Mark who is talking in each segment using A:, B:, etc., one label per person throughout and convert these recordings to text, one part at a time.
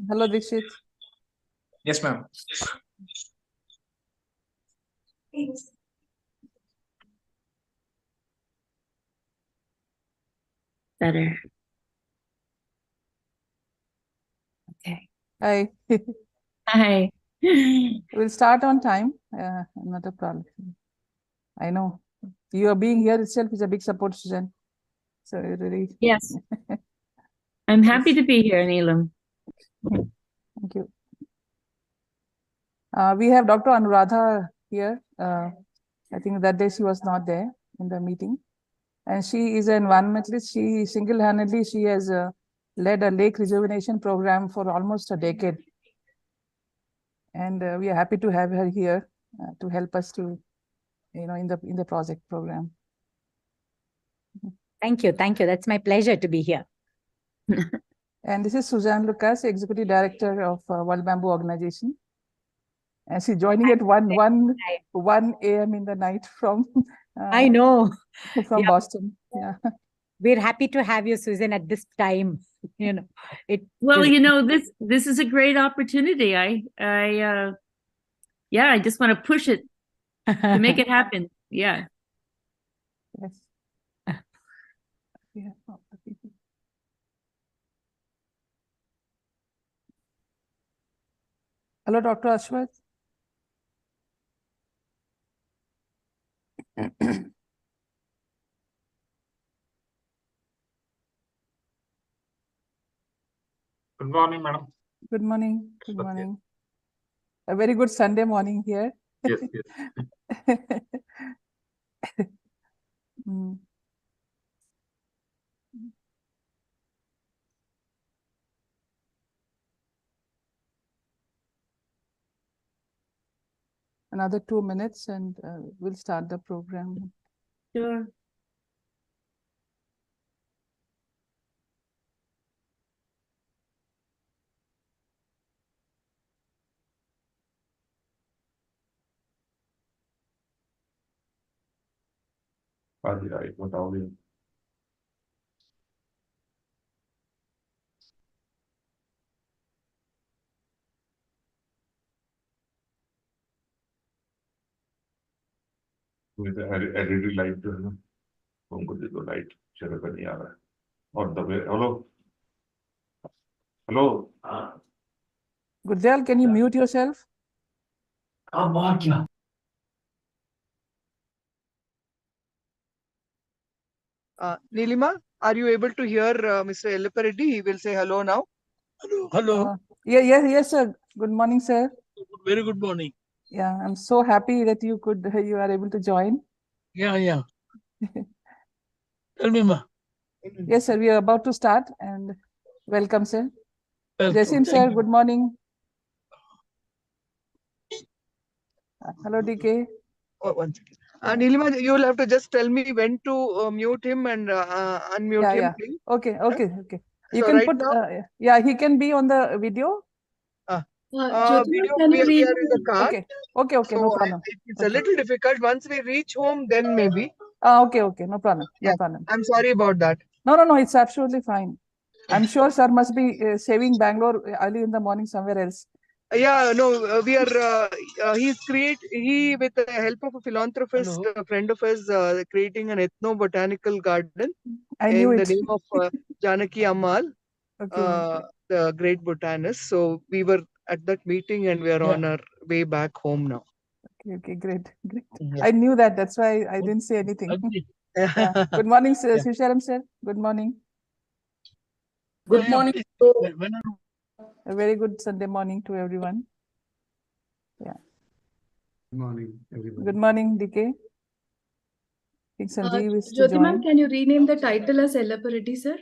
A: Hello, Dikshit.
B: Yes, ma'am.
C: Better. Okay.
A: Hi.
C: Hi.
A: We'll start on time. Not a problem. I know you are being here itself is a big support, Susan. So really.
C: Yes. I'm happy to be here, Neelam.
A: Thank you. We have Dr. Anuradha here. I think that day she was not there in the meeting. And she is an environmentalist. She single-handedly, she has led a lake rejuvenation program for almost a decade. And we are happy to have her here to help us to, in the project program.
D: Thank you. Thank you. That's my pleasure to be here.
A: And this is Suzanne Lucas, Executive Director of World Bamboo Organization. And she's joining at 1 a.m. in the night from
D: I know.
A: From
D: Yeah.
A: Boston. Yeah.
D: We're happy to have you, Susan, at this time.
C: Well, this is a great opportunity. I just want to push it to make it happen. Yeah.
A: Yes. Yeah. Hello, Dr. Ashwath.
B: Good morning, madam.
A: Good morning. Good morning. A very good Sunday morning here.
B: Yes, yes.
A: Mm. Another 2 minutes and we'll start the program.
C: Sure.
B: Right, what are we? with LED light जो है ना हमको दे दो light चलो कर नहीं आ रहा है और दबे hello
A: Gurjal, can you mute yourself?
E: Nilima, are you able to hear Mr. Ellappareddy? He will say hello now.
F: Hello.
A: Yes, sir. Good morning, sir.
F: Very good morning.
A: Yeah, I'm so happy that you are able to join.
F: Yeah. Tell me, ma.
A: Yes, sir. We are about to start and welcome, sir.
F: Welcome.
A: Jasim, sir.
F: Thank you.
A: Good morning. Hello, DK.
E: Oh, one second. Nilima, you will have to just tell me when to mute him and unmute him, please.
A: Okay. You
E: So
A: can
E: right
A: put.
E: now,
A: He can be on the video.
E: video, we are in the car.
A: Okay.
E: So
A: No problem.
E: it's a little difficult. Once we reach home, then maybe.
A: Okay. No problem.
E: Yeah.
A: No problem.
E: I'm sorry about that.
A: No. It's absolutely fine. I'm sure sir must be saving Bangalore early in the morning somewhere else.
E: Yeah, no, we are. He with the help of a philanthropist, a friend of his, creating an ethno-botanical garden.
A: I knew
E: in
A: it.
E: the name of Janaki Ammal,
A: Okay.
E: the great botanist. So we were at that meeting and we are on our way back home now.
A: Okay. Great.
E: Yeah.
A: I knew that. That's why I didn't say anything.
F: Okay.
A: Yeah. Good morning, sir.
F: Yeah.
A: Srisharam, sir. Good morning.
F: Good morning. When
A: A very good Sunday morning to everyone. Yeah.
B: Good morning, everybody.
A: Good morning, DK. I think Sanjeev is to
G: Jyoti
A: join.
G: ma'am, can you rename the title as Ellappareddy, sir?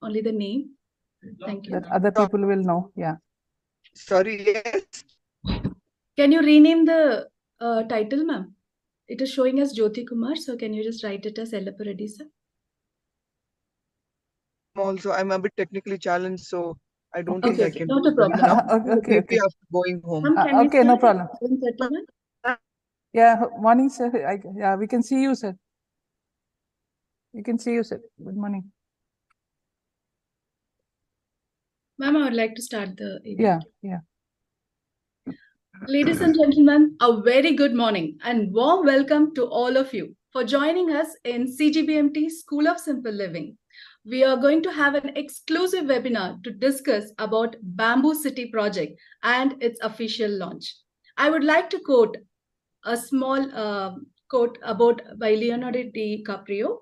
G: Only the name. Thank you.
A: That other people will know. Yeah.
E: Sorry, yes.
G: Can you rename the title, ma'am? It is showing as Jyoti Kumar, so can you just write it as Ellappareddy, sir?
E: Also, I'm a bit technically challenged, so I don't
A: Okay.
E: think I can.
G: Not a
E: do that
G: problem.
E: now.
A: Okay.
E: Maybe after going home.
G: Ma'am, can we
A: Okay, no
G: start
A: problem.
G: at 7:30, ma'am?
A: Yeah. Morning, sir. We can see you, sir. We can see you, sir. Good morning.
G: Ma'am, I would like to start the event.
A: Yeah, yeah.
G: Ladies and gentlemen, a very good morning and warm welcome to all of you for joining us in CGBMT School of Simple Living. We are going to have an exclusive webinar to discuss about Bamboo City project and its official launch. I would like to quote a small quote about by Leonardo DiCaprio.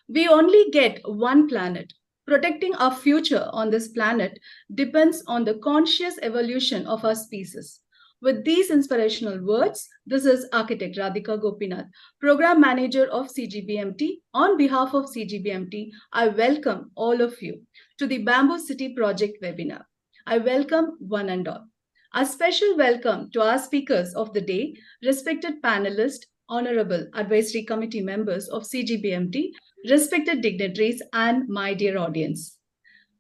G: We only get one planet. Protecting our future on this planet depends on the conscious evolution of our species. With these inspirational words, this is Architect Radhika Gopinath, Program Manager of CGBMT. On behalf of CGBMT, I welcome all of you to the Bamboo City Project webinar. I welcome one and all. A special welcome to our speakers of the day, respected panelists, honorable advisory committee members of CGBMT, respected dignitaries, and my dear audience.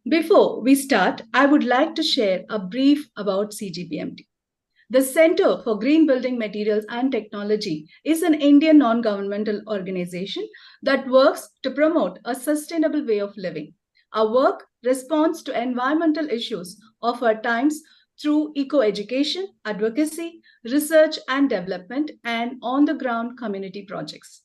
G: Before we start, I would like to share a brief about CGBMT. The Center for Green Building Materials and Technology is an Indian non-governmental organization that works to promote a sustainable way of living. Our work responds to environmental issues of our times through eco-education, advocacy, research and development, and on-the-ground community projects.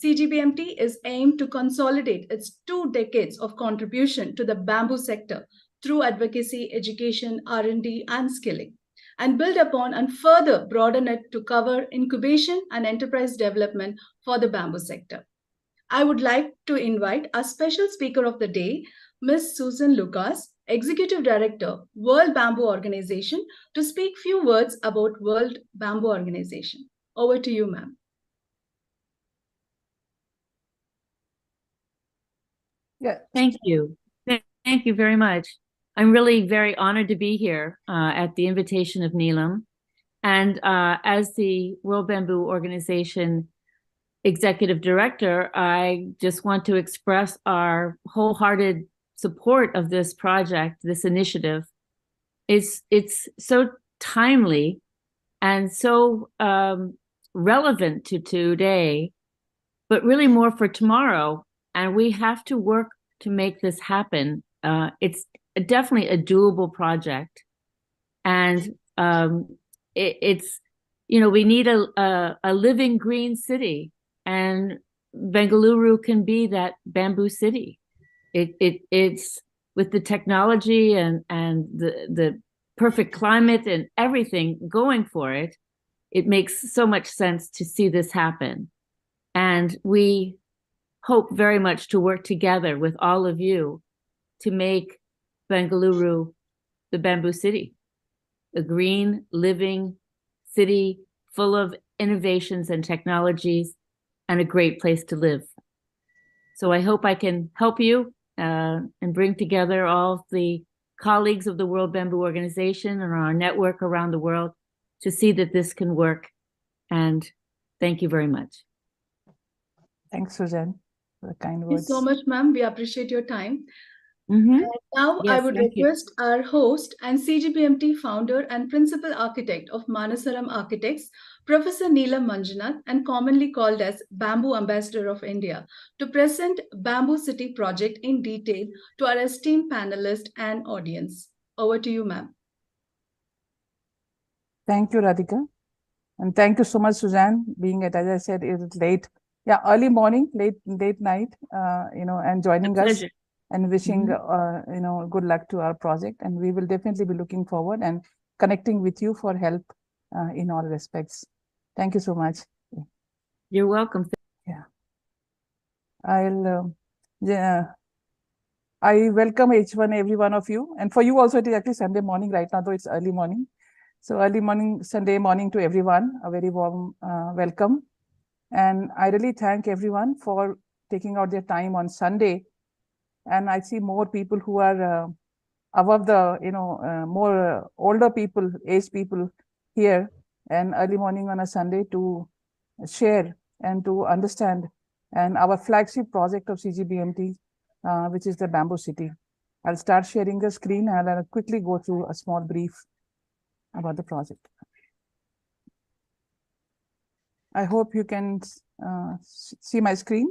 G: CGBMT is aimed to consolidate its 2 decades of contribution to the bamboo sector through advocacy, education, R&D, and skilling, and build upon and further broaden it to cover incubation and enterprise development for the bamboo sector. I would like to invite our special speaker of the day, Ms. Susan Lucas, Executive Director, World Bamboo Organization, to speak few words about World Bamboo Organization. Over to you, ma'am.
A: Yeah.
C: Thank you. Thank you very much. I'm really very honored to be here at the invitation of Neelam. And as the World Bamboo Organization Executive Director, I just want to express our wholehearted support of this project, this initiative. It's so timely and so relevant to today, but really more for tomorrow. And we have to work to make this happen. It's definitely a doable project. And it's, you know, we need a living green city, and Bengaluru can be that bamboo city. It's with the technology and the perfect climate and everything going for it, it makes so much sense to see this happen. And we hope very much to work together with all of you to make Bengaluru the bamboo city, a green, living city full of innovations and technologies and a great place to live. So I hope I can help you and bring together all the colleagues of the World Bamboo Organization and our network around the world to see that this can work. And thank you very much.
A: Thanks, Suzanne, for the kind
G: Thank you
A: words.
G: so much, ma'am. We appreciate your time.
C: Mm-hmm.
G: Now, I
C: Yes,
G: would
C: thank you.
G: request our host and CGBMT founder and principal architect of Manasaram Architects, Professor Neelam Manjunath, and commonly called as Bamboo Ambassador of India, to present Bamboo City project in detail to our esteemed panelists and audience. Over to you, ma'am.
A: Thank you, Radhika. And thank you so much, Suzanne, being at, as I said, it's late. Yeah, early morning, late night, you know, and joining us.
C: Pleasure.
A: And wishing, you know, good luck to our project. And we will definitely be looking forward and connecting with you for help in all respects. Thank you so much.
C: You're welcome.
A: I welcome every one of you. And for you also, it is actually Sunday morning right now, though it's early morning. So early morning, Sunday morning to everyone, a very warm welcome. And I really thank everyone for taking out their time on Sunday. And I see more people who are above the, you know, more older people, aged people here, and early morning on a Sunday to share and to understand. And our flagship project of CGBMT, which is the Bamboo City. I'll start sharing the screen and I'll quickly go through a small brief about the project. I hope you can see my screen.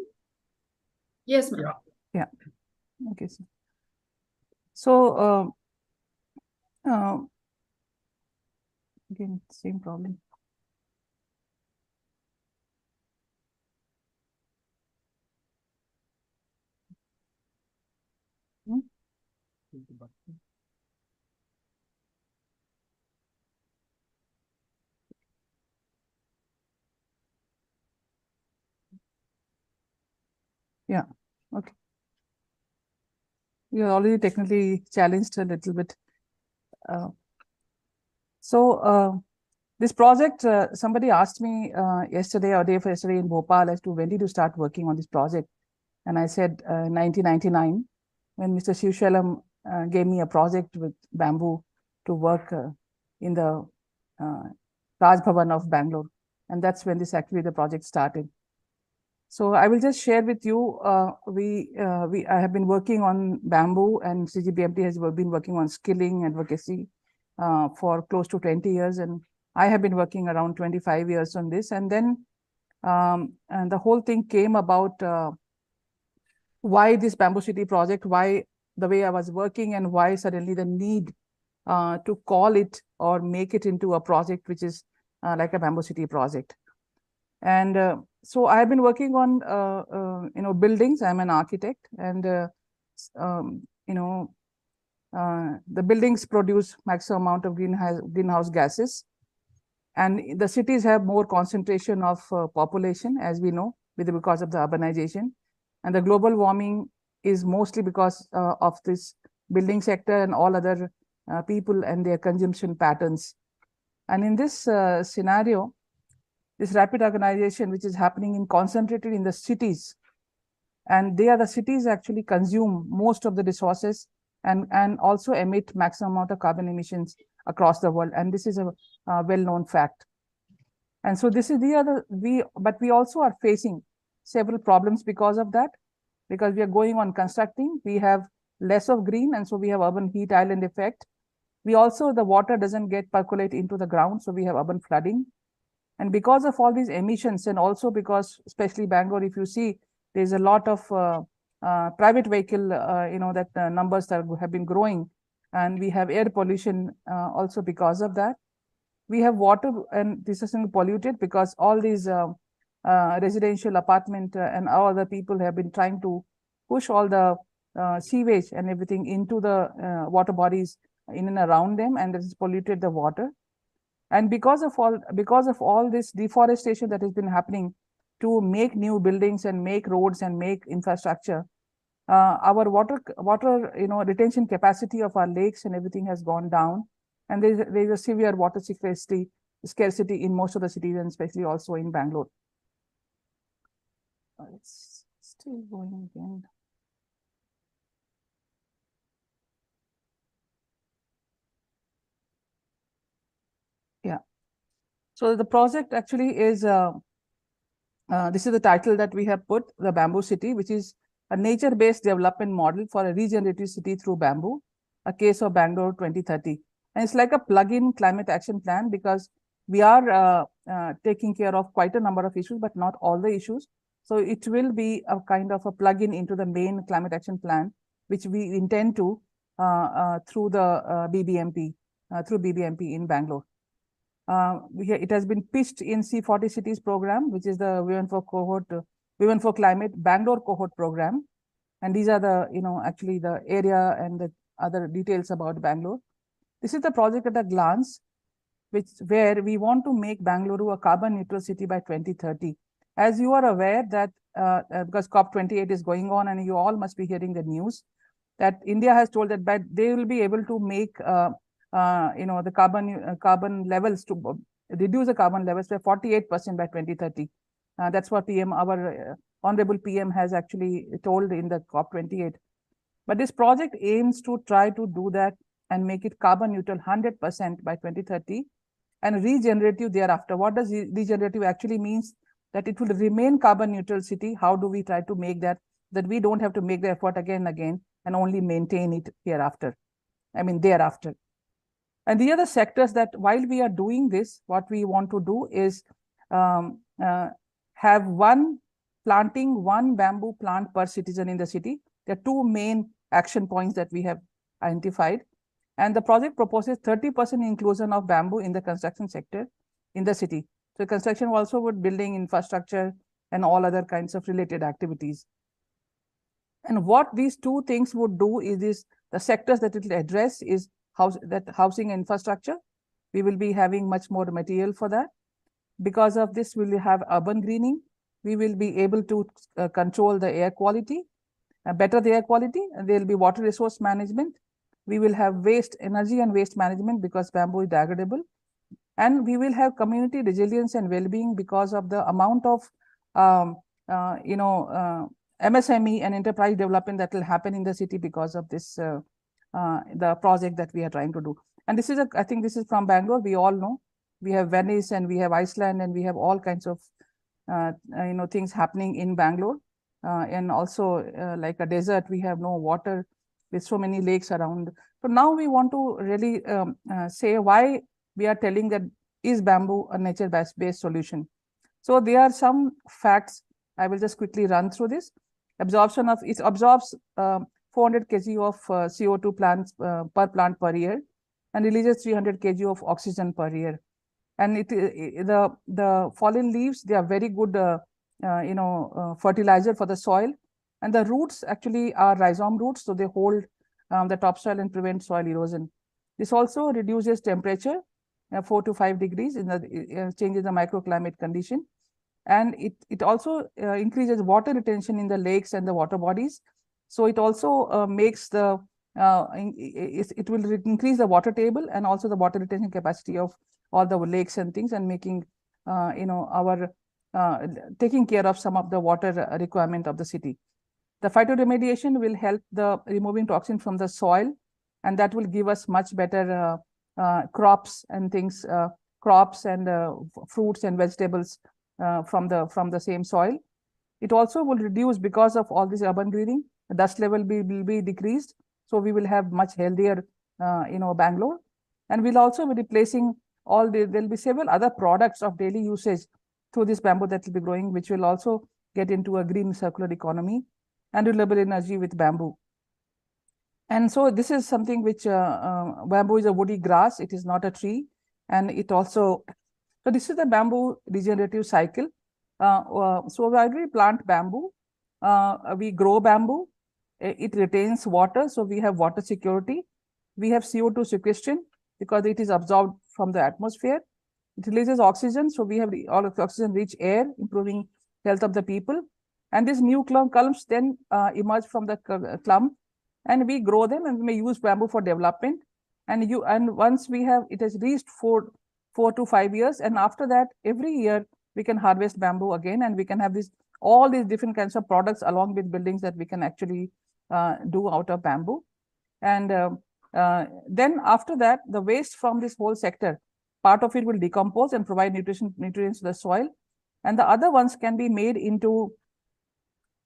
G: Yes, ma'am.
A: Yeah. Okay. So Again, same problem. Hmm? Yeah, okay. You're already technically challenged a little bit. This project, somebody asked me yesterday or day for yesterday in Bhopal as to when did you start working on this project? And I said 1999, when Mr. Shiv Shalam gave me a project with bamboo to work in the Raj Bhavan of Bangalore. And that's when the project started. So I will just share with you, I have been working on bamboo, and CGBMT has been working on skilling advocacy for close to 20 years. And I have been working around 25 years on this. And then and the whole thing came about why this Bamboo City project, why the way I was working, and why suddenly the need to call it or make it into a project which is like a Bamboo City project. And so I have been working on buildings. I'm an architect, and the buildings produce maximum amount of greenhouse gases, and the cities have more concentration of population, as we know, because of the urbanization, and the global warming is mostly because of this building sector and all other people and their consumption patterns. And in this scenario, this rapid urbanization, which is happening concentrated in the cities, and the cities actually consume most of the resources and also emit maximum amount of carbon emissions across the world. And this is a well-known fact. And so this is but we also are facing several problems because of that, because we are going on constructing, we have less of green, and so we have urban heat island effect. We also, the water doesn't get percolate into the ground, so we have urban flooding. And because of all these emissions, and also because, especially Bangalore, if you see, there's a lot of private vehicle, that numbers that have been growing, and we have air pollution also because of that. We have water, and this is polluted because all these residential apartment and all other people have been trying to push all the sewage and everything into the water bodies in and around them, and this has polluted the water. And because of all this deforestation that has been happening to make new buildings and make roads and make infrastructure, our water retention capacity of our lakes and everything has gone down, and there's a severe water scarcity in most of the cities, and especially also in Bangalore. It's still going again. Yeah. So the project actually is, this is the title that we have put, the Bamboo City, which is a nature-based development model for a regenerative city through bamboo, a case of Bangalore 2030. And it's like a plug-in climate action plan, because we are taking care of quite a number of issues, but not all the issues. So it will be a kind of a plug-in into the main climate action plan, which we intend to through the BBMP, in Bangalore. It has been pitched in C40 Cities program, which is the Women for Climate Bangalore cohort program. And these are the, actually the area and the other details about Bangalore. This is the project at a glance, where we want to make Bangalore a carbon neutral city by 2030. As you are aware that, because COP28 is going on, and you all must be hearing the news, that India has told that they will be able to make the carbon levels, to reduce the carbon levels by 48% by 2030. That's what our honorable PM has actually told in the COP28. But this project aims to try to do that and make it carbon neutral 100% by 2030 and regenerative thereafter. What does regenerative actually means? That it will remain carbon neutral city. How do we try to make that we don't have to make the effort again and again and only maintain it thereafter? And the other sectors that while we are doing this, what we want to do is have planting one bamboo plant per citizen in the city. There are two main action points that we have identified. And the project proposes 30% inclusion of bamboo in the construction sector in the city. So construction also would building infrastructure and all other kinds of related activities. And what these two things would do is the sectors that it will address is housing infrastructure. We will be having much more material for that. Because of this, we will have urban greening. We will be able to control the air quality, better the air quality, and there will be water resource management. We will have waste, energy and waste management because bamboo is degradable. And we will have community resilience and well-being because of the amount of, MSME and enterprise development that will happen in the city because of this, the project that we are trying to do. And this is, I think this is from Bangalore. We all know we have Venice and we have Iceland and we have all kinds of, things happening in Bangalore. And also like a desert, we have no water with so many lakes around. So now we want to really say why we are telling that is bamboo a nature-based solution. So there are some facts. I will just quickly run through this. Absorption of, it absorbs 400 kg of CO2 plants per plant per year and releases 300 kg of oxygen per year. And the fallen leaves, they are very good, fertilizer for the soil. And the roots actually are rhizome roots, so they hold the topsoil and prevent soil erosion. This also reduces temperature 4 to 5 degrees in the changes the microclimate condition. And it also increases water retention in the lakes and the water bodies. So it also makes the, it will increase the water table and also the water retention capacity of all the lakes and things, and making, our taking care of some of the water requirement of the city. The phytoremediation will help the removing toxin from the soil, and that will give us much better crops and things, crops and fruits and vegetables from the same soil. It also will reduce, because of all this urban greening, the dust level will be decreased. So we will have much healthier, Bangalore. And we'll also be replacing there'll be several other products of daily usage through this bamboo that will be growing, which will also get into a green circular economy and renewable energy with bamboo. And so this is something which bamboo is a woody grass. It is not a tree. And it also, so this is the bamboo regenerative cycle. So when we plant bamboo, we grow bamboo, it retains water. So we have water security. We have CO2 sequestration because it is absorbed from the atmosphere. It releases oxygen. So we have all of the oxygen-rich air, improving health of the people. And these new clumps then emerge from the clump, and we grow them and we may use bamboo for development. And once we have, it has reached 4 to 5 years. And after that, every year we can harvest bamboo again, and we can have all these different kinds of products along with buildings that we can actually do out of bamboo. And then after that, the waste from this whole sector, part of it will decompose and provide nutrients to the soil. And the other ones can be made into,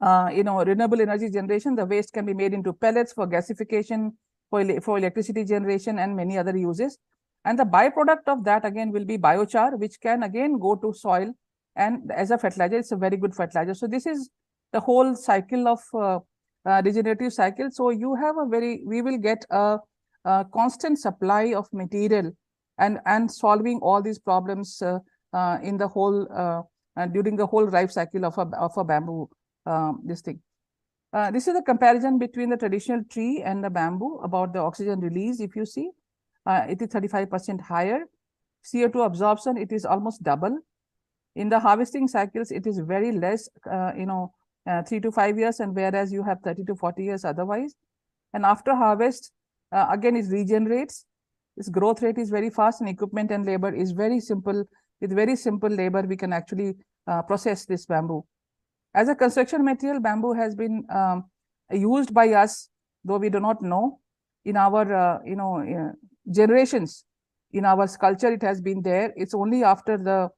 A: renewable energy generation. The waste can be made into pellets for gasification, for electricity generation, and many other uses. And the byproduct of that again will be biochar, which can again go to soil. And as a fertilizer, it's a very good fertilizer. So this is the whole cycle of regenerative cycle. So you have we will get a constant supply of material and solving all these problems in the whole, during the whole life cycle of a bamboo, this thing. This is the comparison between the traditional tree and the bamboo about the oxygen release. If you see, it is 35% higher. CO2 absorption, it is almost double. In the harvesting cycles, it is very less, 3 to 5 years, and whereas you have 30 to 40 years otherwise. And after harvest, again, it regenerates. Its growth rate is very fast, and equipment and labor is very simple. With very simple labor, we can actually process this bamboo. As a construction material, bamboo has been used by us, though we do not know, in our, generations. In our culture, it has been there. It's only after the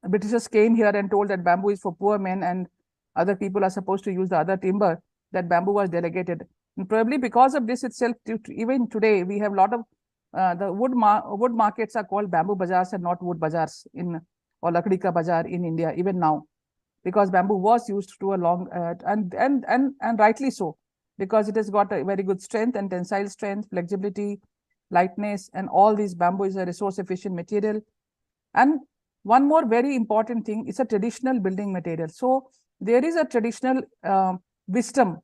A: Britishers came here and told that bamboo is for poor men and other people are supposed to use the other timber, that bamboo was delegated. And probably because of this itself, even today, we have a lot of the wood markets are called bamboo bazaars and not wood bazaars or lakdi ka bazaar in India, even now, because bamboo was used to a long, and rightly so, because it has got a very good strength and tensile strength, flexibility, lightness, and all these bamboo is a resource efficient material. And one more very important thing is a traditional building material. So there is a traditional wisdom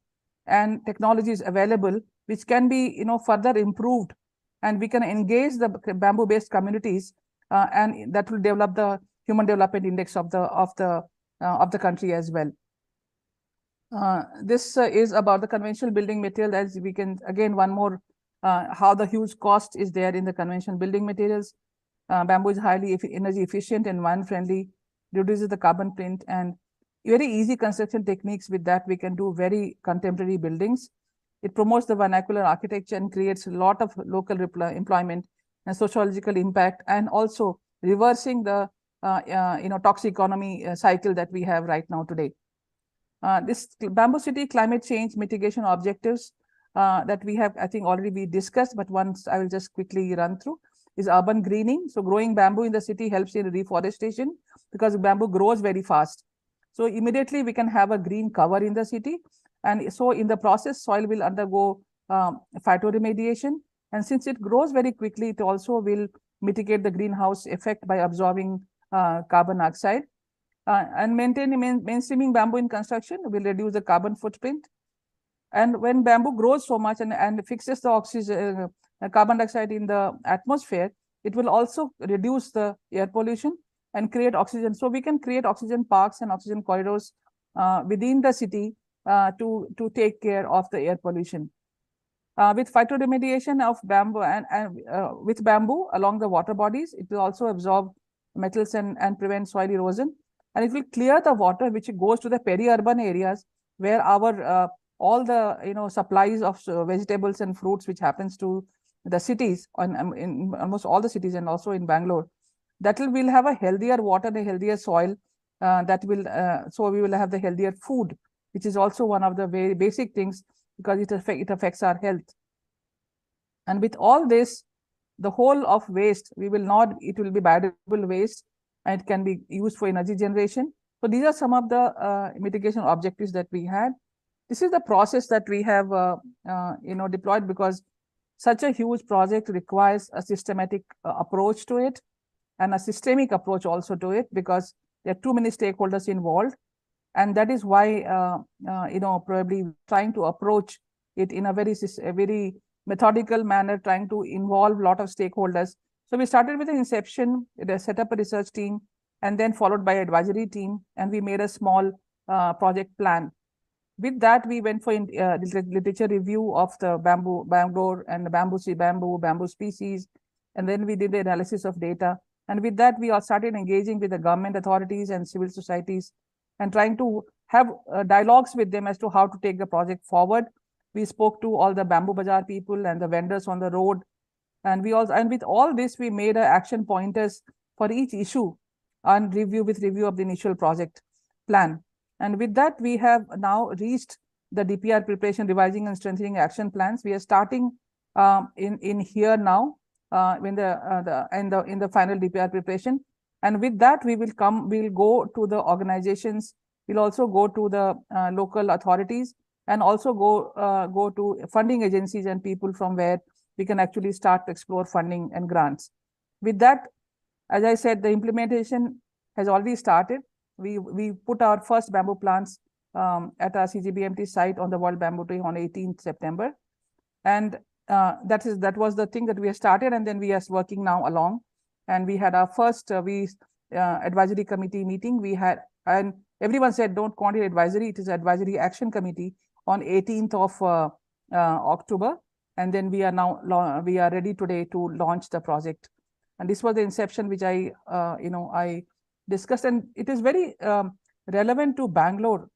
A: and technologies available which can be further improved, and we can engage the bamboo based communities, and that will develop the human development index of the country as well. This is about the conventional building material. As we can again one more how the huge cost is there in the conventional building materials. Bamboo is highly energy efficient and environment friendly, reduces the carbon print, and very easy construction techniques. With that, we can do very contemporary buildings. It promotes the vernacular architecture and creates a lot of local employment and sociological impact, and also reversing the toxic economy cycle that we have right now today. This Bamboo City climate change mitigation objectives that we have, I think, already we discussed, but once I will just quickly run through, is urban greening. So growing bamboo in the city helps in reforestation because bamboo grows very fast. So immediately we can have a green cover in the city. And so in the process, soil will undergo phytoremediation. And since it grows very quickly, it also will mitigate the greenhouse effect by absorbing carbon dioxide. And mainstreaming bamboo in construction will reduce the carbon footprint. And when bamboo grows so much and fixes the oxygen, carbon dioxide in the atmosphere, it will also reduce the air pollution and create oxygen. So we can create oxygen parks and oxygen corridors within the city to take care of the air pollution. With phytoremediation of bamboo and with bamboo along the water bodies, it will also absorb metals and prevent soil erosion. And it will clear the water which goes to the peri-urban areas where our all the supplies of vegetables and fruits which happens to the cities in almost all the cities and also in Bangalore, that will have a healthier water, a healthier soil, that will so we will have the healthier food, which is also one of the very basic things because it affects our health. And with all this, the whole of waste, it will be biodegradable waste, and it can be used for energy generation. So these are some of the mitigation objectives that we had. This is the process that we have deployed, because such a huge project requires a systematic approach to it and a systemic approach also to it, because there are too many stakeholders involved. And that is why, probably trying to approach it in a very methodical manner, trying to involve a lot of stakeholders. So we started with the inception, set up a research team, and then followed by advisory team, and we made a small project plan. With that, we went for literature review of the Bangalore and the bamboo species, and then we did the analysis of data. And with that, we all started engaging with the government authorities and civil societies and trying to have dialogues with them as to how to take the project forward. We spoke to all the Bamboo Bazaar people and the vendors on the road. And with all this, we made action pointers for each issue and review of the initial project plan. And with that, we have now reached the DPR preparation, revising and strengthening action plans. We are starting in here now in the final DPR preparation. And with that, we'll go to the organizations. We'll also go to the local authorities, and also go to funding agencies and people from where we can actually start to explore funding and grants. With that, as I said, the implementation has already started. We put our first bamboo plants at our CGBMT site on the World Bamboo Day on 18th September. And that was the thing that we have started, and then we are working now along. And we had our first advisory committee meeting. And everyone said, don't call it advisory, it is advisory action committee on 18th of October. And then we are ready today to launch the project. And this was the inception which I discussed, and it is very relevant to Bangalore,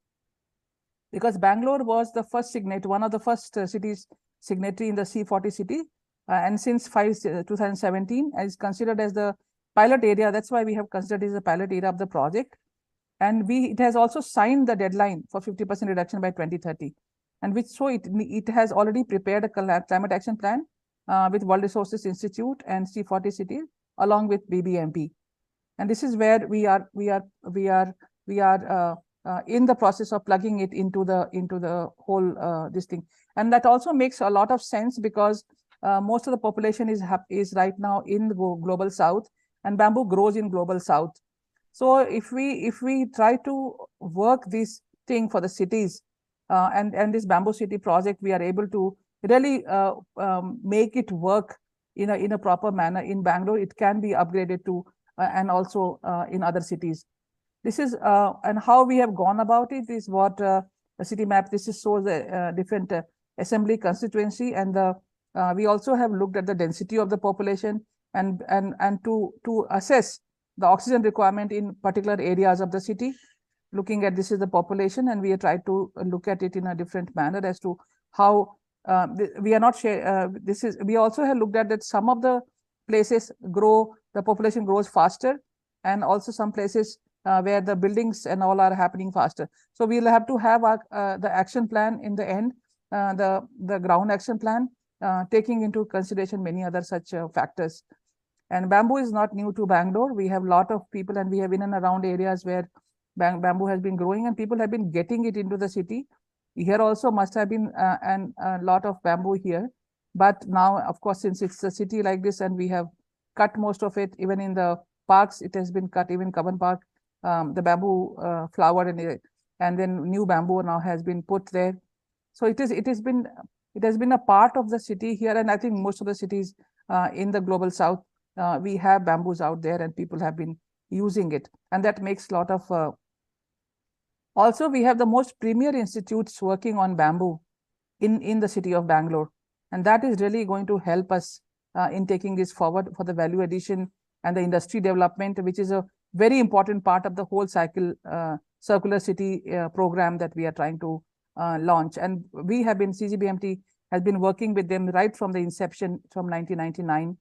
A: because Bangalore was the first signatory, one of the first cities signatory in the C40 city, and since 2017 is considered as the pilot area. That's why we have considered it as a pilot area of the project. And it has also signed the deadline for 50% reduction by 2030, and it has already prepared a climate action plan with World Resources Institute and C40 cities along with BBMP. And this is where we are in the process of plugging it into the whole this thing. And that also makes a lot of sense, because most of the population is right now in the global south, and bamboo grows in global south. So if we try to work this thing for the cities, and this Bamboo City project, we are able to really make it work in a proper manner in Bangalore. It can be upgraded to and also in other cities. This is and how we have gone about it is what the city map. This is shows the different assembly constituency, and we also have looked at the density of the population and to assess the oxygen requirement in particular areas of the city. Looking at this is the population, and we have tried to look at it in a different manner as to how we are not share. We also have looked at that some of the places the population grows faster, and also some places where the buildings and all are happening faster. So we'll have to have the action plan in the end, the ground action plan, taking into consideration many other such factors. And bamboo is not new to Bangalore. We have a lot of people, and we have in and around areas where bamboo has been growing, and people have been getting it into the city. Here also must have been a lot of bamboo here. But now, of course, since it's a city like this, and we have cut most of it, even in the parks, it has been cut, even Kaban Park, the bamboo flowered, and then new bamboo now has been put there. So it has been a part of the city here, and I think most of the cities in the global south, we have bamboos out there, and people have been using it, and that makes a lot of. Also, we have the most premier institutes working on bamboo in the city of Bangalore, and that is really going to help us in taking this forward for the value addition and the industry development, which is a very important part of the whole circular city program that we are trying to launch. And we have been, CGBMT has been working with them right from the inception from 1999.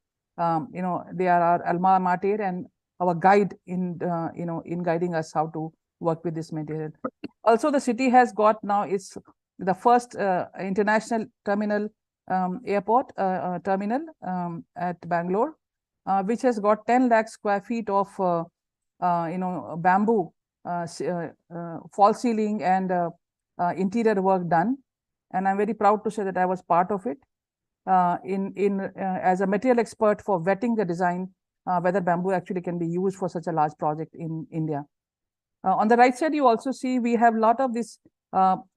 A: They are our alma mater and our guide in guiding us how to work with this material. Also, the city has got now the first international terminal airport terminal at Bangalore, which has got 10 lakh square feet of bamboo false ceiling and interior work done. And I'm very proud to say that I was part of it as a material expert for vetting the design, whether bamboo actually can be used for such a large project in India. On the right side, you also see we have a lot of this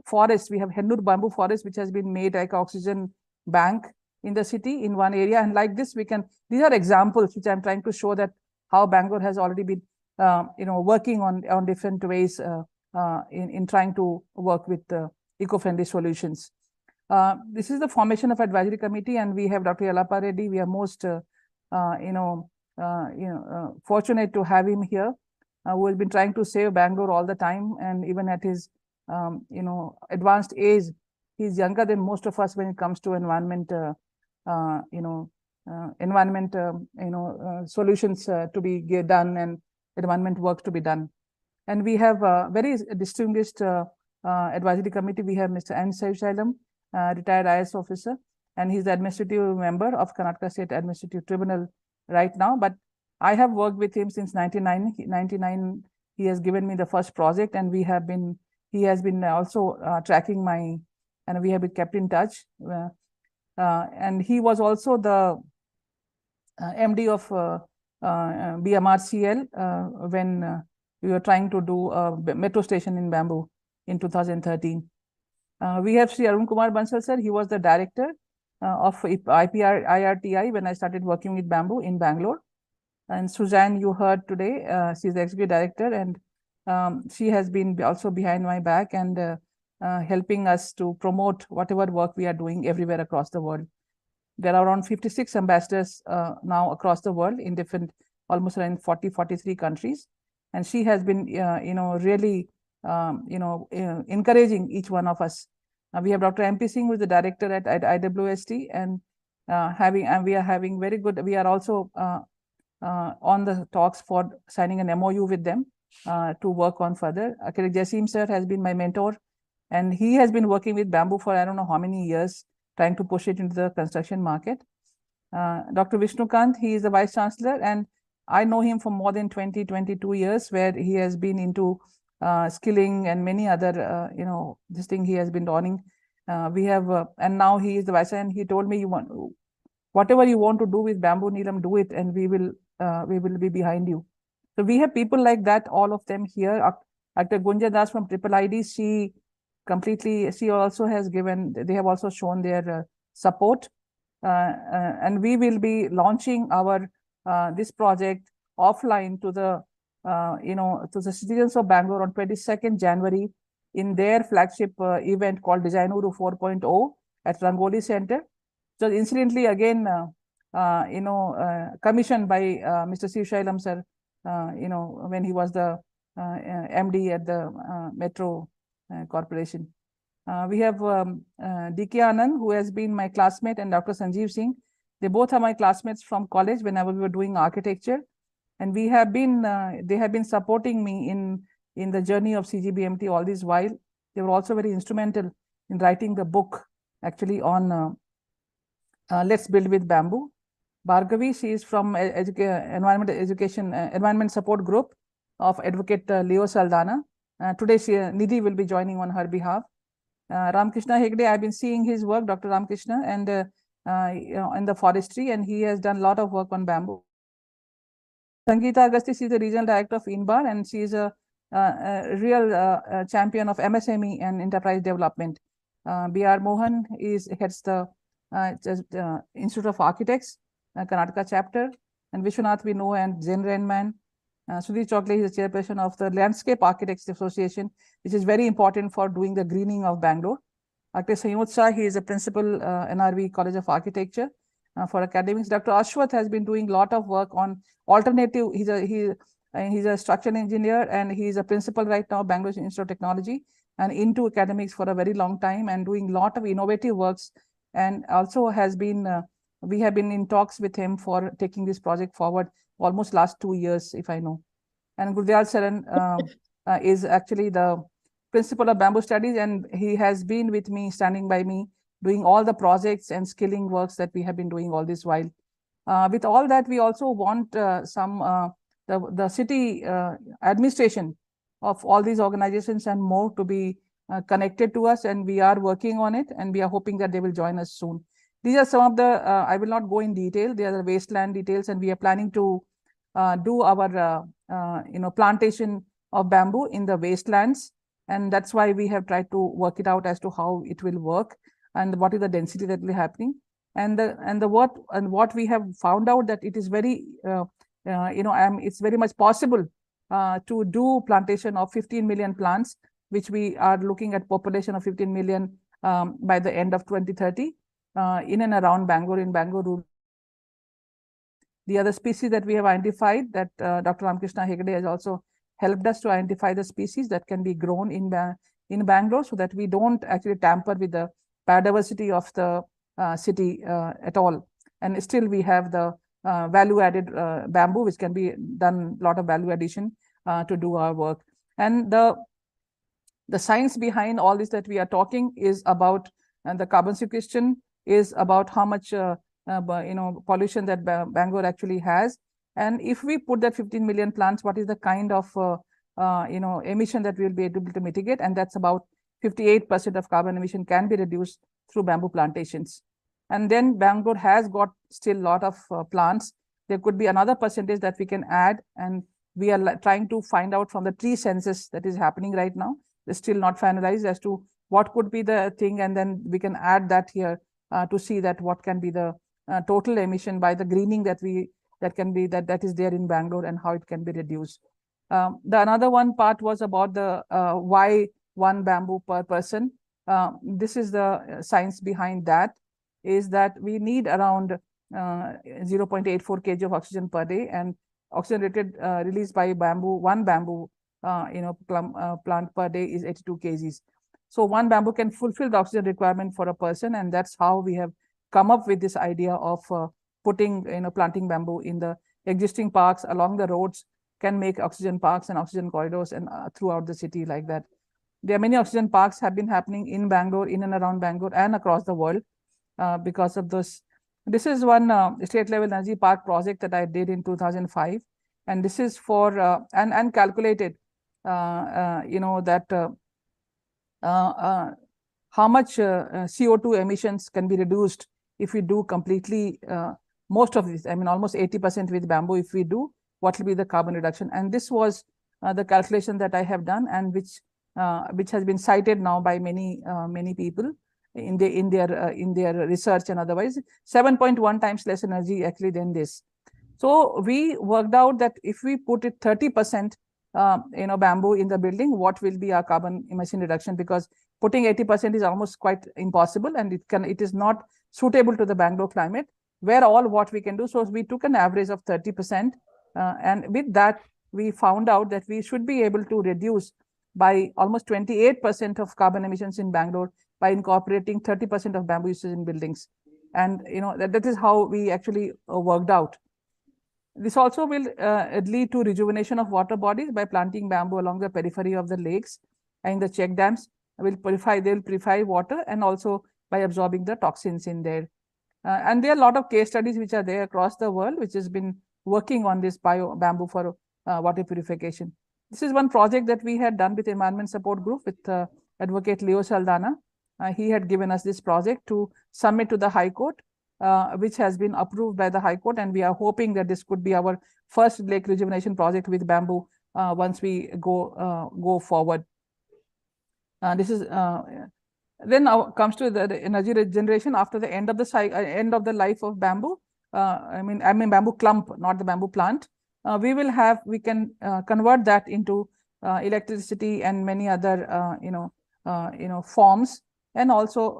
A: forest. We have Hennur bamboo forest, which has been made like oxygen bank in the city in one area. And like this, these are examples which I'm trying to show that how Bangalore has already been, working on different ways in trying to work with eco-friendly solutions. This is the formation of advisory committee, and we have Dr. Yellappa Reddy. We are most, fortunate to have him here, who has been trying to save Bangalore all the time, and even at his, advanced age, he's younger than most of us when it comes to environment, solutions to be done and environment work to be done. And we have a very distinguished advisory committee. We have Mr. N. Saivasalam, retired IS officer, and he's the administrative member of Karnataka State Administrative Tribunal right now. But I have worked with him since 99. He has given me the first project, and he has been also tracking and we have been kept in touch. And he was also the MD of BMRCL when we were trying to do a metro station in bamboo in 2013. We have Sri Arun Kumar Bansal sir. He was the director of IRTI when I started working with bamboo in Bangalore. And Suzanne, you heard today, she's the executive director, and she has been also behind my back and helping us to promote whatever work we are doing everywhere across the world. There are around 56 ambassadors now across the world in almost around 43 countries. And she has been, really, encouraging each one of us. We have Dr. MP Singh, who is the director at IWST, and we are having very good. We are also on the talks for signing an MOU with them to work on further. Jasim sir has been my mentor, and he has been working with bamboo for I don't know how many years, trying to push it into the construction market. Dr. Vishnukant, he is the Vice Chancellor, and I know him for more than 22 years, where he has been into skilling and many other, this thing he has been donning. We have, and now he is the Vice, and he told me whatever you want to do with bamboo, Neelam, do it, and we will be behind you. So we have people like that, all of them here. Dr. Gunja Das from Triple ID, she also has given, they have also shown their support. And we will be launching our this project offline to the to the citizens of Bangalore on 22nd January in their flagship event called Designuru 4.0 at Rangoli Center. So incidentally, again, commissioned by Mr. Siv Shailam sir, when he was the MD at the Metro Corporation. We have D.K. Anand, who has been my classmate, and Dr. Sanjeev Singh. They both are my classmates from college whenever we were doing architecture. And we have been, they have been supporting me in the journey of CGBMT all this while. They were also very instrumental in writing the book, actually, on Let's Build with Bamboo. Bhargavi, she is from Environment Support Group of Advocate Leo Saldana. Today, Nidhi will be joining on her behalf. Ramkrishna Hegde, I've been seeing his work, Dr. Ramkrishna, and in the forestry, and he has done a lot of work on bamboo. Sangeeta Agasti, she is the regional director of INBAR, and she is a real champion of MSME and enterprise development. B.R. Mohan heads the Institute of Architects, Karnataka chapter, and Vishwanath we know, and Zen Renman. Sudhir Chokle is the chairperson of the Landscape Architects Association, which is very important for doing the greening of Bangalore. Dr. Sanyod Shah, he is a principal NRV College of Architecture for academics. Dr. Ashwath has been doing a lot of work on alternative. He's a structural engineer, and he's a principal right now, Bangalore Institute of Technology, and into academics for a very long time and doing a lot of innovative works. And also has been, we have been in talks with him for taking this project forward almost last 2 years, if I know. And Gurdial Saran is actually the principal of Bamboo Studies, and he has been with me, standing by me, doing all the projects and skilling works that we have been doing all this while. With all that, we also want the city administration of all these organizations and more to be connected to us, and we are working on it, and we are hoping that they will join us soon. These are some of the, I will not go in detail, they are the wasteland details, and we are planning to do our, plantation of bamboo in the wastelands. And that's why we have tried to work it out as to how it will work and what is the density that will be happening. And what we have found out that it is very, it's very much possible to do plantation of 15 million plants, which we are looking at population of 15 million by the end of 2030 in and around Bangalore, in Bangalore. The other species that we have identified that Dr. Ramkrishna Hegde has also helped us to identify the species that can be grown in Bangalore, so that we don't actually tamper with the biodiversity of the city at all. And still we have the value-added bamboo, which can be done a lot of value addition to do our work. And the science behind all this that we are talking is about, and the carbon sequestration is about how much pollution that Bangalore actually has. And if we put that 15 million plants, what is the kind of emission that we will be able to mitigate? And that's about 58% of carbon emission can be reduced through bamboo plantations. And then Bangalore has got still a lot of plants. There could be another percentage that we can add, and we are trying to find out from the tree census that is happening right now. It's still not finalized as to what could be the thing, and then we can add that here to see that what can be the total emission by the greening that is there in Bangalore, and how it can be reduced. The another one part was about the why one bamboo per person. This is the science behind that, is that we need around 0.84 kg of oxygen per day, and oxygen rated released by one bamboo plant per day is 82 kgs. So one bamboo can fulfill the oxygen requirement for a person, and that's how we have come up with this idea of putting, planting bamboo in the existing parks along the roads, can make oxygen parks and oxygen corridors and throughout the city like that. There are many oxygen parks have been happening in Bangalore, in and around Bangalore, and across the world because of this. This is one state level energy park project that I did in 2005, and this is for and calculated, that how much CO2 emissions can be reduced if we do completely most of this, I mean, almost 80% with bamboo, if we do, what will be the carbon reduction? And this was the calculation that I have done, and which has been cited now by many people in their research and otherwise. 7.1 times less energy actually than this. So we worked out that if we put it 30% bamboo in the building, what will be our carbon emission reduction? Because putting 80% is almost quite impossible, and it is not suitable to the Bangalore climate. Where all what we can do. So we took an average of 30%, and with that we found out that we should be able to reduce by almost 28% of carbon emissions in Bangalore by incorporating 30% of bamboo usage in buildings. And that is how we actually worked out. This also will lead to rejuvenation of water bodies by planting bamboo along the periphery of the lakes and the check dams. They'll purify water, and also by absorbing the toxins in there. And there are a lot of case studies which are there across the world, which has been working on this bamboo for water purification. This is one project that we had done with Environment Support Group with Advocate Leo Saldana. He had given us this project to submit to the High Court, which has been approved by the High Court, and we are hoping that this could be our first lake rejuvenation project with bamboo once we go forward. This is then now comes to the energy regeneration after the end of the life of bamboo. I mean bamboo clump, not the bamboo plant. We can convert that into electricity and many other forms, and also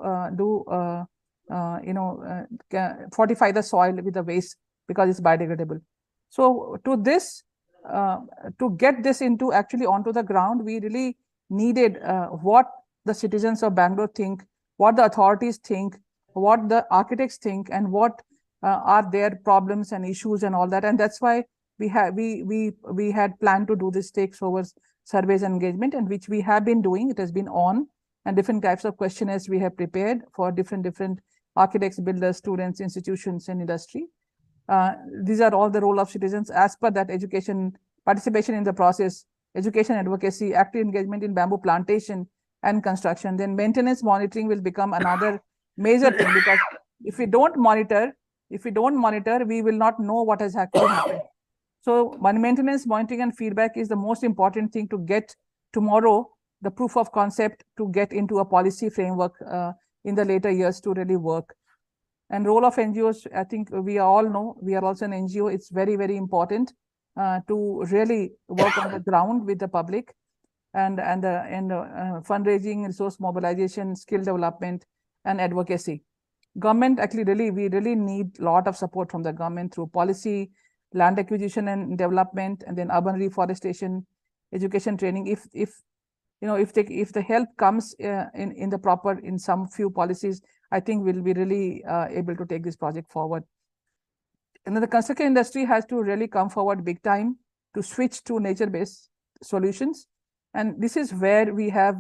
A: fortify the soil with the waste because it's biodegradable. So to get this onto the ground, we really needed what the citizens of Bangalore think, what the authorities think, what the architects think, and what are their problems and issues and all that. And that's why we had planned to do this stakeover surveys and engagement, and which we have been doing. It has been on, and different types of questionnaires we have prepared for different architects, builders, students, institutions, and industry. These are all the role of citizens as per that: education, participation in the process, education, advocacy, active engagement in bamboo plantation and construction. Then maintenance monitoring will become another major thing, because if we don't monitor, we will not know what has actually happened. So maintenance, monitoring, and feedback is the most important thing to get tomorrow the proof of concept to get into a policy framework in the later years to really work. And role of NGOs, I think we all know, we are also an NGO. It's very, very important to really work on the ground with the public, and fundraising, resource mobilization, skill development, and advocacy. Government actually we really need a lot of support from the government through policy, land acquisition and development, and then urban reforestation, education, training. If the help comes in some few policies, I think we'll be really able to take this project forward. And then the construction industry has to really come forward big time to switch to nature-based solutions. And this is where we have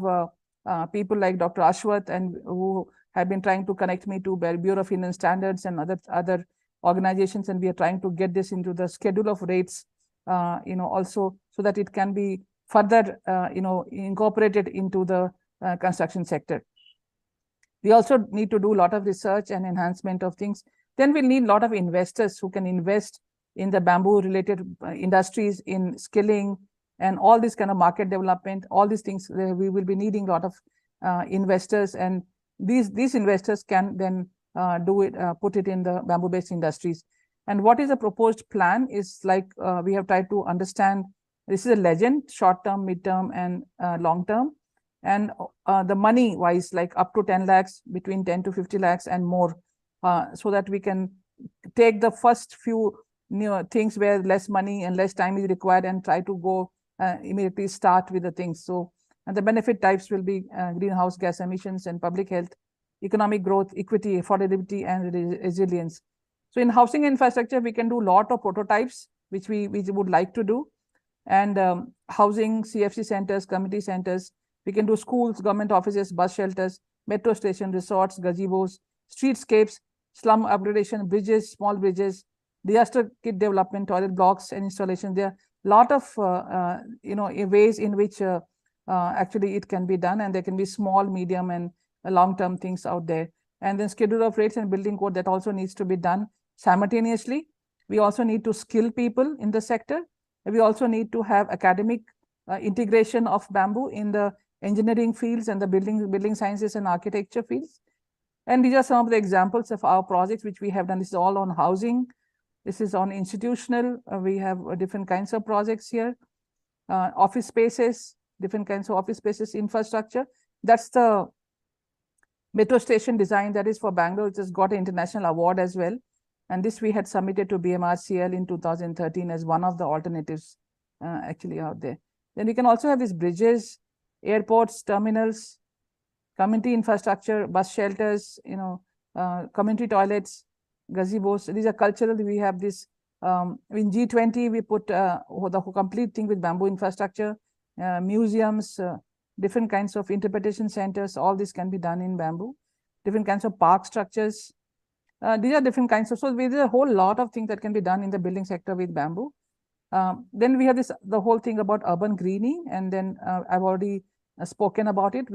A: people like Dr. Ashwath, and who have been trying to connect me to Bureau of Indian Standards and other organizations, and we are trying to get this into the schedule of rates, also so that it can be further, incorporated into the construction sector. We also need to do a lot of research and enhancement of things. Then we'll need a lot of investors who can invest in the bamboo-related industries, in skilling, and all this kind of market development. All these things, we will be needing a lot of investors, and these investors can then put it in the bamboo-based industries. And what is the proposed plan is like, we have tried to understand. This is a legend, short-term, mid-term, and long-term. And the money-wise, like up to 10 lakhs, between 10 to 50 lakhs and more, so that we can take the first few things where less money and less time is required, and try to go immediately start with the things. So, and the benefit types will be greenhouse gas emissions and public health, economic growth, equity, affordability, and resilience. So in housing infrastructure, we can do a lot of prototypes, which we would like to do. And housing, CFC centers, community centers. We can do schools, government offices, bus shelters, metro station, resorts, gazebos, streetscapes, slum upgradation, bridges, small bridges, disaster kit development, toilet blocks and installation. There are a lot of ways in which actually it can be done, and there can be small, medium, and long-term things out there. And then schedule of rates and building code, that also needs to be done simultaneously. We also need to skill people in the sector. We also need to have academic integration of bamboo in the engineering fields and the building sciences and architecture fields. And these are some of the examples of our projects which we have done. This is all on housing. This is on institutional. We have different kinds of projects here. Office spaces, different kinds of office spaces, infrastructure. That's the metro station design that is for Bangalore. It has got an international award as well. And this we had submitted to BMRCL in 2013 as one of the alternatives actually out there. Then we can also have these bridges, airports, terminals, community infrastructure, bus shelters, community toilets, gazebos. These are cultural. We have this in G20, we put the complete thing with bamboo infrastructure, museums, different kinds of interpretation centers. All this can be done in bamboo. Different kinds of park structures. These are different kinds of, so there's a whole lot of things that can be done in the building sector with bamboo. Then we have the whole thing about urban greening, and then I've already spoken about it.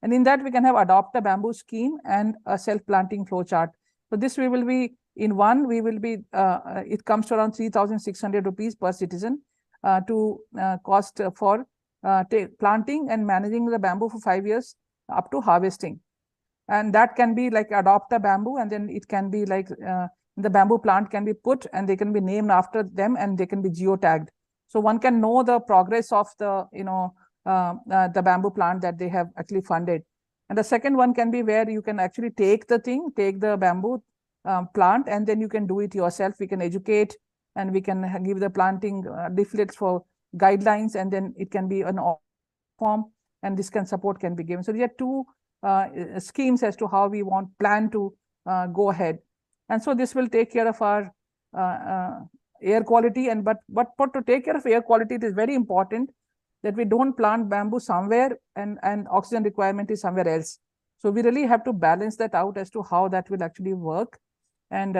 A: And in that we can have adopt a bamboo scheme and a self-planting flow chart. So this we will be, in one, we will be, it comes to around 3,600 rupees per citizen to cost for planting and managing the bamboo for 5 years up to harvesting. And that can be like adopt a bamboo, and then it can be like the bamboo plant can be put and they can be named after them and they can be geotagged. So one can know the progress of the, the bamboo plant that they have actually funded. And the second one can be where you can actually take the bamboo plant, and then you can do it yourself. We can educate and we can give the planting leaflets for guidelines, and then it can be an form, and this support can be given. So there are two schemes as to how we plan to go ahead. And so this will take care of our air quality. But to take care of air quality, it is very important that we don't plant bamboo somewhere and oxygen requirement is somewhere else. So we really have to balance that out as to how that will actually work. And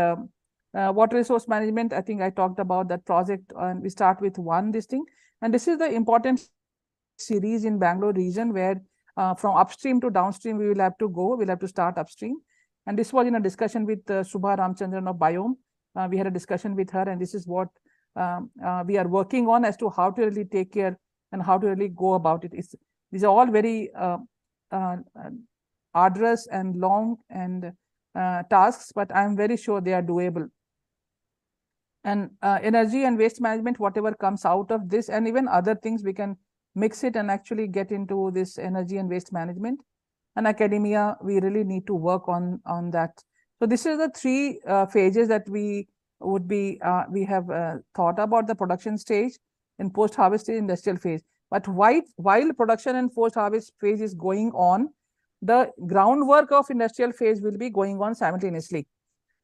A: water resource management, I think I talked about that project, and we start with this thing. And this is the important series in Bangalore region where from upstream to downstream, we will have to go. We'll have to start upstream. And this was in a discussion with Subha Ramchandran of Biome. We had a discussion with her, and this is what we are working on as to how to really take care and how to really go about it. These are all very arduous and long and tasks, but I'm very sure they are doable. And energy and waste management, whatever comes out of this, and even other things, we can mix it and actually get into this energy and waste management. And academia, we really need to work on that. So this is the three phases that we would be, we have thought about: the production stage, in post-harvest stage, industrial phase. But while production and post-harvest phase is going on, the groundwork of industrial phase will be going on simultaneously.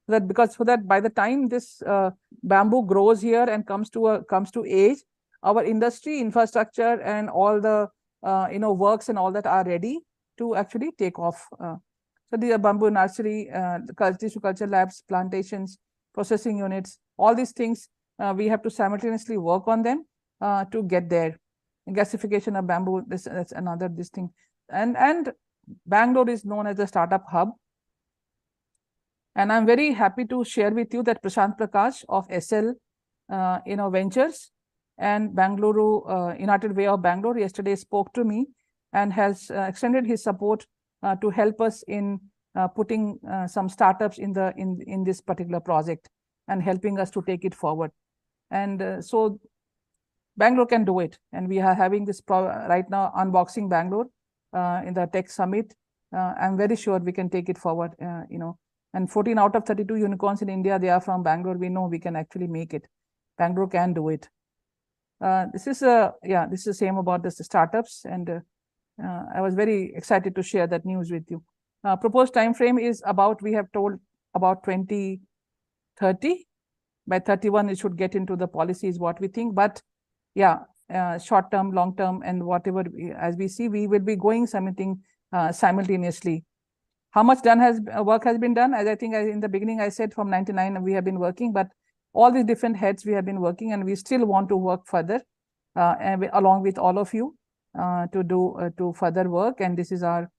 A: So that by the time this bamboo grows here and comes to age, our industry infrastructure and all the works and all that are ready to actually take off. So the bamboo nursery, tissue culture labs, plantations, processing units, all these things, we have to simultaneously work on them to get there. Gasification of bamboo, that's another thing. And Bangalore is known as the startup hub. And I'm very happy to share with you that Prashant Prakash of SL Ventures and Bangalore, United Way of Bangalore, yesterday spoke to me and has extended his support to help us in putting some startups in this particular project and helping us to take it forward. And so Bangalore can do it. And we are having this right now, Unboxing Bangalore in the Tech Summit. I'm very sure we can take it forward, and 14 out of 32 unicorns in India, they are from Bangalore. We know we can actually make it. Bangalore can do it. This is the same about the startups. And I was very excited to share that news with you. Proposed time frame is we have told about 2030. By 31, it should get into the policy is what we think. But yeah, short term, long term, and whatever, as we see, we will be going something simultaneously. How much work has been done? As I think in the beginning, I said from 99, we have been working, but all these different heads we have been working, and we still want to work further along with all of you to further work. And this is our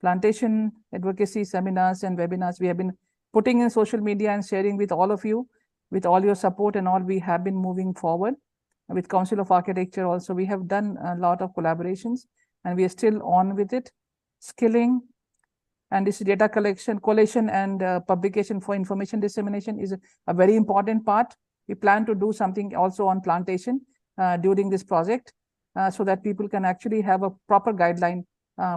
A: plantation advocacy seminars and webinars. We have been putting in social media and sharing with all of you. With all your support and all, we have been moving forward. With Council of Architecture also, we have done a lot of collaborations, and we are still on with it. Skilling and this data collection, collation and publication for information dissemination is a very important part. We plan to do something also on plantation during this project so that people can actually have a proper guideline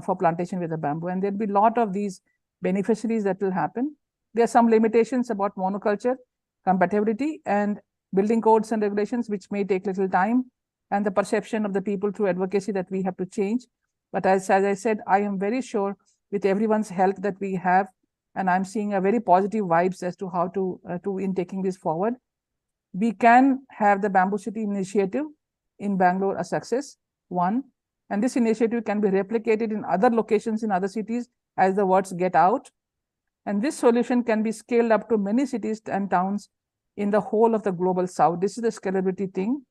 A: for plantation with the bamboo. And there'll be a lot of these beneficiaries that will happen. There are some limitations about monoculture, compatibility, and building codes and regulations, which may take little time, and the perception of the people through advocacy that we have to change. But as I said, I am very sure with everyone's help that we have, and I'm seeing a very positive vibes as to how to in taking this forward. We can have the Bamboo City initiative in Bangalore a success, one, and this initiative can be replicated in other locations in other cities as the words get out. And this solution can be scaled up to many cities and towns in the whole of the global south. This is the scalability thing.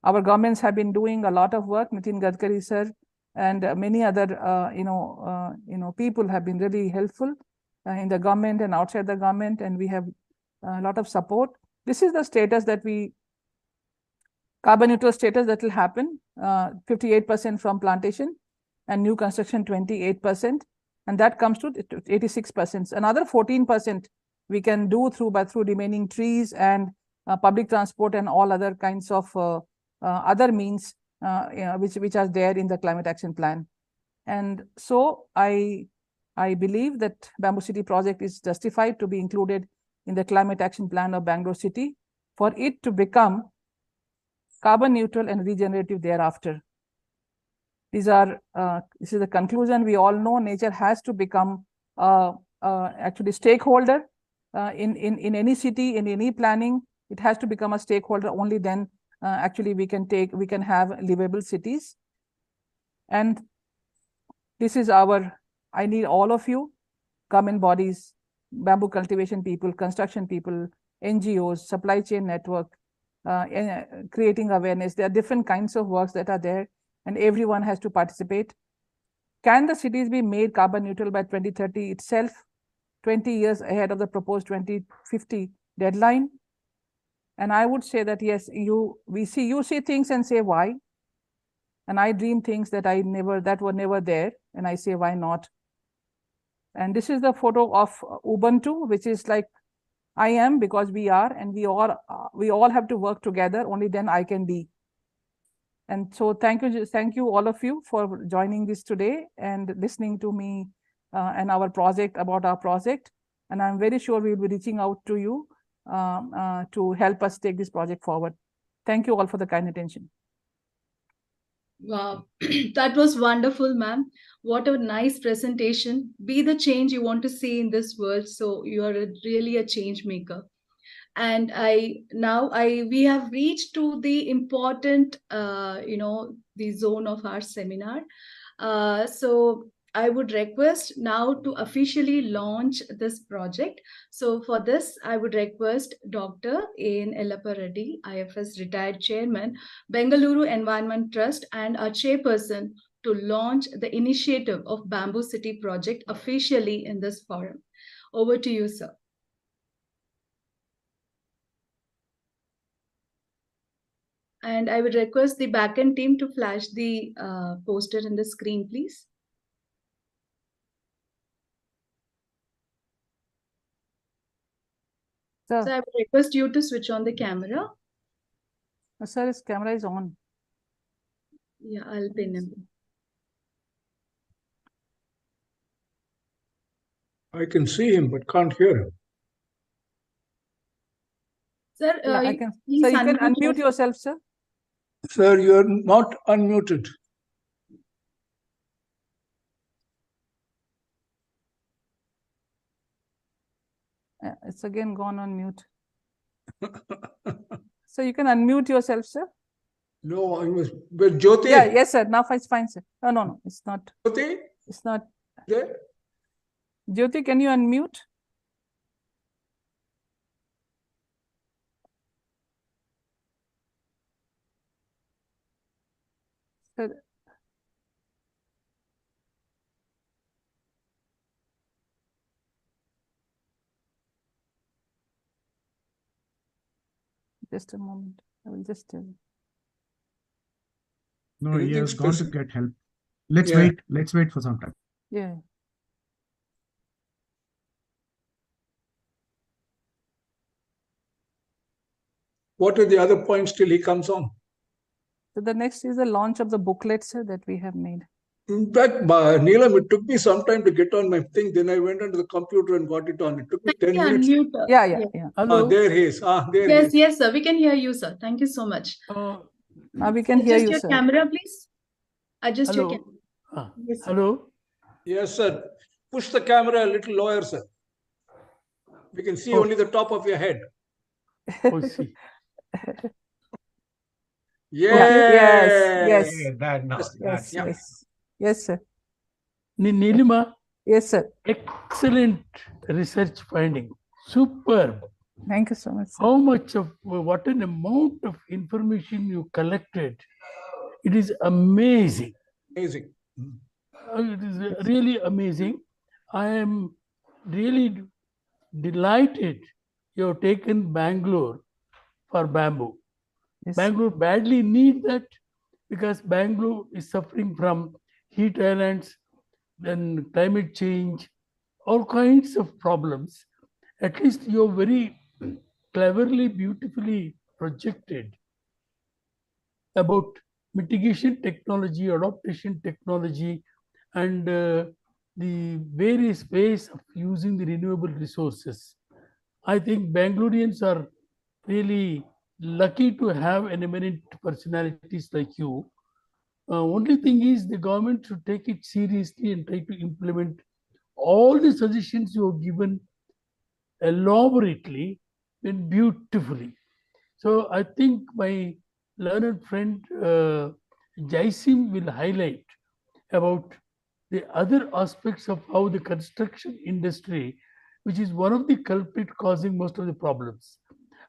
A: Our governments have been doing a lot of work. Nitin Gadkari sir and many other people have been really helpful in the government and outside the government, and we have a lot of support. This is the status that carbon neutral status that will happen, 58% from plantation and new construction 28%, and that comes to 86%. Another 14% we can do through remaining trees and public transport and all other kinds of other means which are there in the climate action plan. And so I believe that Bamboo City project is justified to be included in the climate action plan of Bangalore City for it to become carbon neutral and regenerative thereafter. This is the conclusion. We all know nature has to become actually stakeholder in any city, in any planning. It has to become a stakeholder. Only then actually we can have livable cities. And this is I need all of you, government bodies, bamboo cultivation people, construction people, NGOs, supply chain network, creating awareness. There are different kinds of works that are there, and everyone has to participate. Can the cities be made carbon neutral by 2030 itself, 20 years ahead of the proposed 2050 deadline? And I would say that yes, you see things and say why, and I dream things that were never there, and I say why not. And this is the photo of Ubuntu, which is like I am because we are, and we all have to work together. Only then I can be. And so thank you all of you for joining this today and listening to me and our project, about our project. And I'm very sure we'll be reaching out to you to help us take this project forward. Thank you all for the kind attention.
G: Wow, that was wonderful, ma'am. What a nice presentation. Be the change you want to see in this world. So you are really a change maker. And we have reached to the important, the zone of our seminar. So I would request now to officially launch this project. So for this, I would request Dr. A.N. Ellappa Reddy, IFS retired chairman, Bengaluru Environment Trust, and our chairperson to launch the initiative of Bamboo City project officially in this forum. Over to you, sir. And I would request the backend team to flash the poster in the screen, please.
A: Sir,
G: So I would request you to switch on the camera.
A: sir, his camera is on.
G: Yeah, I'll pin him.
F: I can see him, but can't hear him.
G: Sir,
A: Yeah, I can.
G: please
A: Sir, you can
G: unmute
A: unmute yourself, sir.
F: Sir, you are not unmuted.
A: It's again gone on mute. So you can unmute yourself, sir.
F: No, I was. But Jyoti.
A: Yeah, yes, sir. Now it's fine, sir. No, it's not.
F: Jyoti,
A: It's not.
F: there?
A: Jyoti, can you unmute? Sir. Just a moment. I will just tell you.
H: No, he
F: Anything
H: has gone to
F: specific?
H: get help. Let's
F: Yeah.
H: wait. Let's wait for some time.
A: Yeah.
F: What are the other points till he comes on?
A: So the next is the launch of the booklets that we have made.
F: In fact, Neelam, it took me some time to get on my thing. Then I went onto the computer and got it on. It took me 10
G: Yeah,
F: minutes.
G: unmute.
A: Yeah, yeah,
G: Yes.
A: yeah.
H: Hello.
F: There he is. There he
G: Yes,
F: is.
G: yes, sir. We can hear you, sir. Thank you so much.
A: Now we can hear
G: Adjust
A: you,
G: your
A: sir.
G: camera, please. Adjust your
H: Hello.
G: camera. Yes, sir.
H: Hello.
F: Yes, sir. Push the camera a little lower, sir. We can see
H: Oh.
F: only the top of your head.
H: Oh, see.
A: Yes.
F: Yeah,
H: That now.
A: Yes,
F: Yeah.
A: yes. Yes, sir.
H: Nilima,
A: Yes, sir.
H: excellent research finding. Superb.
A: Thank you so much, sir.
H: How much of what an amount of information you collected. It is amazing.
F: Amazing.
H: It is really amazing. I am really delighted you have taken Bangalore for bamboo.
A: Yes.
H: Bangalore badly need that because Bangalore is suffering from heat islands, then climate change, all kinds of problems. At least you are very cleverly, beautifully projected about mitigation technology, adaptation technology, and the various ways of using the renewable resources. I think Bangaloreans are really lucky to have an eminent personalities like you. Only thing is the government should take it seriously and try to implement all the suggestions you have given elaborately and beautifully. So I think my learned friend Jaisim will highlight about the other aspects of how the construction industry, which is one of the culprit causing most of the problems,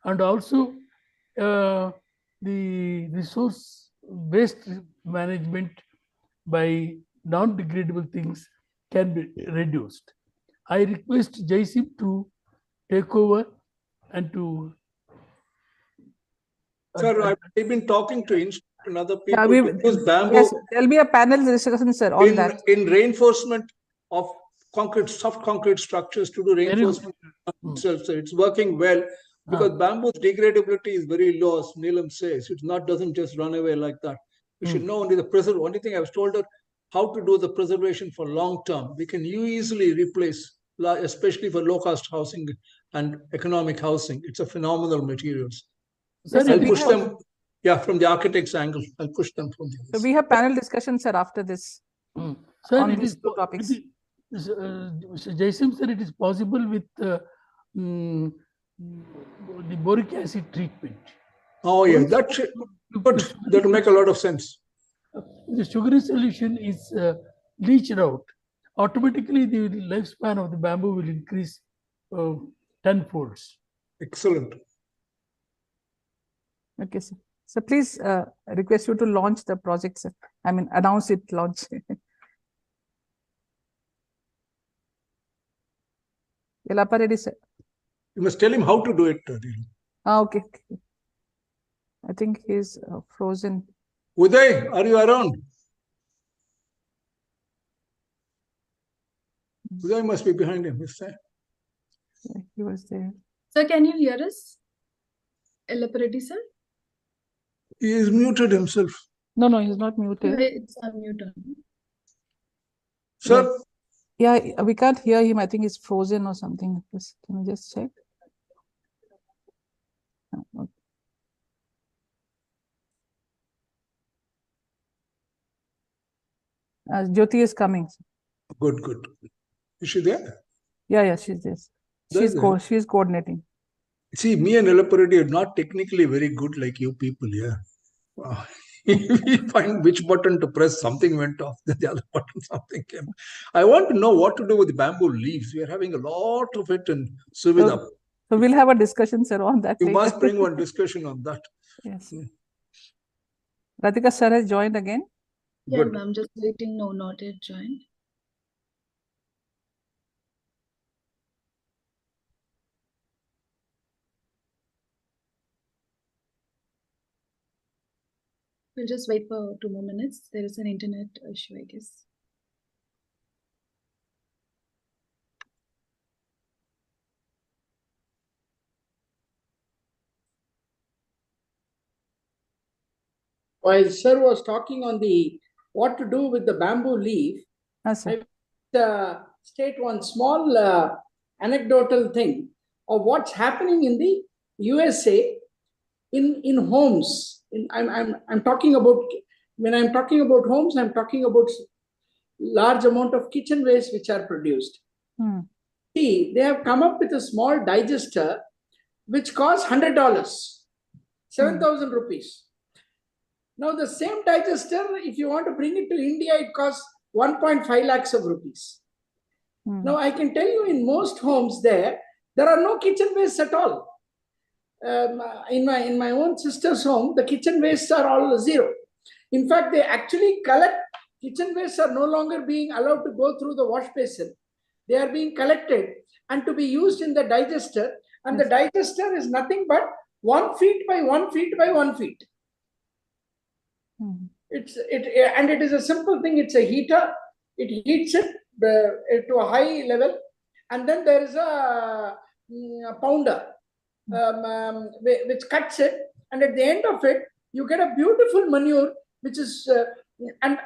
H: and also the resource waste management by non-degradable things can be reduced. I request Jaisim to take over and to
F: Sir, I've been talking to Institute and other
A: Yeah,
F: people
A: we,
F: because bamboo
A: yes, there'll be a panel discussion, sir, on that.
F: in reinforcement of concrete, soft concrete structures to do
H: Very good.
F: reinforcement itself. So it's working well because bamboo's degradability is very low, as Neelam says. It not doesn't just run away like that. We should know only the only thing I was told her how to do the preservation for long term. We can easily replace, especially for low cost housing and economic housing. It's a phenomenal materials.
A: Yes,
H: Sir,
A: sir,
F: I'll
A: we
F: push
A: have-
F: them, yeah, from the architect's angle. I'll push them from the
A: So
F: other
A: we have panel discussion, sir, after this.
H: Sir,
A: on
H: it
A: these
H: is
A: two topics.
H: Mr. Jaisim, sir, it is possible with the boric acid treatment.
F: Oh, yeah, that should, but that will make a lot of sense.
H: The sugary solution is leached out. Automatically, the lifespan of the bamboo will increase tenfolds.
F: Excellent.
A: Okay, sir. So please request you to launch the project, sir. I mean, announce it, launch. Yellappa ready, sir.
F: You must tell him how to do it. Neelam.
A: Okay. I think he's frozen.
F: Uday, are you around? Uday must be behind him. Is there?
A: Yeah, he was there.
G: Sir, can you hear us? Elaborate, sir?
F: He is muted himself.
A: No, no, he's not muted.
G: It's unmuted.
F: Sir,
A: Yeah, we can't hear him. I think he's frozen or something. Can you just check? Okay. Jyoti is coming.
F: good, good. Is she there?
A: Yeah, she's there.
F: There.
A: She's coordinating.
F: See, me and Elaparati are not technically very good like you people here. We find which button to press, something went off, then the other button, something came. I want to know what to do with the bamboo leaves. We are having a lot of it in Suvidha.
A: So we'll have a discussion, sir, on that
F: You
A: later.
F: must bring one discussion on that.
A: Yes.
F: Hmm.
A: Radhika sir has joined again.
G: Yeah,
F: Good.
G: ma'am, just waiting. No, not yet joined. We'll just wait for 2 more minutes. There is an internet issue, I guess.
I: While sir was talking on the what to do with the bamboo leaf,
A: Sir.
I: State one small anecdotal thing of what's happening in the USA in homes. I'm talking about, when I'm talking about homes, I'm talking about large amount of kitchen waste which are produced. See, they have come up with a small digester which costs $100, 7,000 rupees. Now the same digester, if you want to bring it to India, it costs 1.5 lakhs of rupees. Now I can tell you, in most homes there are no kitchen wastes at all. In my own sister's home, the kitchen wastes are all zero. In fact, they actually collect, kitchen wastes are no longer being allowed to go through the wash basin. They are being collected and to be used in the digester. And the digester is nothing but 1 feet by 1 feet by 1 feet. And it is a simple thing. It's a heater. It heats it to a high level, and then there is a pounder which cuts it, and at the end of it you get a beautiful manure which is and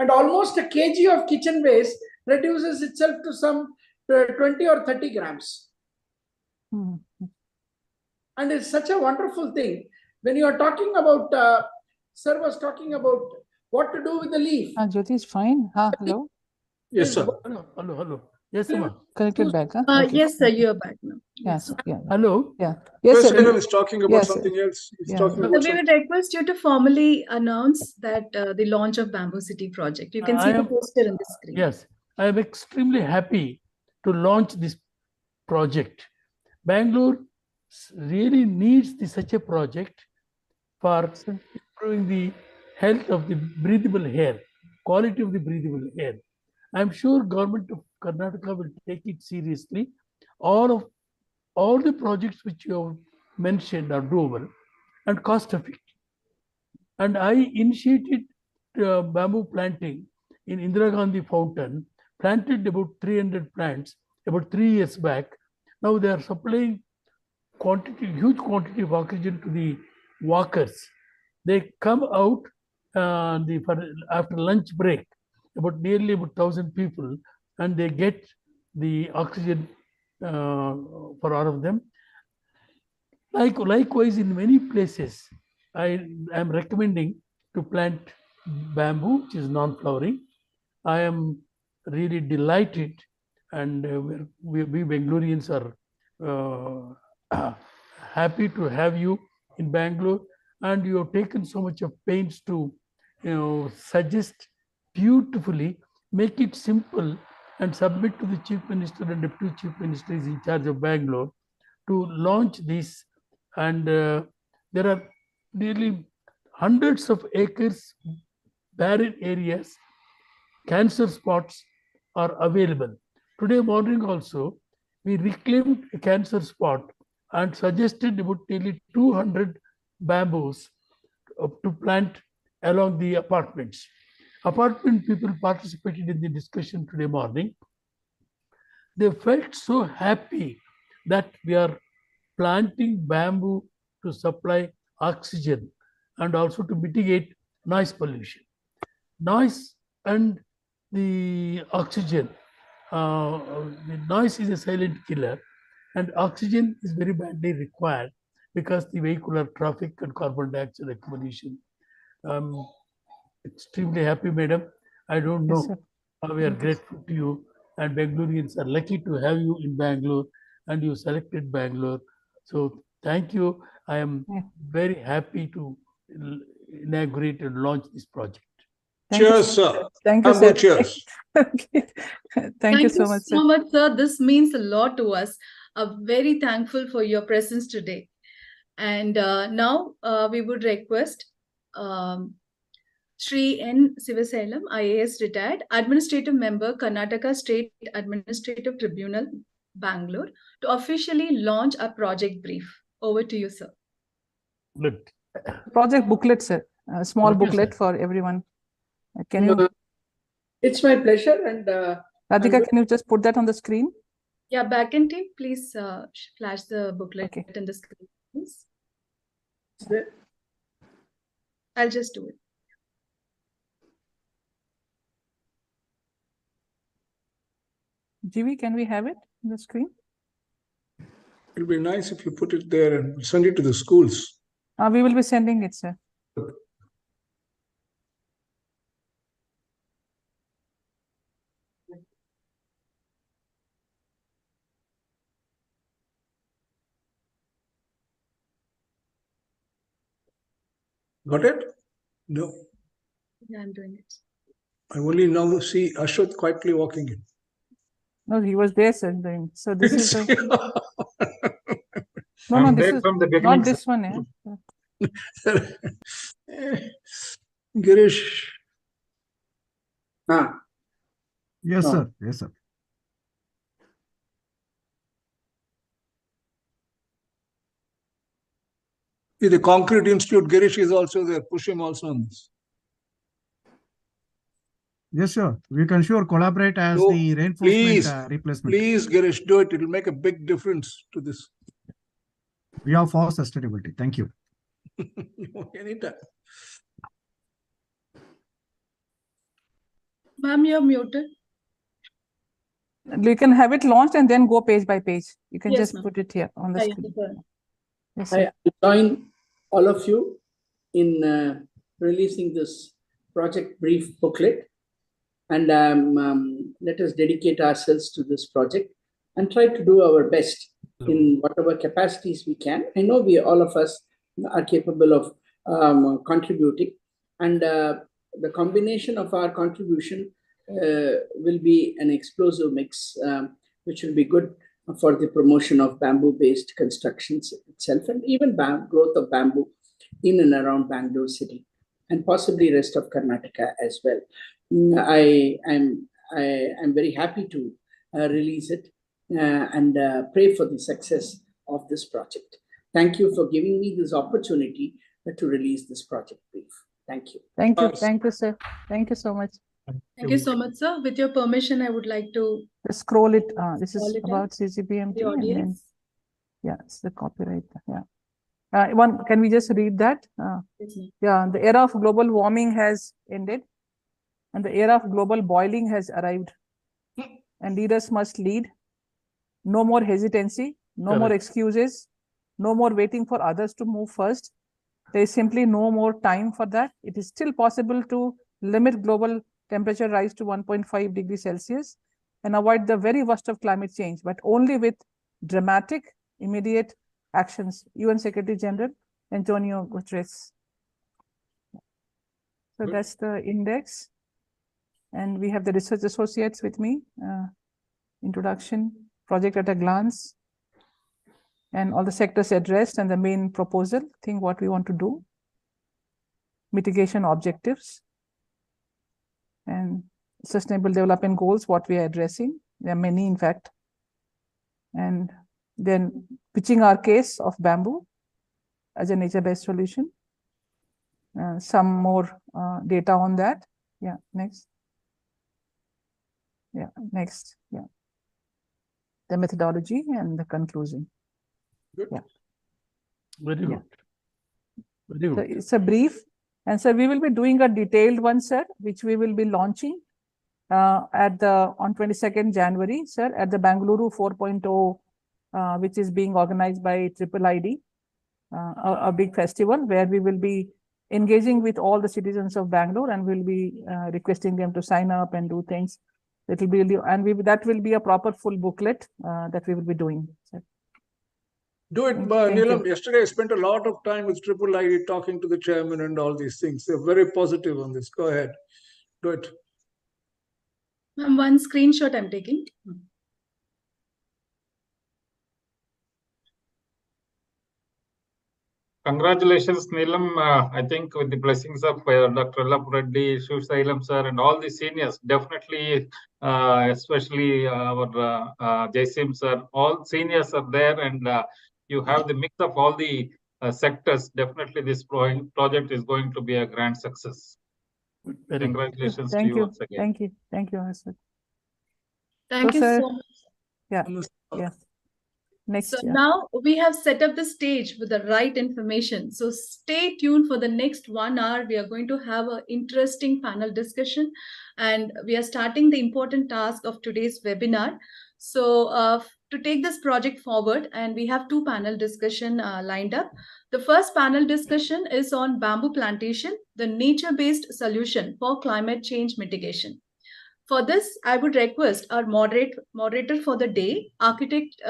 I: almost a kg of kitchen waste reduces itself to some 20 or 30 grams. And it's such a wonderful thing. When you are talking about sir was talking about what to do with the leaf.
A: Jyoti is fine. Hello.
F: Yes, sir.
H: Hello. Yes, ma'am.
A: Connected back. Okay.
G: Yes, sir, you are back now.
A: Yes. Yeah.
H: Hello.
A: Yeah. Yes,
F: First,
A: sir.
F: Nehal is talking about
A: Yes, sir.
F: something else. He's
A: Yeah.
F: talking
G: So
F: about
G: we
F: something.
G: would request you to formally announce that the launch of Bamboo City project. You can see the poster on the screen.
H: Yes, I am extremely happy to launch this project. Bangalore really needs such a project for improving the health of the breathable air, quality of the breathable air. I am sure government of Karnataka will take it seriously. All the projects which you have mentioned are doable and cost effective. And I initiated bamboo planting in Indira Gandhi Fountain, planted about 300 plants about 3 years back. Now they are supplying huge quantity of oxygen to the walkers. They come out after lunch break, nearly about 1,000 people, and they get the oxygen for all of them. Likewise, in many places, I am recommending to plant bamboo, which is non-flowering. I am really delighted, and we Bangaloreans are happy to have you in Bangalore, and you have taken so much of pains to suggest beautifully, make it simple, and submit to the Chief Minister and Deputy Chief Minister is in charge of Bangalore to launch this. And there are nearly hundreds of acres, barren areas, cancer spots are available. Today morning also, we reclaimed a cancer spot and suggested about nearly 200 bamboos to plant along the apartments. Apartment people participated in the discussion today morning. They felt so happy that we are planting bamboo to supply oxygen and also to mitigate noise pollution. Noise and the oxygen, the noise is a silent killer, and oxygen is very badly required because the vehicular traffic and carbon dioxide accumulation. Extremely happy, madam. I don't know how we are grateful to you, and Bangaloreans are lucky to have you in Bangalore, and you selected Bangalore. So thank you. I am very happy to inaugurate and launch this project.
F: Cheers, sir.
A: Thank you, sir.
F: Cheers.
A: Thank you so much, sir.
G: Thank you so much, sir. This means a lot to us. I'm very thankful for your presence today. And now we would request Shri N. Sivaselam, IAS retired, Administrative Member, Karnataka State Administrative Tribunal, Bangalore, to officially launch our project brief. Over to you, sir.
H: Good.
A: Project booklet, sir. a small
H: Okay,
A: booklet
H: sir.
A: for everyone. Can you,
I: It's my pleasure, and
A: Radhika,
I: I'm
A: can you just put that on the screen?
G: Yeah, backend team, please flash the booklet
A: Okay.
G: in the screen, please.
I: there.
G: I'll just do it.
A: GV, can we have it on the screen?
F: It'll be nice if you put it there and send it to the schools.
A: We will be sending it, sir.
F: Got it? No.
G: Yeah, I'm doing it.
F: I only now see Ashwath quietly walking in.
A: No, he was there, sir. So this is the, no,
B: I'm
A: this
B: there
A: is
B: from the beginning,
A: not this one.
F: Girish,
I: Ah,
J: Yes,
I: No.
J: sir. Yes, sir.
F: the Concrete Institute, Girish is also there. Push him also on this.
J: Yes, sure. We can sure collaborate as
F: No,
J: the reinforcement
F: please,
J: replacement.
F: Please, Girish, do it. It'll make a big difference to this.
J: We are for sustainability. Thank you.
F: Anytime.
G: Ma'am, you're muted.
A: You can have it launched and then go page by page. You can
G: Yes,
A: just
G: ma'am.
A: put it here on the
G: Yeah,
A: screen.
G: yeah.
A: Yes, sir.
I: I join all of you in releasing this project brief booklet. And let us dedicate ourselves to this project and try to do our best in whatever capacities we can. I know all of us are capable of contributing, and the combination of our contribution will be an explosive mix, which will be good for the promotion of bamboo-based constructions itself, and even growth of bamboo in and around Bangalore city, and possibly rest of Karnataka as well. I am very happy to release it and pray for the success of this project. Thank you for giving me this opportunity to release this project brief. Thank you.
A: Thank you.
F: Thanks.
A: Thank you, sir. Thank you so much.
G: Thank you so much, sir. With your permission, I would like to
A: Just scroll it. This
G: Scroll
A: is
G: it
A: about
G: the
A: CGBMT and then,
G: audience.
A: yeah, it's the copyright. Yeah. Can we just read that?
G: Yes, ma'am.
A: Yeah, the era of global warming has ended and the era of global boiling has arrived. And leaders must lead. No more hesitancy, no more
F: Correct.
A: excuses, no more waiting for others to move first. There is simply no more time for that. It is still possible to limit global temperature rise to 1.5 degrees Celsius and avoid the very worst of climate change, but only with dramatic, immediate actions. UN Secretary General Antonio Guterres. So
F: Good.
A: that's the index. And we have the research associates with me. Introduction, project at a glance, and all the sectors addressed and the main proposal, think what we want to do, mitigation objectives, and sustainable development goals, what we are addressing. There are many, in fact. And then pitching our case of bamboo as a nature-based solution. Some more data on that. Yeah, next. Yeah, next. Yeah. The methodology and the conclusion.
F: Good.
A: Yeah.
H: Very
A: Yeah.
H: good. Very
A: So
H: good.
A: it's a brief, and so we will be doing a detailed one, sir, which we will be launching on 22nd January, sir, at the Bangalore 4.0, which is being organized by IIID, a big festival where we will be engaging with all the citizens of Bangalore and we'll be requesting them to sign up and do things. It will be, and that will be a proper full booklet that we will be doing. Sir.
F: Do it,
A: Thank
F: Neelam.
A: you.
F: Yesterday, I spent a lot of time with IIID talking to the chairman and all these things. They're very positive on this. Go ahead. Do it.
G: Ma'am, one screenshot I'm taking.
K: Congratulations, Neelam. I think with the blessings of Dr. Allappu Reddy, Shiv Sailam sir, and all the seniors, definitely, especially our Jaisim sir, all seniors are there, and you have the mix of all the sectors, definitely this project is going to be a grand success.
H: Very good.
K: Congratulations to
A: Thank
K: you
A: you.
K: once again.
A: Thank you. Thank you, Mr.
G: Thank you
A: sir,
G: so much.
A: Yeah. Yes. Next.
G: So
A: Yeah.
G: now we have set up the stage with the right information. So stay tuned for the next 1 hour. We are going to have an interesting panel discussion, and we are starting the important task of today's webinar. So to take this project forward, and we have 2 panel discussion lined up. The first panel discussion is on bamboo plantation, the nature-based solution for climate change mitigation. For this, I would request our moderator for the day, architect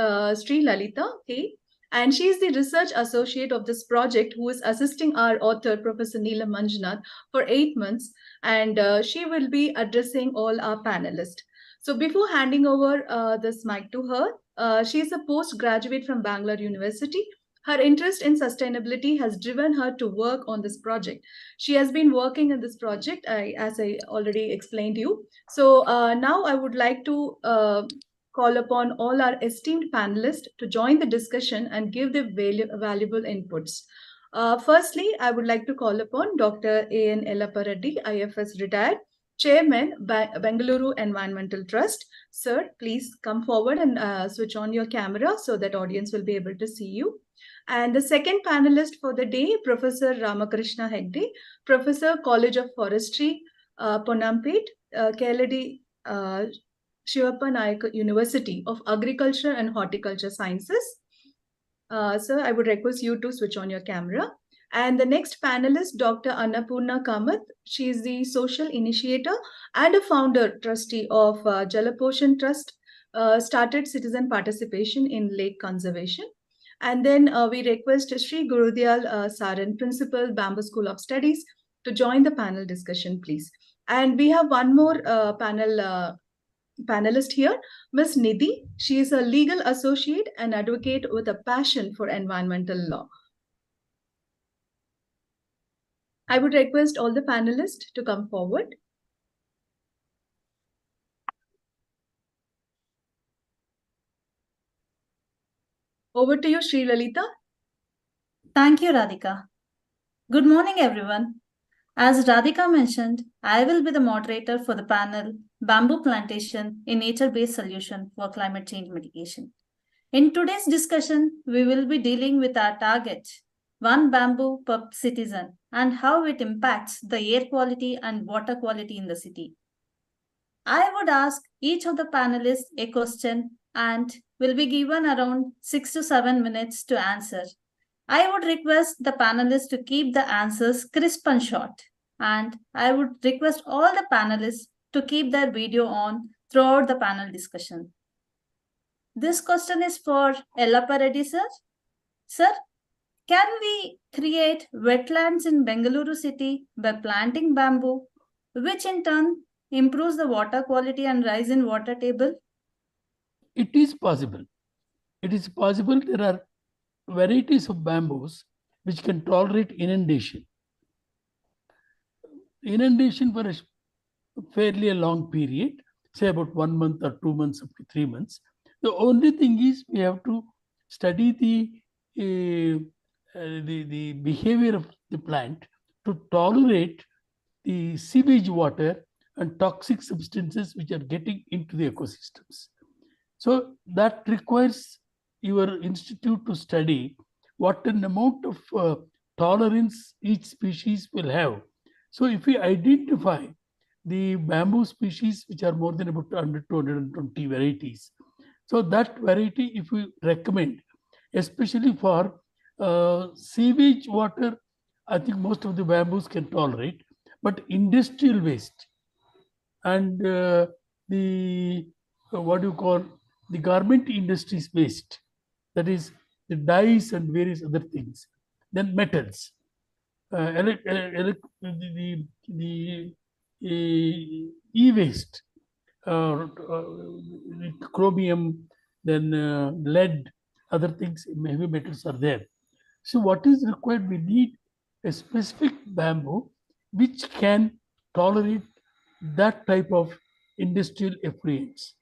G: Sri Lalita K. And she is the research associate of this project who is assisting our author, Professor Neelam Manjunath, for 8 months. And she will be addressing all our panelists. So before handing over this mic to her, she is a postgraduate from Bangalore University. Her interest in sustainability has driven her to work on this project. She has been working in this project, as I already explained to you. So now I would like to call upon all our esteemed panelists to join the discussion and give their valuable inputs. Firstly, I would like to call upon Dr. A.N. Yellappa Reddy, IFS retired, Chairman, Bengaluru Environmental Trust. Sir, please come forward and switch on your camera so that audience will be able to see you. And the second panelist for the day, Professor Ramakrishna Hegde, Professor, College of Forestry, Ponampet, Keladi Shivappa Nayak University of Agriculture and Horticulture Sciences. Sir, I would request you to switch on your camera. And the next panelist, Dr. Annapurna Kamath. She is the social initiator and a founder trustee of Jalaposhan Trust, started citizen participation in lake conservation. And then we request Sri Gurudyal Saran, Principal, Bamboo School of Studies, to join the panel discussion, please. And we have one more panelist here, Ms. Nidhi. She is a legal associate and advocate with a passion for environmental law. I would request all the panelists to come forward. Over to you, Sri Lalita.
L: Thank you, Radhika. Good morning, everyone. As Radhika mentioned, I will be the moderator for the panel Bamboo Plantation, a Nature-Based Solution for Climate Change Mitigation. In today's discussion, we will be dealing with our target, 1 bamboo per citizen, and how it impacts the air quality and water quality in the city. I would ask each of the panelists a question and will be given around 6 to 7 minutes to answer. I would request the panelists to keep the answers crisp and short. And I would request all the panelists to keep their video on throughout the panel discussion. This question is for Yellappa Reddy, sir. Sir, can we create wetlands in Bengaluru city by planting bamboo, which in turn improves the water quality and rise in water table?
H: It is possible. It is possible. There are varieties of bamboos which can tolerate inundation. Inundation for a fairly long period, say about 1 month or 2 months up to 3 months. The only thing is we have to study the behavior of the plant to tolerate the sewage water and toxic substances which are getting into the ecosystems. So that requires your institute to study what an amount of tolerance each species will have. So if we identify the bamboo species which are more than about 100 to 120 varieties, so that variety if we recommend, especially for sewage water, I think most of the bamboos can tolerate, but industrial waste and the garment industries waste, that is the dyes and various other things, then metals, the e-waste, chromium, then lead, other things, heavy metals are there. So what is required? We need a specific bamboo which can tolerate that type of industrial effluents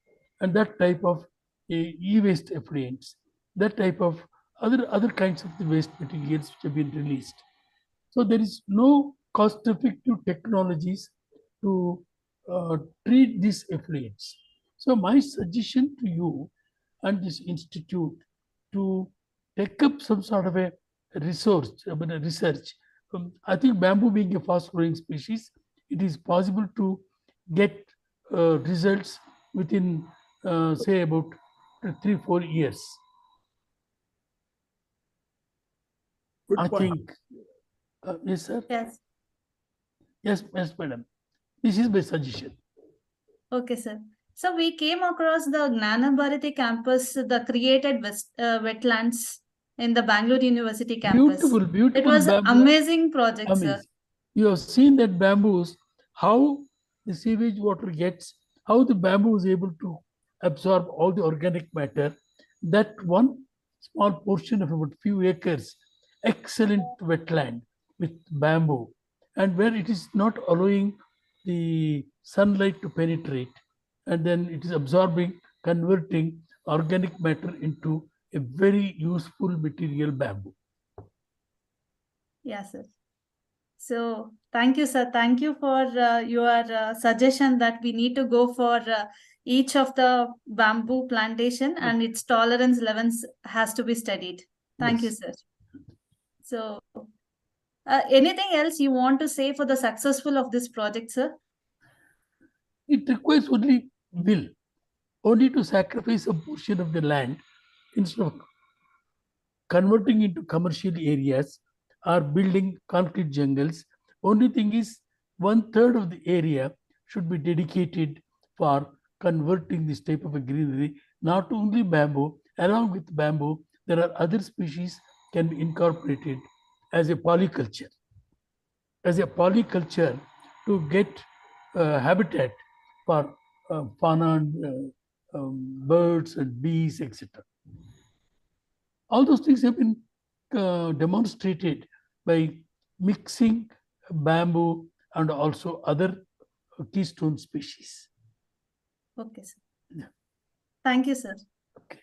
H: and that type of e-waste effluents, that type of other kinds of the waste materials which have been released. So there is no cost-effective technologies to treat these effluents. So my suggestion to you and this institute to take up some sort of a research. I think bamboo being a fast-growing species, it is possible to get results within, say, about 3-4 years.
F: Good
H: I
F: point.
H: think, yes, sir.
L: Yes.
H: Yes, madam. This is my suggestion.
L: Okay, sir. So we came across the Gnana Bharati campus, the created wetlands in the Bangalore University campus.
H: Beautiful.
L: It was
H: bamboo.
L: amazing project, sir.
H: Amazing. You have seen that bamboos, how the sewage water gets, how the bamboo is able to absorb all the organic matter. That one small portion of about few acres, excellent wetland with bamboo, and where it is not allowing the sunlight to penetrate, and then it is absorbing, converting organic matter into a very useful material, bamboo.
L: Yes, sir. So thank you, sir. Thank you for your suggestion that we need to go for each of the bamboo plantation and its tolerance levels has to be studied. Thank you, sir. So anything else you want to say for the successful of this project, sir?
H: It requires only will, only to sacrifice a portion of the land instead of converting into commercial areas or building concrete jungles. Only thing is 1/3 of the area should be dedicated for converting this type of a greenery. Not only bamboo, along with bamboo, there are other species can be incorporated as a polyculture. To get habitat for fauna and birds and bees, etc. All those things have been demonstrated by mixing bamboo and also other keystone species.
L: Okay, sir. Yeah. Thank you, sir.
H: Okay.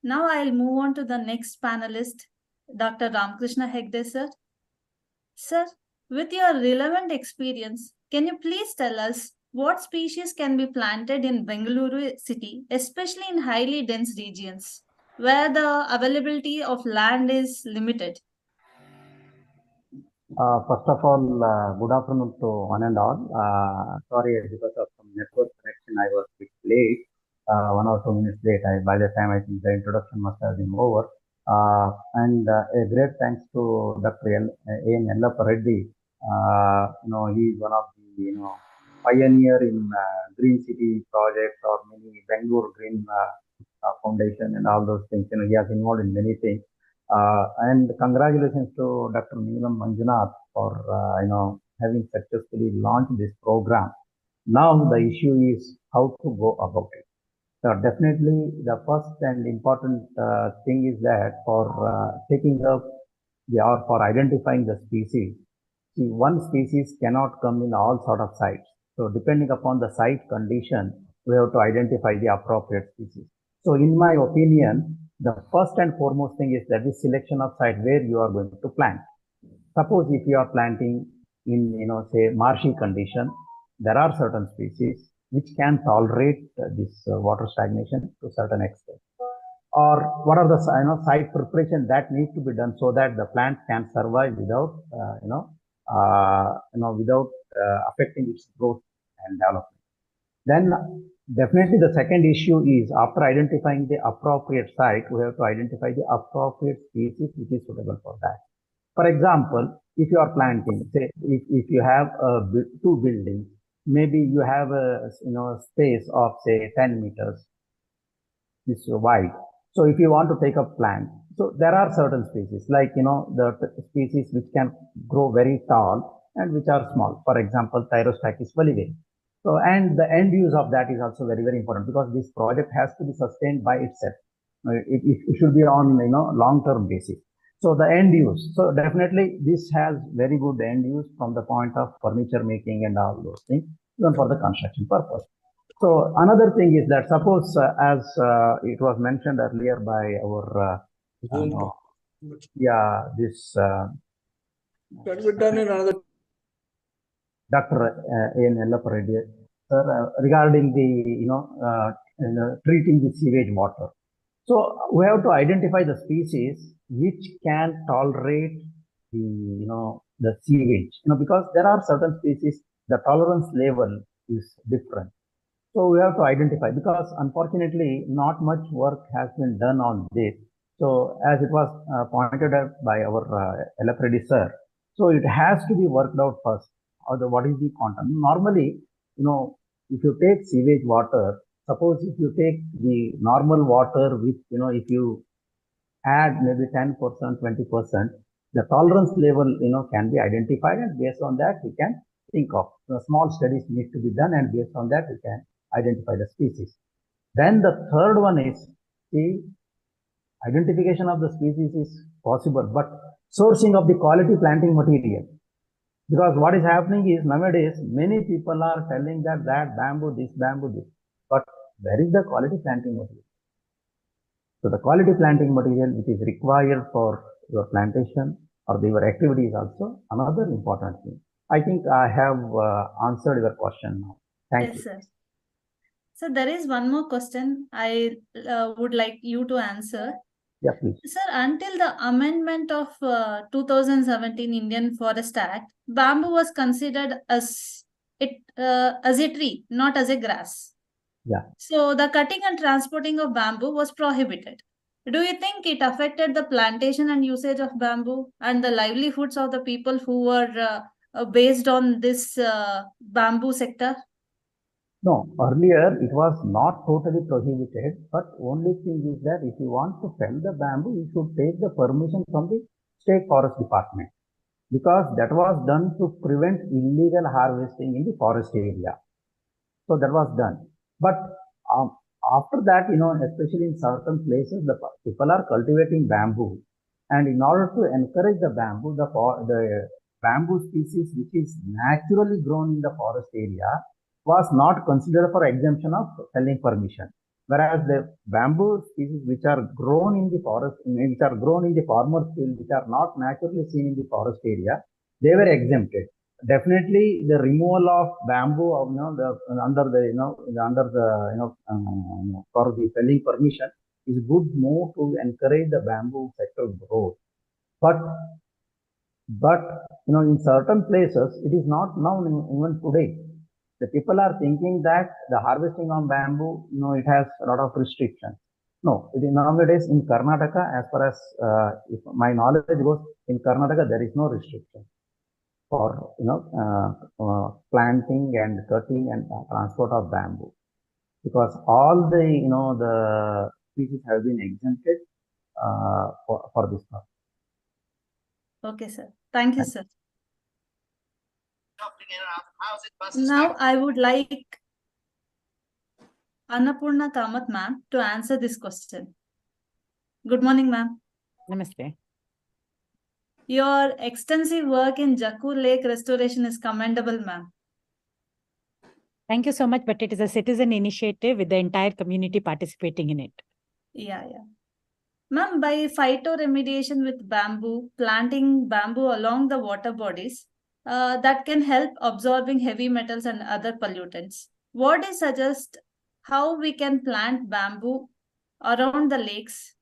L: Now I'll move on to the next panelist, Dr. Ramakrishna Hegde, sir. Sir, with your relevant experience, can you please tell us what species can be planted in Bengaluru city, especially in highly dense regions, where the availability of land is limited?
M: First of all, good afternoon to one and all. Sorry, because of some network connection, I was a bit late, 1 or 2 minutes late. By the time I think the introduction must have been over. And a great thanks to Dr. A.N. Yellappa Reddy. He is one of the pioneer in green city projects or many Bangalore Green Foundation and all those things. He has involved in many things. And congratulations to Dr. Neelam Manjunath for having successfully launched this program. Now the issue is how to go about it. So definitely the first and important thing is that for taking up or for identifying the species, see, one species cannot come in all sort of sites. So depending upon the site condition, we have to identify the appropriate species. So in my opinion, the first and foremost thing is that the selection of site where you are going to plant. Suppose if you are planting in, say, marshy condition, there are certain species which can tolerate this water stagnation to a certain extent. Or what are the site preparation that needs to be done so that the plant can survive without, without affecting its growth and development. Then definitely the second issue is after identifying the appropriate site, we have to identify the appropriate species which is suitable for that. For example, if you are planting, say, if you have 2 buildings, maybe you have a space of say 10 meters this wide. So if you want to take up plant, so there are certain species like the species which can grow very tall and which are small. For example, Thyrostachys foliae. So, and the end use of that is also very, very important because this project has to be sustained by itself. It should be on long-term basis. So the end use. So definitely this has very good end use from the point of furniture making and all those things, even for the construction purpose. So another thing is that suppose as it was mentioned earlier by our
F: Zoom
M: no.
F: talk.
M: Yeah, this
F: That will be done in another.
M: Dr. A.N. Yellappa Reddy, sir, regarding the treating the sewage water. So we have to identify the species which can tolerate the the sewage. Because there are certain species the tolerance level is different. So we have to identify, because unfortunately not much work has been done on this. So as it was pointed out by our Yellappa Reddy sir, so it has to be worked out first. What is the quantum? Normally, if you take sewage water, suppose if you take the normal water with, if you add maybe 10%, 20%, the tolerance level, can be identified, and based on that we can think of. Small studies need to be done, and based on that we can identify the species. Then the third one is the identification of the species is possible, but sourcing of the quality planting material. Because what is happening is nowadays many people are telling that bamboo this, but where is the quality planting material? So the quality planting material which is required for your plantation or your activity is also another important thing. I think I have answered your question now. Thank you.
L: Sir. So there is one more question I would like you to answer.
M: Yeah, please.
L: Sir, until the amendment of 2017 Indian Forest Act, bamboo was considered as a tree, not as a grass.
M: Yeah.
L: So the cutting and transporting of bamboo was prohibited. Do you think it affected the plantation and usage of bamboo and the livelihoods of the people who were based on this bamboo sector?
M: No, earlier it was not totally prohibited, but only thing is that if you want to fell the bamboo, you should take the permission from the State Forest Department, because that was done to prevent illegal harvesting in the forest area. So that was done. But after that, especially in certain places, the people are cultivating bamboo, and in order to encourage the bamboo, the bamboo species which is naturally grown in the forest area was not considered for exemption of felling permission. Whereas the bamboo species which are grown in the forest, which are grown in the farmer's field, which are not naturally seen in the forest area, they were exempted. Definitely, the removal of bamboo, for the felling permission is good move to encourage the bamboo sector growth. But in certain places, it is not now even today. The people are thinking that the harvesting of bamboo, it has a lot of restrictions. No, it is nowadays in Karnataka, as far as if my knowledge goes, in Karnataka there is no restriction for planting and cutting and transport of bamboo, because all the the species have been exempted for this purpose.
L: Okay, sir. Thank you, sir. Now I would like Annapurna Kamath ma'am to answer this question. Good morning, ma'am.
D: Namaste.
L: Your extensive work in Jakku Lake restoration is commendable, ma'am.
D: Thank you so much, but it is a citizen initiative with the entire community participating in it.
L: Yeah. Ma'am, by phytoremediation with bamboo, planting bamboo along the water bodies, that can help absorbing heavy metals and other pollutants. What do you suggest how we can plant bamboo around the lakes?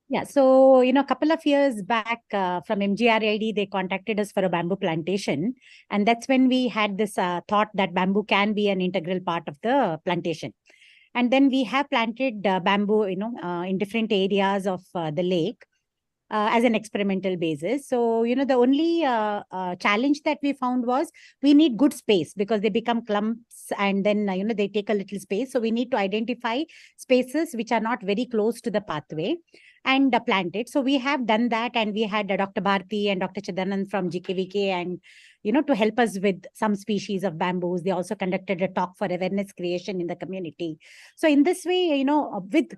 D: Yeah, so, a couple of years back from MGRID, they contacted us for a bamboo plantation. And that's when we had this thought that bamboo can be an integral part of the plantation. And then we have planted bamboo, in different areas of the lake as an experimental basis. So, the only challenge that we found was we need good space, because they become clumps and then, they take a little space. So we need to identify spaces which are not very close to the pathway and plant it. So we have done that, and we had Dr. Bharti and Dr. Chidanand from GKVK and, to help us with some species of bamboos. They also conducted a talk for awareness creation in the community. So in this way, with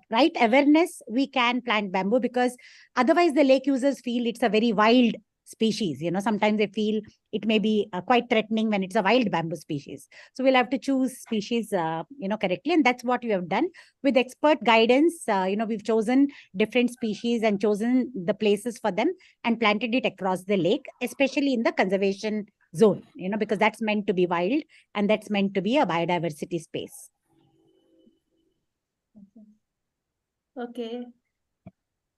D: right awareness, we can plant bamboo, because otherwise the lake users feel it's a very wild species. Sometimes they feel it may be quite threatening when it's a wild bamboo species. So we'll have to choose species, correctly. And that's what we have done with expert guidance. We've chosen different species and chosen the places for them and planted it across the lake, especially in the conservation zone, because that's meant to be wild and that's meant to be a biodiversity space.
L: Okay.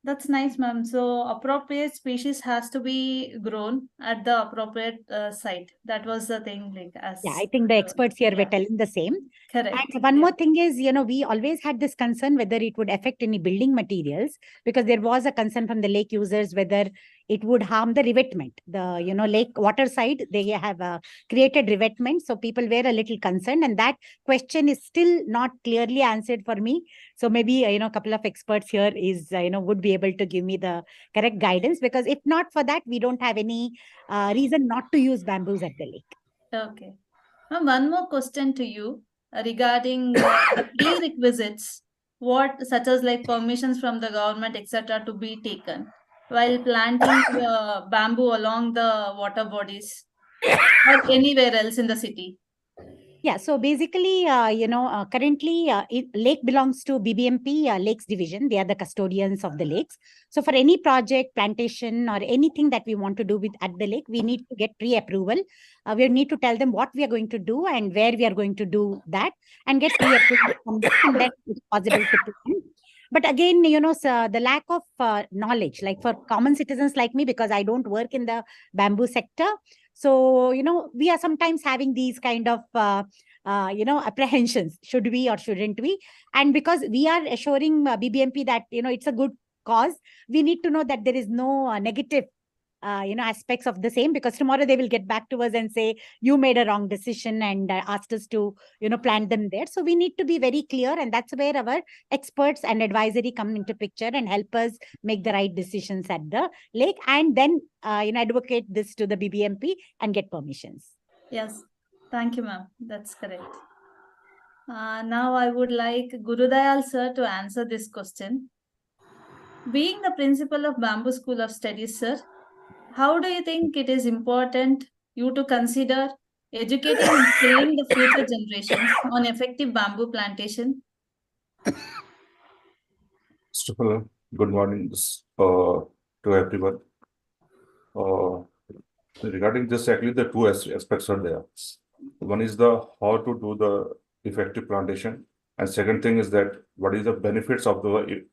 L: That's nice, ma'am. So appropriate species has to be grown at the appropriate site. That was the thing, like as
D: I think the experts here were telling the same.
L: Correct.
D: And one more thing is, we always had this concern whether it would affect any building materials, because there was a concern from the lake users whether it would harm the revetment. The, lake water side, they have created revetment. So people were a little concerned, and that question is still not clearly answered for me. So maybe, a couple of experts here would be able to give me the correct guidance, because if not for that, we don't have any reason not to use bamboos at the lake.
L: Okay. Ma'am, one more question to you regarding the prerequisites, such as like permissions from the government, etc., to be taken while planting bamboo along the water bodies or anywhere else in the city.
D: Yeah, so basically, currently lake belongs to BBMP Lakes Division. They are the custodians of the lakes. So for any project, plantation, or anything that we want to do at the lake, we need to get pre-approval. We need to tell them what we are going to do and where we are going to do that, and get pre-approval from them, and then it's possible to plan. But again, the lack of knowledge, like for common citizens like me, because I don't work in the bamboo sector. So, we are sometimes having these kind of, apprehensions. Should we or shouldn't we? And because we are assuring BBMP that, it's a good cause, we need to know that there is no negative aspects of the same, because tomorrow they will get back to us and say, you made a wrong decision, and asked us to, plant them there. So we need to be very clear, and that's where our experts and advisory come into picture and help us make the right decisions at the lake, and then, advocate this to the BBMP and get permissions.
L: Yes. Thank you, ma'am. That's correct. Now I would like Gurudayal sir to answer this question. Being the principal of Bamboo School of Studies, sir, how do you think it is important you to consider educating and training the future generations on effective bamboo plantation?
B: Good morning to everyone. Regarding this, actually, the two aspects are there. One is the how to do the effective plantation, and second thing is that what is the benefits of doing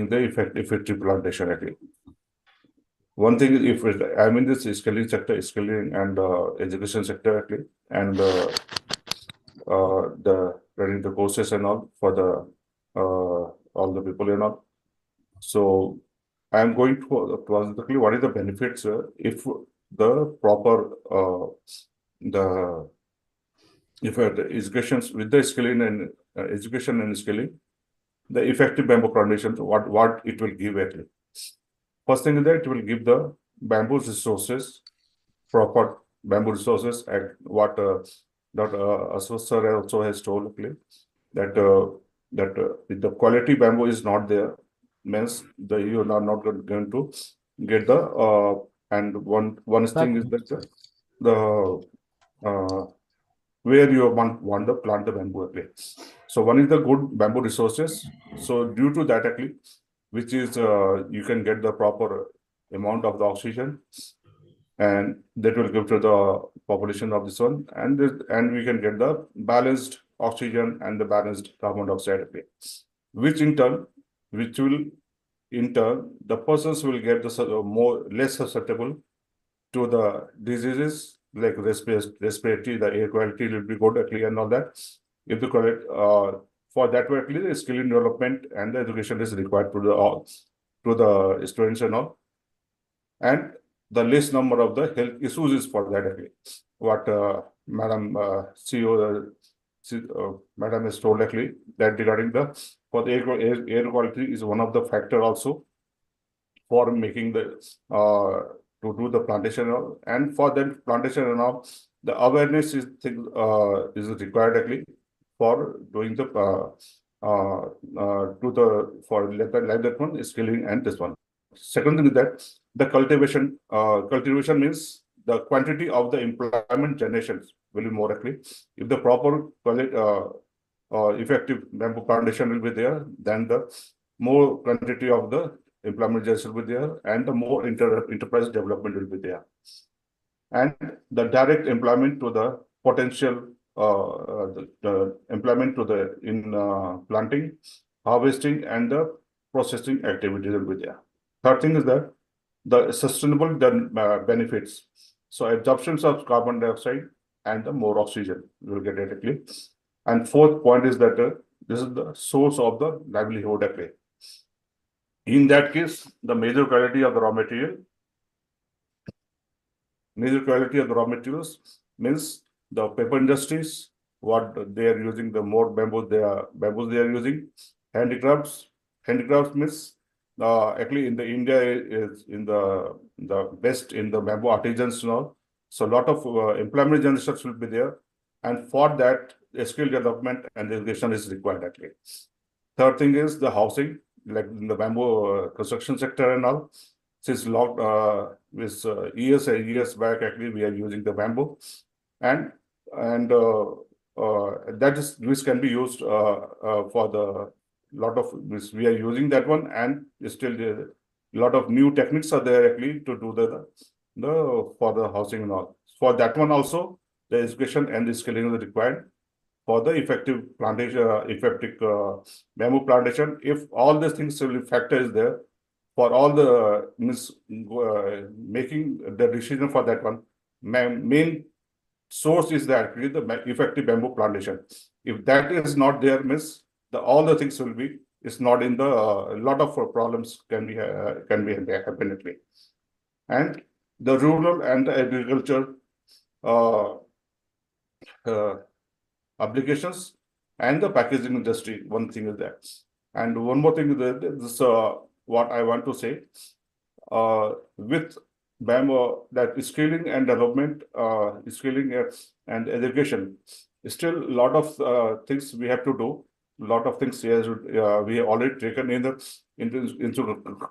B: the effective plantation. Actually, one thing is, if I'm in this skilling sector, skilling and education sector, actually, and the running the courses and all for the all the people and all. So I'm going to basically what is the benefits if the proper if the educations with the skilling and education and skilling, the effective bamboo plantation, what it will give actually. First thing is that it will give the bamboo resources, proper bamboo resources, at what Dr. Aswat sir also has told actually, that if the quality bamboo is not there, means you are not going to get the and one thing is that the where you want to plant the bamboo actually. So one is the good bamboo resources. So due to that actually, which is you can get the proper amount of the oxygen, and that will give to the population of this one, and we can get the balanced oxygen and the balanced carbon dioxide actually, which will in turn the persons will get the less susceptible to the diseases like respiratory, the air quality will be good actually, and all that. If the correct for that way actually, the skill in development and the education is required to the students and all, and the least number of the health issues is for that actually. What Madam CEO Madam has told actually, that regarding for the air quality is one of the factor also for making the to do the plantation, and for that plantation and all, the awareness is required actually for doing the for like that one skilling and this one. Second thing is that the cultivation means the quantity of the employment generations will be more likely. If the proper effective bamboo plantation will be there, then the more quantity of the employment generation will be there, and the more enterprise development will be there. And the direct employment to the potential the employment to the in planting, harvesting, and the processing activities will be there. Third thing is that the sustainable benefits. So absorptions of carbon dioxide and the more oxygen will get directly. And fourth point is that this is the source of the livelihood actually. In that case, the major quality of the raw materials means the paper industries, what they are using, the more bamboo they are using. Handicrafts means actually in the India is in the best in the bamboo artisans now. So a lot of employment generations will be there, and for that skill development and education is required actually. Third thing is the housing, like in the bamboo construction sector and all. Since years back, actually we are using the bamboo, and this can be used for the lot of this. We are using that one, and still a lot of new techniques are there actually to do the for the housing and all. For that one also, the education and the skilling is required for the effective plantation, bamboo plantation. If all these things will factor is there, for all the making the decision for that one, main source is that actually the effective bamboo plantation. If that is not there, all the things will be, it's not in the a lot of problems can be happen. And the rural and the agriculture applications and the packaging industry, one thing is that. And one more thing is that this what I want to say, with bamboo, that skilling and development, skilling and education, still a lot of things we have to do. A lot of things here we have already taken into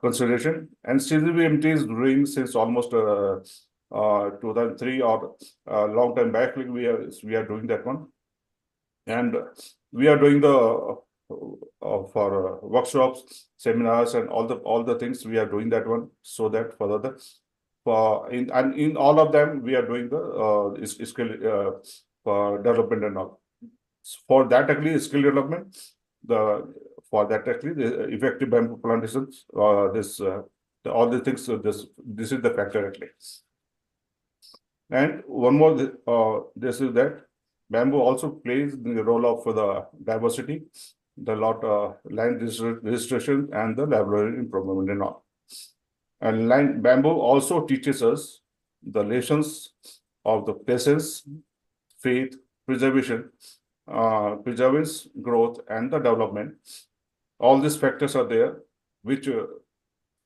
B: consideration, and CGBMT is doing since almost 2003 or a long time back. We are doing that one, and we are doing the for workshops, seminars, and all the things we are doing that one, so that further in all of them we are doing the skill development and all. For that actually skill development, the effective bamboo plantations, all the things. This is the factor actually. And one more, this is that bamboo also plays the role of the diversity, the land registration, and the library improvement and all. And bamboo also teaches us the lessons of the patience, faith, preservation, preserves growth and the development. All these factors are there, which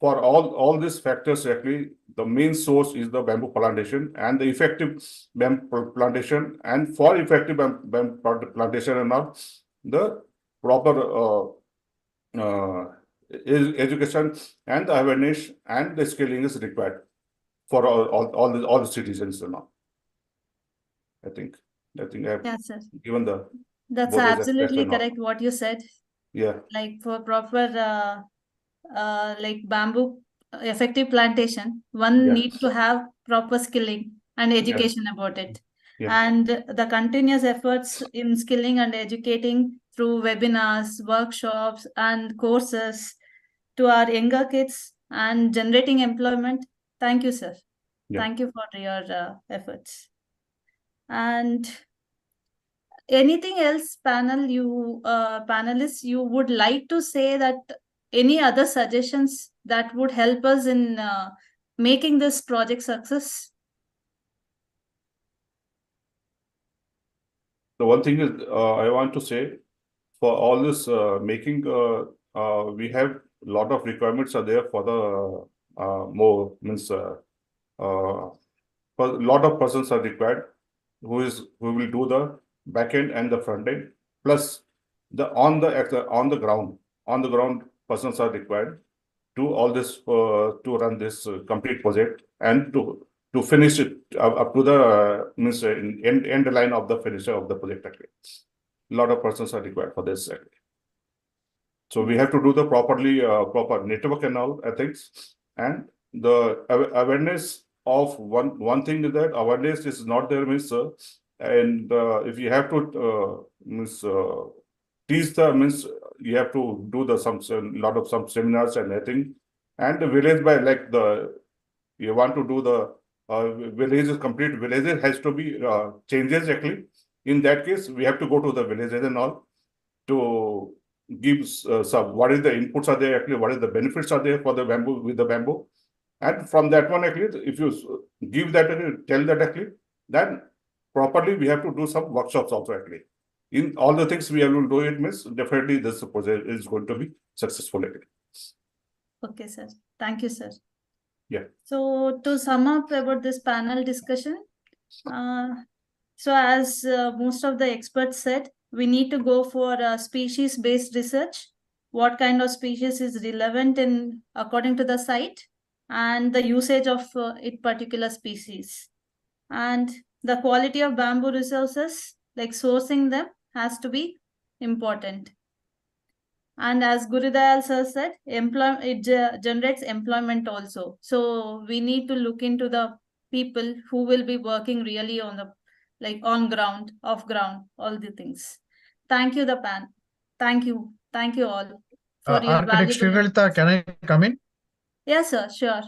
B: for all these factors actually the main source is the bamboo plantation and the effective bamboo plantation. And for effective bamboo plantation and all, the proper education and the awareness and the skilling is required for all the citizens and all. I think I have given the.
L: That's
B: both these
L: absolutely
B: aspects and all.
L: correct what you said.
B: Yeah.
L: Like for proper like bamboo effective plantation, one
B: Yeah.
L: needs to have proper skilling and education about it.
B: Yeah.
L: And the continuous efforts in skilling and educating through webinars, workshops, and courses to our younger kids and generating employment. Thank you, sir.
B: Yeah.
L: Thank you for your efforts. And anything else, panelists, you would like to say, that any other suggestions that would help us in making this project success?
B: The one thing is, I want to say, for all this making, we have a lot of requirements are there for the more for a lot of persons are required who will do the back end and the front end, plus the on the ground persons are required do all this to run this complete project and to finish it up to the means end line of the finisher of the project. Actually, a lot of persons are required for this. Actually. So we have to do the proper network and all ethics, and the awareness of one thing is that awareness is not there, means and if you have to teach the means you have to do the some seminars and I think, and the village by like you want to do the villages, complete villages has to be changes actually. In that case, we have to go to the villages and all to give some what is the inputs are there actually, what is the benefits are there for the bamboo with the bamboo, and from that one actually, if you give that tell that actually, then properly we have to do some workshops also actually. In all the things we have to do it means definitely this project is going to be successful actually.
L: Okay, sir. Thank you, sir.
B: Yeah.
L: So to sum up about this panel discussion, so as most of the experts said, we need to go for species-based research. What kind of species is relevant in according to the site and the usage of it particular species. And the quality of bamboo resources, like sourcing them, has to be important. And as Gurudayal sir said, it generates employment also. So we need to look into the people who will be working really on the on ground, off ground, all the things. Thank you, the pan. Thank you all for your
N: Architect
L: valuable.
N: Srilalita, can I come in?
L: Yes, sir. Sure.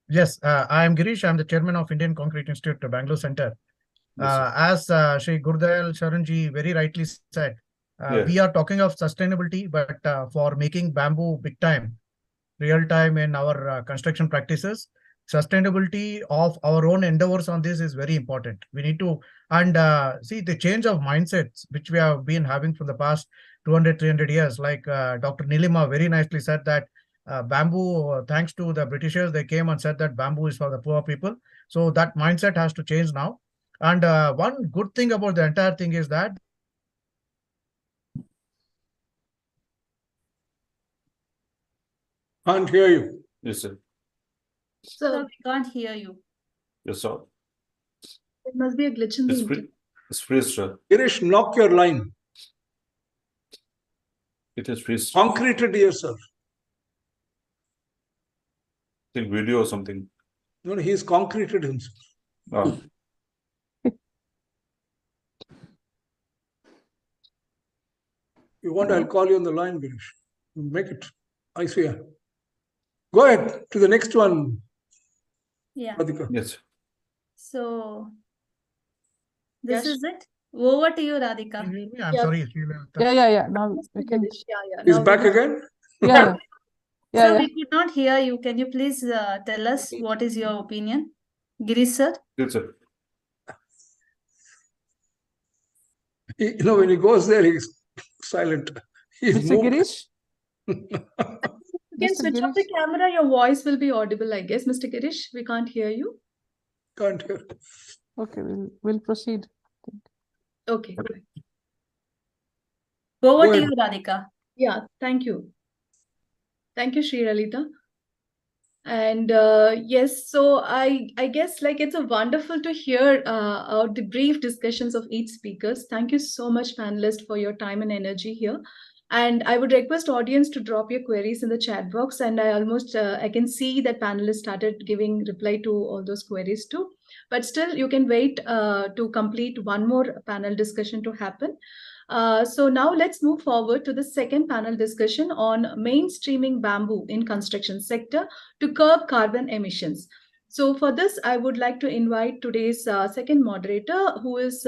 N: Yes, I am Girish. I am the chairman of Indian Concrete Institute, Bangalore Center. As Shri Gurudayal Sharanji very rightly said, we are talking of sustainability, but for making bamboo big time, real time in our construction practices, sustainability of our own endeavors on this is very important. We need to, and see the change of mindsets, which we have been having for the past 200, 300 years, like Dr. Nilima very nicely said that bamboo, thanks to the Britishers, they came and said that bamboo is for the poor people. So that mindset has to change now. And one good thing about the entire thing is that
F: can't hear you.
B: Yes, sir.
L: So we can't hear you.
B: Yes, sir.
G: It must be a glitch in the internet.
B: It's freeze, sir.
F: Girish, knock your line.
B: It is freeze.
F: Concreted yourself.
B: I think video or something.
F: No, he's concreted himself.
B: Oh.
F: You want, I'll call you on the line, Girish. Make it. I see. Go ahead to the next one.
L: Yeah.
F: Radhika.
B: Yes.
L: So this is it. Over to you, Radhika.
N: I'm sorry.
A: Yeah. Now we can.
F: He's back again?
A: Yeah.
L: Sir, we could not hear you. Can you please tell us what is your opinion? Girish sir?
B: Yes, sir.
F: You know, when he goes there, he's silent. He's
A: Mr. Girish?
G: You can switch off the camera, your voice will be audible, I guess. Mr. Girish, we can't hear you.
F: Can't hear.
A: Okay, we'll proceed.
G: Okay.
L: Over to you, Radhika.
G: Yeah, thank you. Thank you, Srilalita. And yes, so I guess it's a wonderful to hear the brief discussions of each speakers. Thank you so much, panelists, for your time and energy here. And I would request audience to drop your queries in the chat box. And I can see that panelists started giving reply to all those queries too. But still, you can wait to complete one more panel discussion to happen. So now let's move forward to the second panel discussion on mainstreaming bamboo in construction sector to curb carbon emissions. So for this, I would like to invite today's second moderator, who is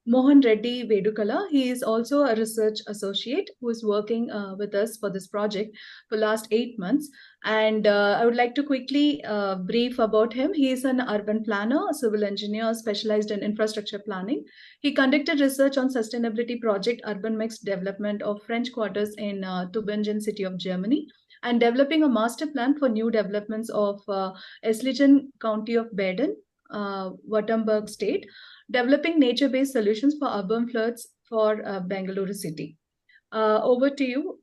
G: Mohan Reddy Vedukala. He is also a research associate who is working with us for this project for last 8 months. And I would like to quickly brief about him. He is an urban planner, a civil engineer specialized in infrastructure planning. He conducted research on sustainability project urban mixed development of French quarters in Tübingen city of Germany, and developing a master plan for new developments of Esslingen County of Baden, Württemberg state, developing nature-based solutions for urban floods for Bangalore city. Over to you,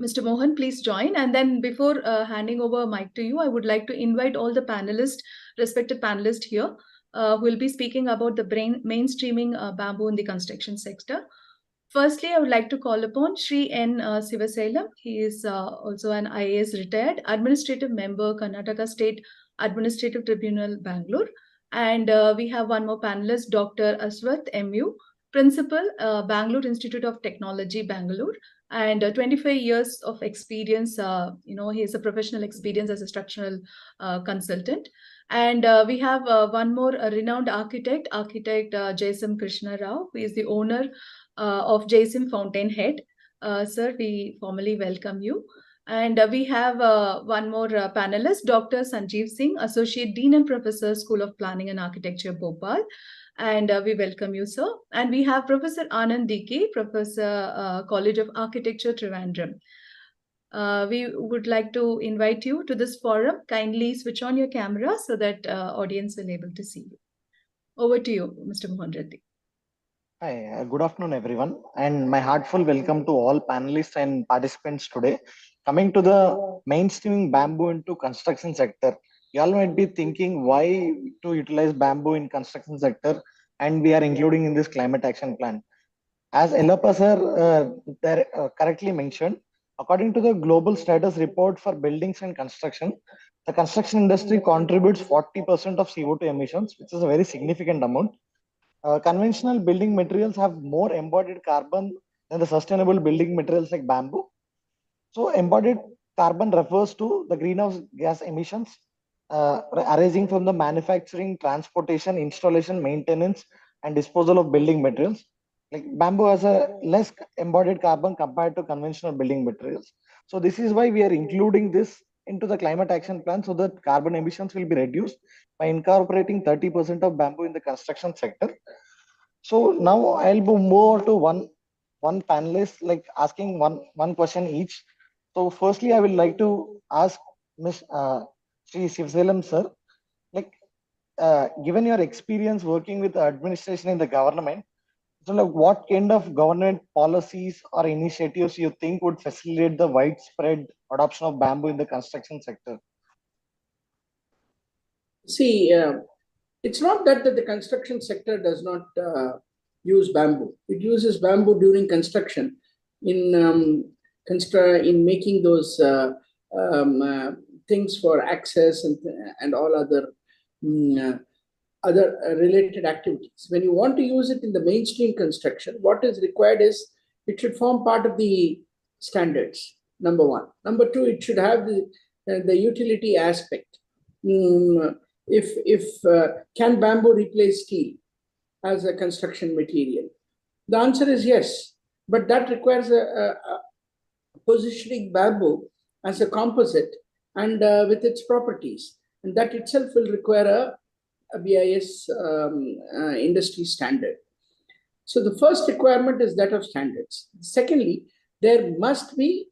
G: Mr. Mohan, please join. And then before handing over mic to you, I would like to invite all the panelists, respected panelists here, who will be speaking about the mainstreaming bamboo in the construction sector. Firstly, I would like to call upon Shri N. Sivasailam. He is also an IAS retired administrative member, Karnataka State Administrative Tribunal, Bangalore. And we have one more panelist, Dr. Aswath MU, Principal, Bangalore Institute of Technology, Bangalore, and 25 years of experience. He has a professional experience as a structural consultant. And we have one more renowned architect, Jaisim Krishna Rao, who is the owner of Jaisim Fountainhead. Sir, we formally welcome you. And we have one more panelist, Dr. Sanjeev Singh, Associate Dean and Professor, School of Planning and Architecture, Bhopal. And we welcome you, sir. And we have Professor Anand DK, Professor, College of Architecture, Trivandrum. We would like to invite you to this forum. Kindly switch on your camera so that audience will be able to see you. Over to you, Mr. Mohan Reddy.
O: Hi, good afternoon, everyone. And my heartfelt welcome to all panelists and participants today. Coming to the mainstreaming bamboo into construction sector, you all might be thinking why to utilize bamboo in construction sector, and we are including in this climate action plan. As Yellappa sir correctly mentioned, according to the global status report for buildings and construction, the construction industry contributes 40% of CO2 emissions, which is a very significant amount. Conventional building materials have more embodied carbon than the sustainable building materials like bamboo. So embodied carbon refers to the greenhouse gas emissions arising from the manufacturing, transportation, installation, maintenance, and disposal of building materials. Like bamboo has a less embodied carbon compared to conventional building materials. So this is why we are including this into the climate action plan, so that carbon emissions will be reduced by incorporating 30% of bamboo in the construction sector. So now I'll move over to one panelist, like asking one question each. So firstly, I would like to ask Ms. Sri Sivasailam sir, like given your experience working with the administration in the government, so like what kind of government policies or initiatives you think would facilitate the widespread adoption of bamboo in the construction sector?
I: See, it's not that the construction sector does not use bamboo. It uses bamboo during construction in making those things for access and all other related activities. When you want to use it in the mainstream construction, what is required is it should form part of the standards, number one. Number two, it should have the utility aspect. Can bamboo replace steel as a construction material? The answer is yes, but that requires a positioning bamboo as a composite and with its properties, and that itself will require a BIS industry standard. So the first requirement is that of standards. Secondly, there must be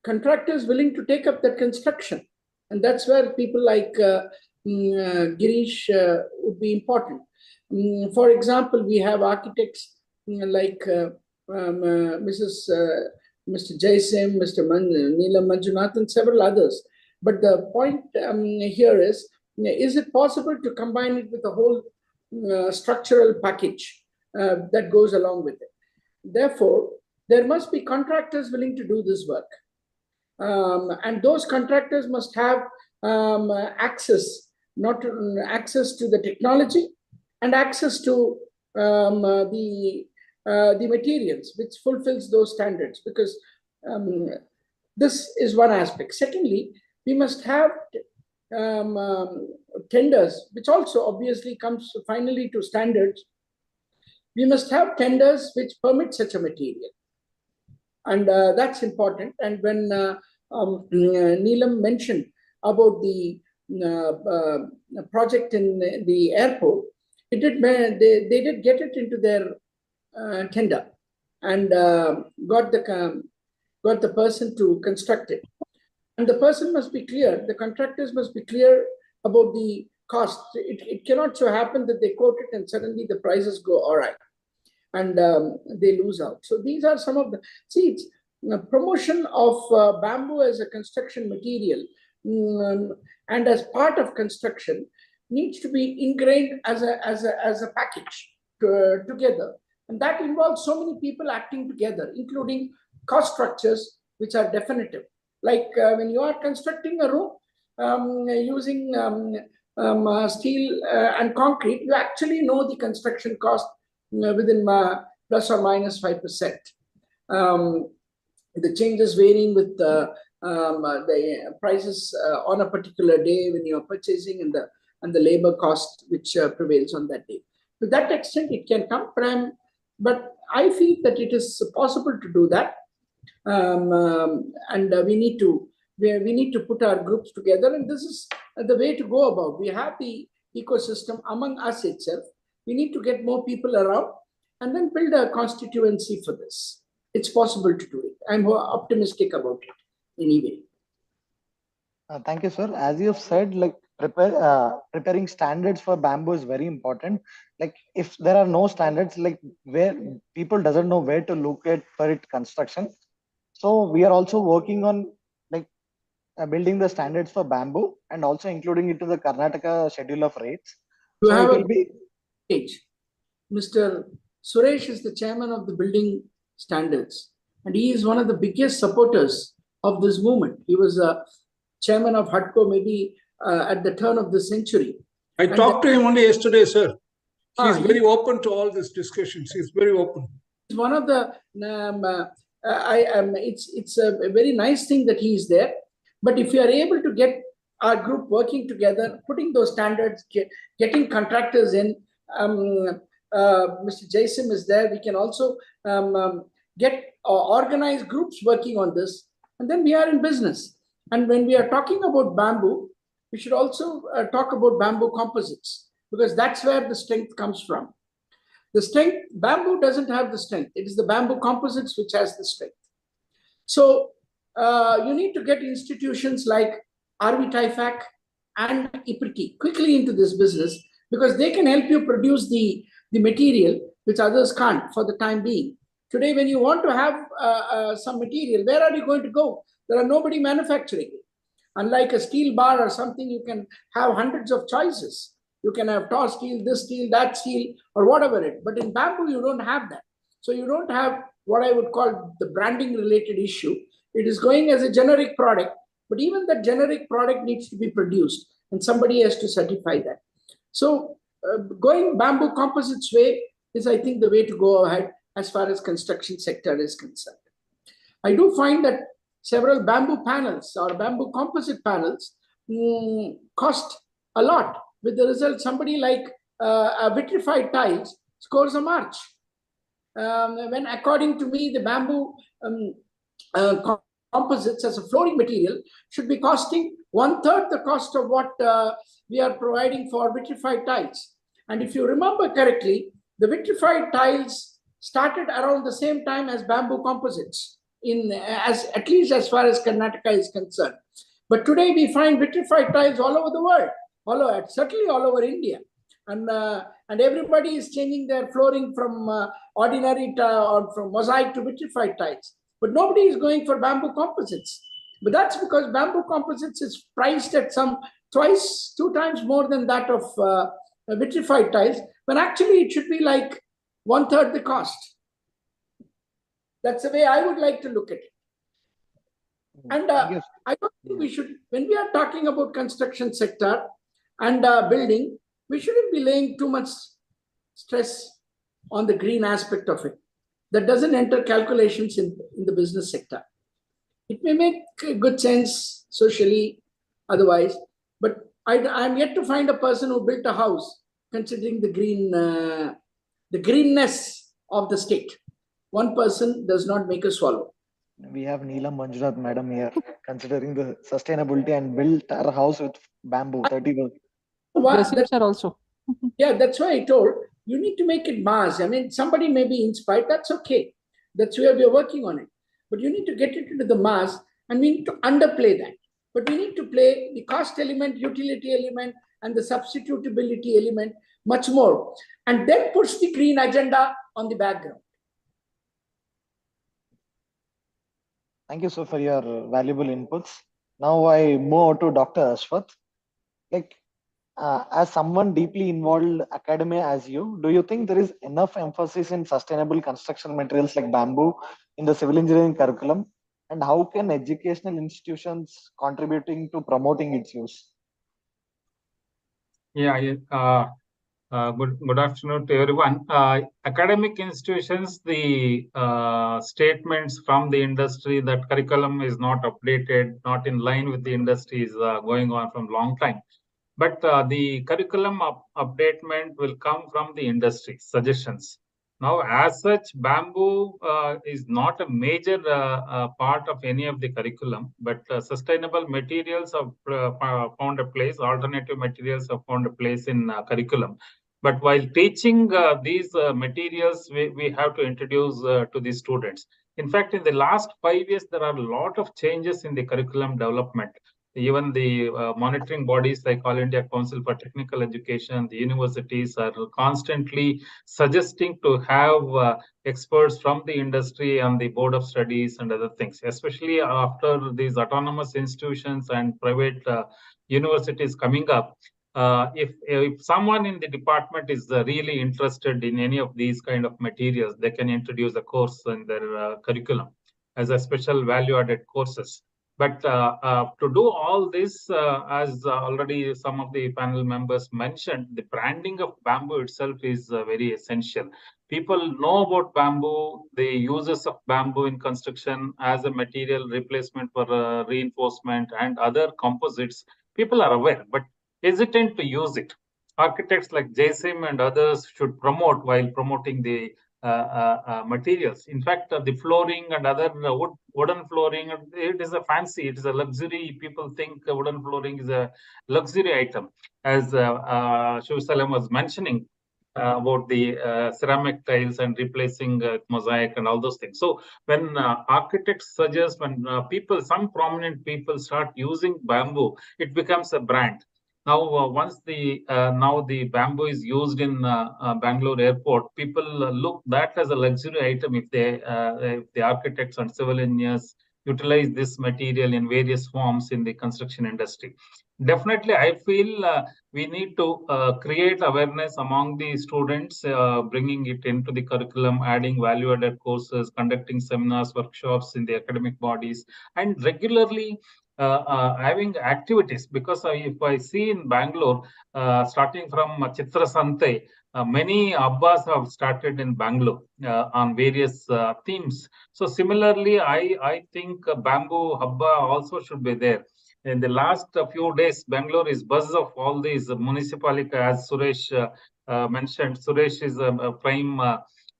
I: contractors willing to take up that construction, and that's where people like Girish would be important. For example, we have architects like Mr. Jaisim, Mr. Neelam Manjunath, and several others. But the point here is it possible to combine it with a whole structural package that goes along with it? Therefore, there must be contractors willing to do this work. And those contractors must have access to the technology and access to the materials, which fulfills those standards, because this is one aspect. Secondly, we must have tenders, which also obviously comes finally to standards. We must have tenders which permit such a material, and that's important. And when Neelam mentioned about the project in the airport, they did get it into their tender and got the person to construct it. And the person must be clear, the contractors must be clear about the cost. It cannot so happen that they quote it and suddenly the prices go all right and they lose out. So these are some of the, promotion of bamboo as a construction material and as part of construction needs to be ingrained as a package together. And that involves so many people acting together, including cost structures, which are definitive. Like when you are constructing a room using steel and concrete, you actually know the construction cost within plus or minus 5%. The changes varying with the prices on a particular day when you are purchasing and the labor cost which prevails on that day. To that extent, it can come, but I feel that it is possible to do that, and we need to put our groups together, and this is the way to go about. We have the ecosystem among us itself. We need to get more people around and then build a constituency for this. It's possible to do it. I'm optimistic about it anyway.
O: Thank you, sir. As you've said, like preparing standards for bamboo is very important. Like if there are no standards, like where people doesn't know where to look at for it construction. So we are also working on like building the standards for bamboo and also including it to the Karnataka schedule of rates.
I: You
O: so
I: have
O: it will be
I: page. Mr. Suresh is the chairman of the building standards, and he is one of the biggest supporters of this movement. He was a chairman of HUDCO maybe at the turn of the century.
F: I talked to him only yesterday, sir. He's very open to all these discussions. He's very open.
I: It's one of the it's a very nice thing that he is there. But if you are able to get our group working together, putting those standards, getting contractors in, Mr. Jaisim is there. We can also get organized groups working on this, and then we are in business. And when we are talking about bamboo, we should also talk about bamboo composites, because that's where the strength comes from. The strength, bamboo doesn't have the strength. It is the bamboo composites which has the strength. So you need to get institutions like RV TIFAC and IPRITI quickly into this business, because they can help you produce the material which others can't for the time being. Today, when you want to have some material, where are you going to go? There are nobody manufacturing it. Unlike a steel bar or something, you can have hundreds of choices. You can have tar steel, this steel, that steel, or whatever it. But in bamboo, you don't have that. So you don't have what I would call the branding related issue. It is going as a generic product, but even that generic product needs to be produced, and somebody has to certify that. So going bamboo composites way is, I think, the way to go ahead as far as construction sector is concerned. I do find that several bamboo panels or bamboo composite panels cost a lot, with the result somebody like a vitrified tiles scores a march. When according to me, the bamboo composites as a flooring material should be costing 1/3 the cost of what we are providing for vitrified tiles. And if you remember correctly, the vitrified tiles started around the same time as bamboo composites, at least as far as Karnataka is concerned. But today we find vitrified tiles all over the world, certainly all over India. And everybody is changing their flooring from ordinary or from mosaic to vitrified tiles. But nobody is going for bamboo composites. But that's because bamboo composites is priced at some 2 times more than that of vitrified tiles, when actually it should be like 1/3 the cost. That's the way I would like to look at it. And I don't think we should, when we are talking about construction sector and building, we shouldn't be laying too much stress on the green aspect of it. That doesn't enter calculations in the business sector. It may make good sense socially, otherwise, but I'm yet to find a person who built a house considering the greenness of the state. One person does not make a swallow.
O: We have Neelam Manjunath madam here, considering the sustainability, and built our house with bamboo, 30.
A: Also.
I: Yeah, that's why I told you need to make it mass. I mean, somebody may be inspired, that's okay. That's where we're working on it. But you need to get it into the mass, and we need to underplay that. But we need to play the cost element, utility element, and the substitutability element much more. And then push the green agenda on the background.
O: Thank you, sir, for your valuable inputs. Now I move to Dr. Ashwath. Like, as someone deeply involved academia as you, do you think there is enough emphasis in sustainable construction materials like bamboo in the civil engineering curriculum? And how can educational institutions contributing to promoting its use?
K: Yeah, good afternoon to everyone. Academic institutions, the statements from the industry that curriculum is not updated, not in line with the industry is going on from long time. But the curriculum updatement will come from the industry suggestions. Now, as such, bamboo is not a major part of any of the curriculum, but sustainable materials have found a place, alternative materials have found a place in curriculum. But while teaching these materials, we have to introduce to the students. In fact, in the last 5 years, there are a lot of changes in the curriculum development. Even the monitoring bodies like All India Council for Technical Education, the universities are constantly suggesting to have experts from the industry on the board of studies and other things, especially after these autonomous institutions and private universities coming up. If someone in the department is really interested in any of these kind of materials, they can introduce a course in their curriculum as a special value-added courses. But to do all this, as already some of the panel members mentioned, the branding of bamboo itself is very essential. People know about bamboo, the uses of bamboo in construction as a material replacement for reinforcement and other composites. People are aware, but hesitant to use it. Architects like JSIM and others should promote while promoting the materials. In fact, the flooring and other wooden flooring, it is a fancy, it is a luxury. People think wooden flooring is a luxury item. As Shiv Salam was mentioning about the ceramic tiles and replacing mosaic and all those things. So when architects suggest, when some prominent people start using bamboo, it becomes a brand. Now, once now the bamboo is used in Bangalore airport, people look that as a luxury item if the architects and civil engineers utilize this material in various forms in the construction industry. Definitely, I feel we need to create awareness among the students, bringing it into the curriculum, adding value-added courses, conducting seminars, workshops in the academic bodies, and regularly having activities, because if I see in Bangalore, starting from Chitra Sante, many Abbas have started in Bangalore on various themes. So similarly, I think Bamboo Habba also should be there. In the last few days, Bangalore is buzz of all these municipality, as Suresh mentioned. Suresh is a prime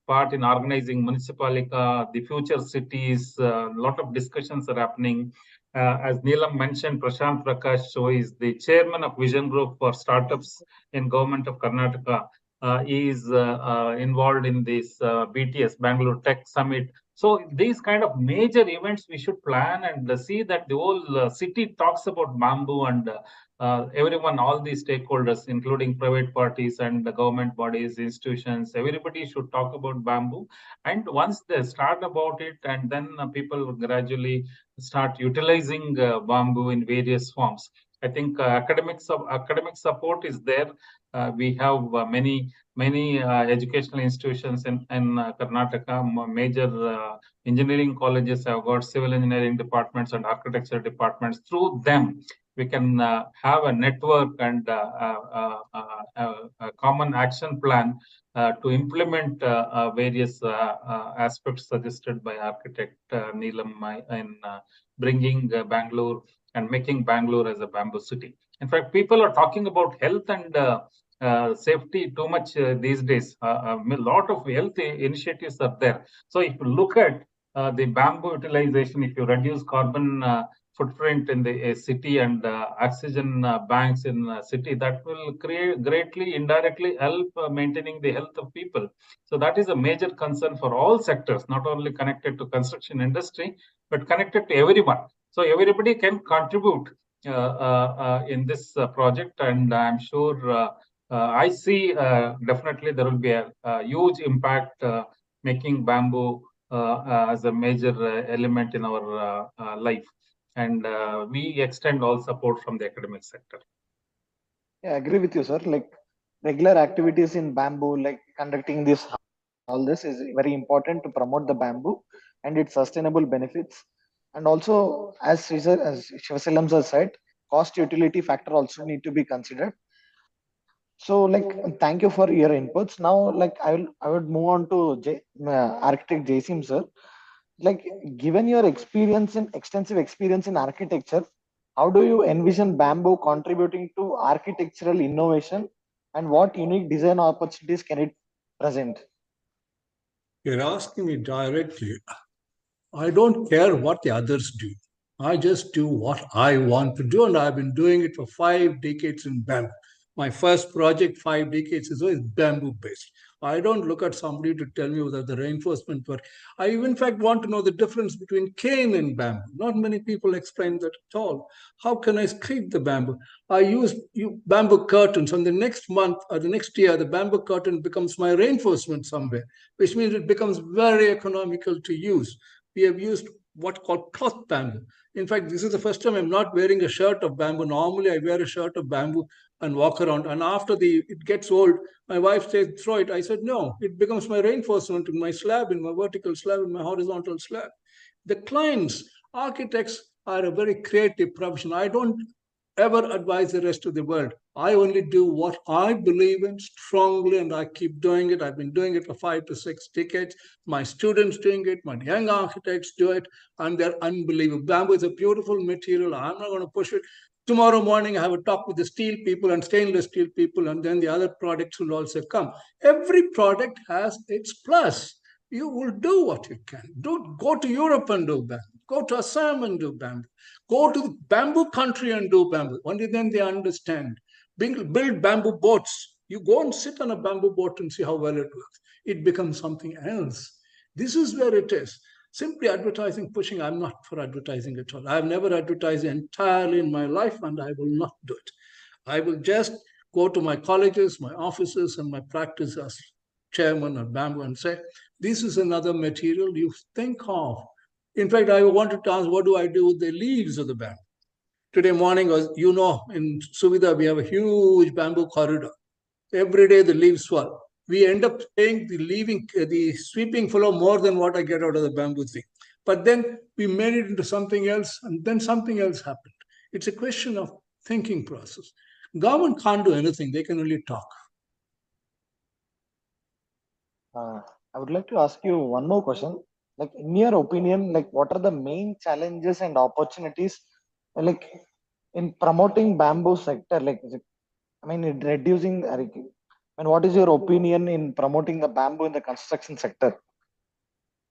K: part in organizing municipality, the future cities. A lot of discussions are happening. As Neelam mentioned, Prashant Prakash, who is the chairman of Vision Group for Startups in Government of Karnataka, is involved in this BTS, Bangalore Tech Summit. So these kind of major events we should plan and see that the whole city talks about bamboo, and everyone, all the stakeholders, including private parties and the government bodies, institutions, everybody should talk about bamboo. And once they start about it, and then people gradually start utilizing bamboo in various forms. I think academic support is there. We have many educational institutions in Karnataka. Major engineering colleges have got civil engineering departments and architecture departments. Through them, we can have a network and a common action plan to implement various aspects suggested by architect Neelam in bringing Bangalore and making Bangalore as a bamboo city. In fact, people are talking about health and safety too much these days. A lot of health initiatives are there. So if you look at the bamboo utilization, if you reduce carbon footprint in the city and oxygen banks in city, that will greatly indirectly help maintaining the health of people. So that is a major concern for all sectors, not only connected to construction industry, but connected to everyone. So everybody can contribute in this project, and I'm sure I see definitely there will be a huge impact making bamboo as a major element in our life. And we extend all support from the academic sector.
O: Yeah, I agree with you, sir. Like regular activities in bamboo, like conducting this, all this is very important to promote the bamboo and its sustainable benefits. And also, as Shivasalam sir said, cost utility factor also need to be considered. So, like, thank you for your inputs. Now, like, I would move on to Architect Jaisim sir. Like, given your extensive experience in architecture, how do you envision bamboo contributing to architectural innovation, and what unique design opportunities can it present?
F: You're asking me directly. I don't care what the others do. I just do what I want to do, and I've been doing it for 5 decades in bamboo. My first project 5 decades ago is bamboo based. I don't look at somebody to tell me whether the reinforcement work. I in fact want to know the difference between cane and bamboo. Not many people explain that at all. How can I treat the bamboo? I use bamboo curtains, and the next month or the next year, the bamboo curtain becomes my reinforcement somewhere, which means it becomes very economical to use. We have used what called cloth bamboo. In fact, this is the first time I'm not wearing a shirt of bamboo. Normally, I wear a shirt of bamboo and walk around. And after it gets old, my wife said, throw it. I said, no, it becomes my reinforcement in my slab, in my vertical slab, in my horizontal slab. The clients, architects are a very creative profession. I don't ever advise the rest of the world. I only do what I believe in strongly, and I keep doing it. I've been doing it for 5 to 6 decades. My students doing it, my young architects do it, and they're unbelievable. Bamboo is a beautiful material. I'm not going to push it. Tomorrow morning, I have a talk with the steel people and stainless steel people, and then the other products will also come. Every product has its plus. You will do what you can. Go to Europe and do bamboo. Go to Assam and do bamboo. Go to the bamboo country and do bamboo. Only then they understand. Build bamboo boats. You go and sit on a bamboo boat and see how well it works. It becomes something else. This is where it is. Simply advertising, pushing, I'm not for advertising at all. I've never advertised entirely in my life, and I will not do it. I will just go to my colleges, my offices, and my practice as chairman of bamboo and say, this is another material you think of. In fact, I wanted to ask, what do I do with the leaves of the bamboo? Today morning, as you know, in Suvidha, we have a huge bamboo corridor. Every day the leaves fall. We end up paying the sweeping fellow more than what I get out of the bamboo thing. But then we made it into something else, and then something else happened. It's a question of thinking process. Government can't do anything. They can only talk.
O: I would like to ask you one more question. Like, in your opinion, like, what are the main challenges and opportunities, like, in promoting bamboo sector? Like, I mean, in reducing, and what is your opinion in promoting the bamboo in the construction sector?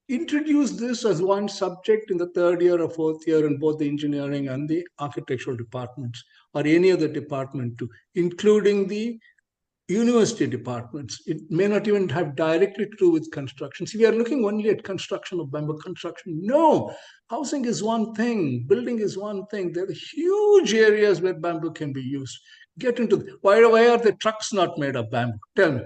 F: Introduce this as one subject in the 3rd year or 4th year in both the engineering and the architectural departments, or any other department too, including the university departments. It may not even have directly to do with construction. See, we are looking only at construction of bamboo construction. No, housing is one thing, building is one thing. There are huge areas where bamboo can be used. Get into why are the trucks not made of bamboo? Tell me.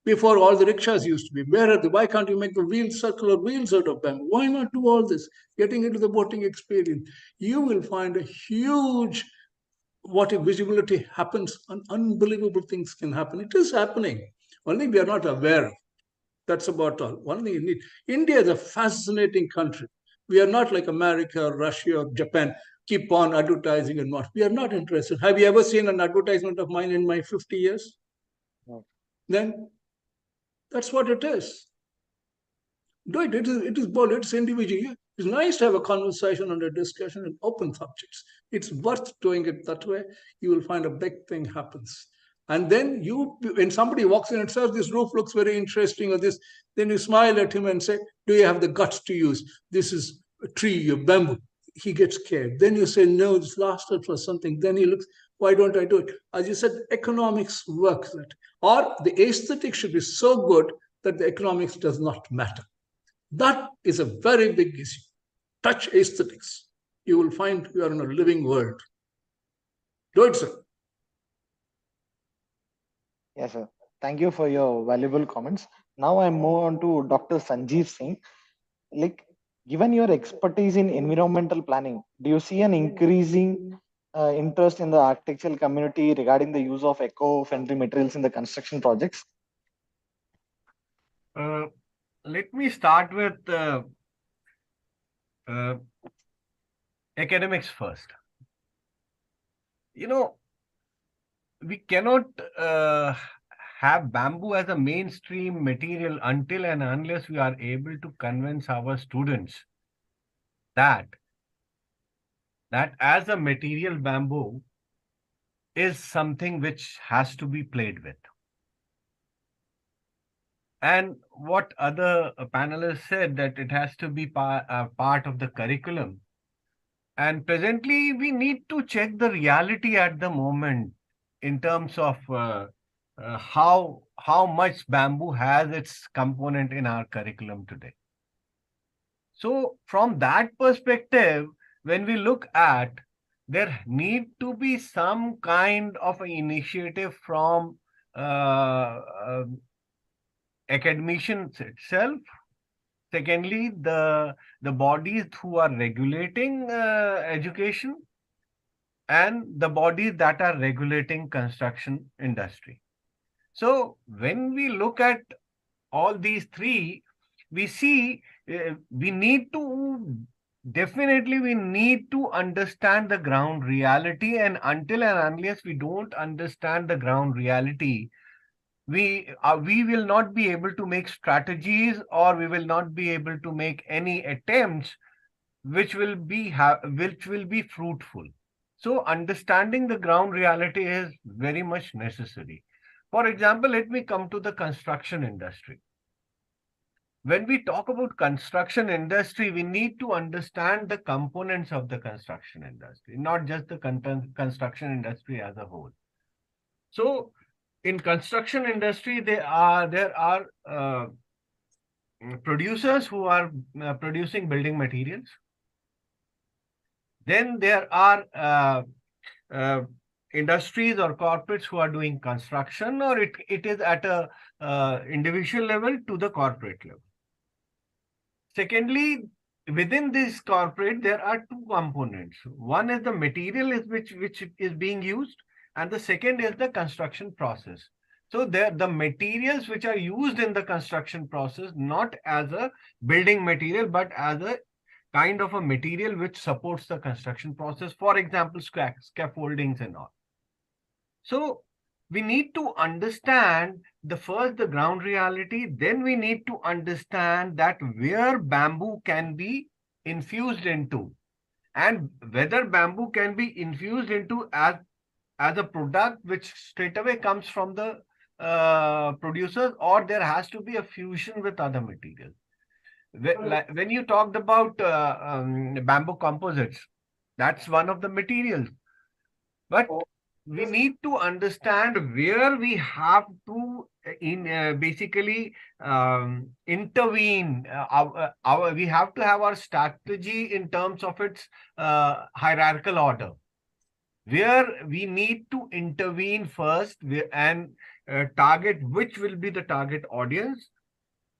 F: Before, all the rickshaws used to be. Why can't you make the circular wheels out of bamboo? Why not do all this? Getting into the boating experience, you will find a huge what if visibility happens and unbelievable things can happen. It is happening. Only we are not aware of. That's about all. One thing you need. India is a fascinating country. We are not like America, Russia, or Japan. Keep on advertising and not. We are not interested. Have you ever seen an advertisement of mine in my 50 years?
O: No.
F: Then that's what it is. Do it. It is bold. It's individual. It's nice to have a conversation and a discussion in open subjects. It's worth doing it that way. You will find a big thing happens. And then when somebody walks in and says, this roof looks very interesting, or this, then you smile at him and say, do you have the guts to use? This is a tree, a bamboo. He gets scared. Then you say, no, this lasted for something. Then he looks, why don't I do it? As you said, economics works that. Or the aesthetic should be so good that the economics does not matter. That is a very big issue. Touch aesthetics. You will find you are in a living world. Do it, sir.
O: Yes, sir. Thank you for your valuable comments. Now I move on to Dr. Sanjeev Singh. like, given your expertise in environmental planning, do you see an increasing interest in the architectural community regarding the use of eco-friendly materials in the construction projects?
P: Let me start with academics first. You know, we cannot have bamboo as a mainstream material until and unless we are able to convince our students that as a material, bamboo is something which has to be played with. And what other panelists said, that it has to be part of the curriculum. And presently, we need to check the reality at the moment in terms of how much bamboo has its component in our curriculum today. So from that perspective, when we look at, there need to be some kind of an initiative from academicians itself. Secondly, the bodies who are regulating education, and the bodies that are regulating construction industry. So when we look at all these three, we see we need to understand the ground reality, and until and unless we don't understand the ground reality, we will not be able to make strategies, or we will not be able to make any attempts which will be fruitful. So understanding the ground reality is very much necessary. For example, let me come to the construction industry. When we talk about construction industry, we need to understand the components of the construction industry, not just the construction industry as a whole. So in construction industry, there are producers who are producing building materials. Then there are industries or corporates who are doing construction, or it is at a individual level to the corporate level. Secondly, within this corporate, there are two components. One is the material which is being used, and the second is the construction process. So the materials which are used in the construction process, not as a building material, but as a kind of a material which supports the construction process, for example, scaffoldings and all. So we need to understand first the ground reality, then we need to understand that where bamboo can be infused into, and whether bamboo can be infused into as a product which straight away comes from the producers, or there has to be a fusion with other materials. When you talked about bamboo composites, that's one of the materials. But we need to understand where we have to basically intervene. We have to have our strategy in terms of its hierarchical order, where we need to intervene first and target which will be the target audience,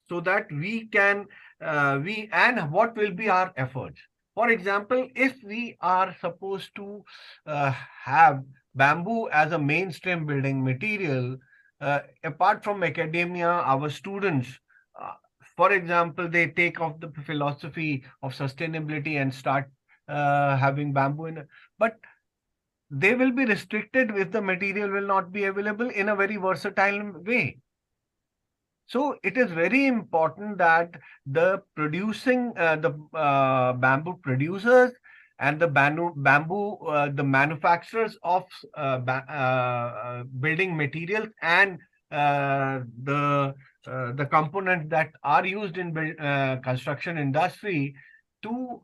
P: so that we can and what will be our efforts. For example, if we are supposed to have bamboo as a mainstream building material, apart from academia, our students, for example, they take off the philosophy of sustainability and start having bamboo in it, but they will be restricted if the material will not be available in a very versatile way. So it is very important that the bamboo producers and the the manufacturers of building materials and the components that are used in construction industry to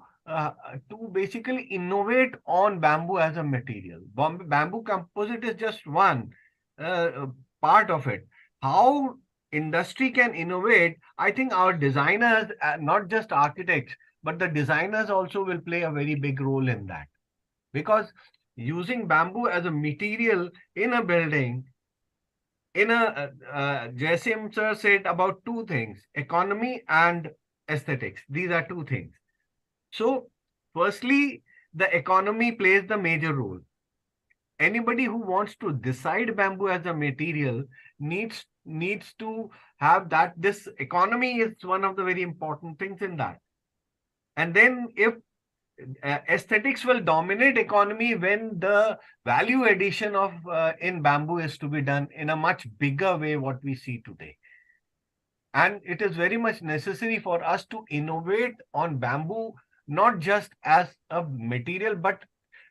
P: basically innovate on bamboo as a material. Bamboo composite is just one part of it. How industry can innovate, I think our designers, not just architects, but the designers also will play a very big role in that. Because using bamboo as a material in a building, Jaisim sir said about two things, economy and aesthetics. These are two things. So firstly, the economy plays the major role. Anybody who wants to decide bamboo as a material needs to have that. This economy is one of the very important things in that. And then if aesthetics will dominate economy when the value addition of in bamboo is to be done in a much bigger way what we see today. And it is very much necessary for us to innovate on bamboo, not just as a material, but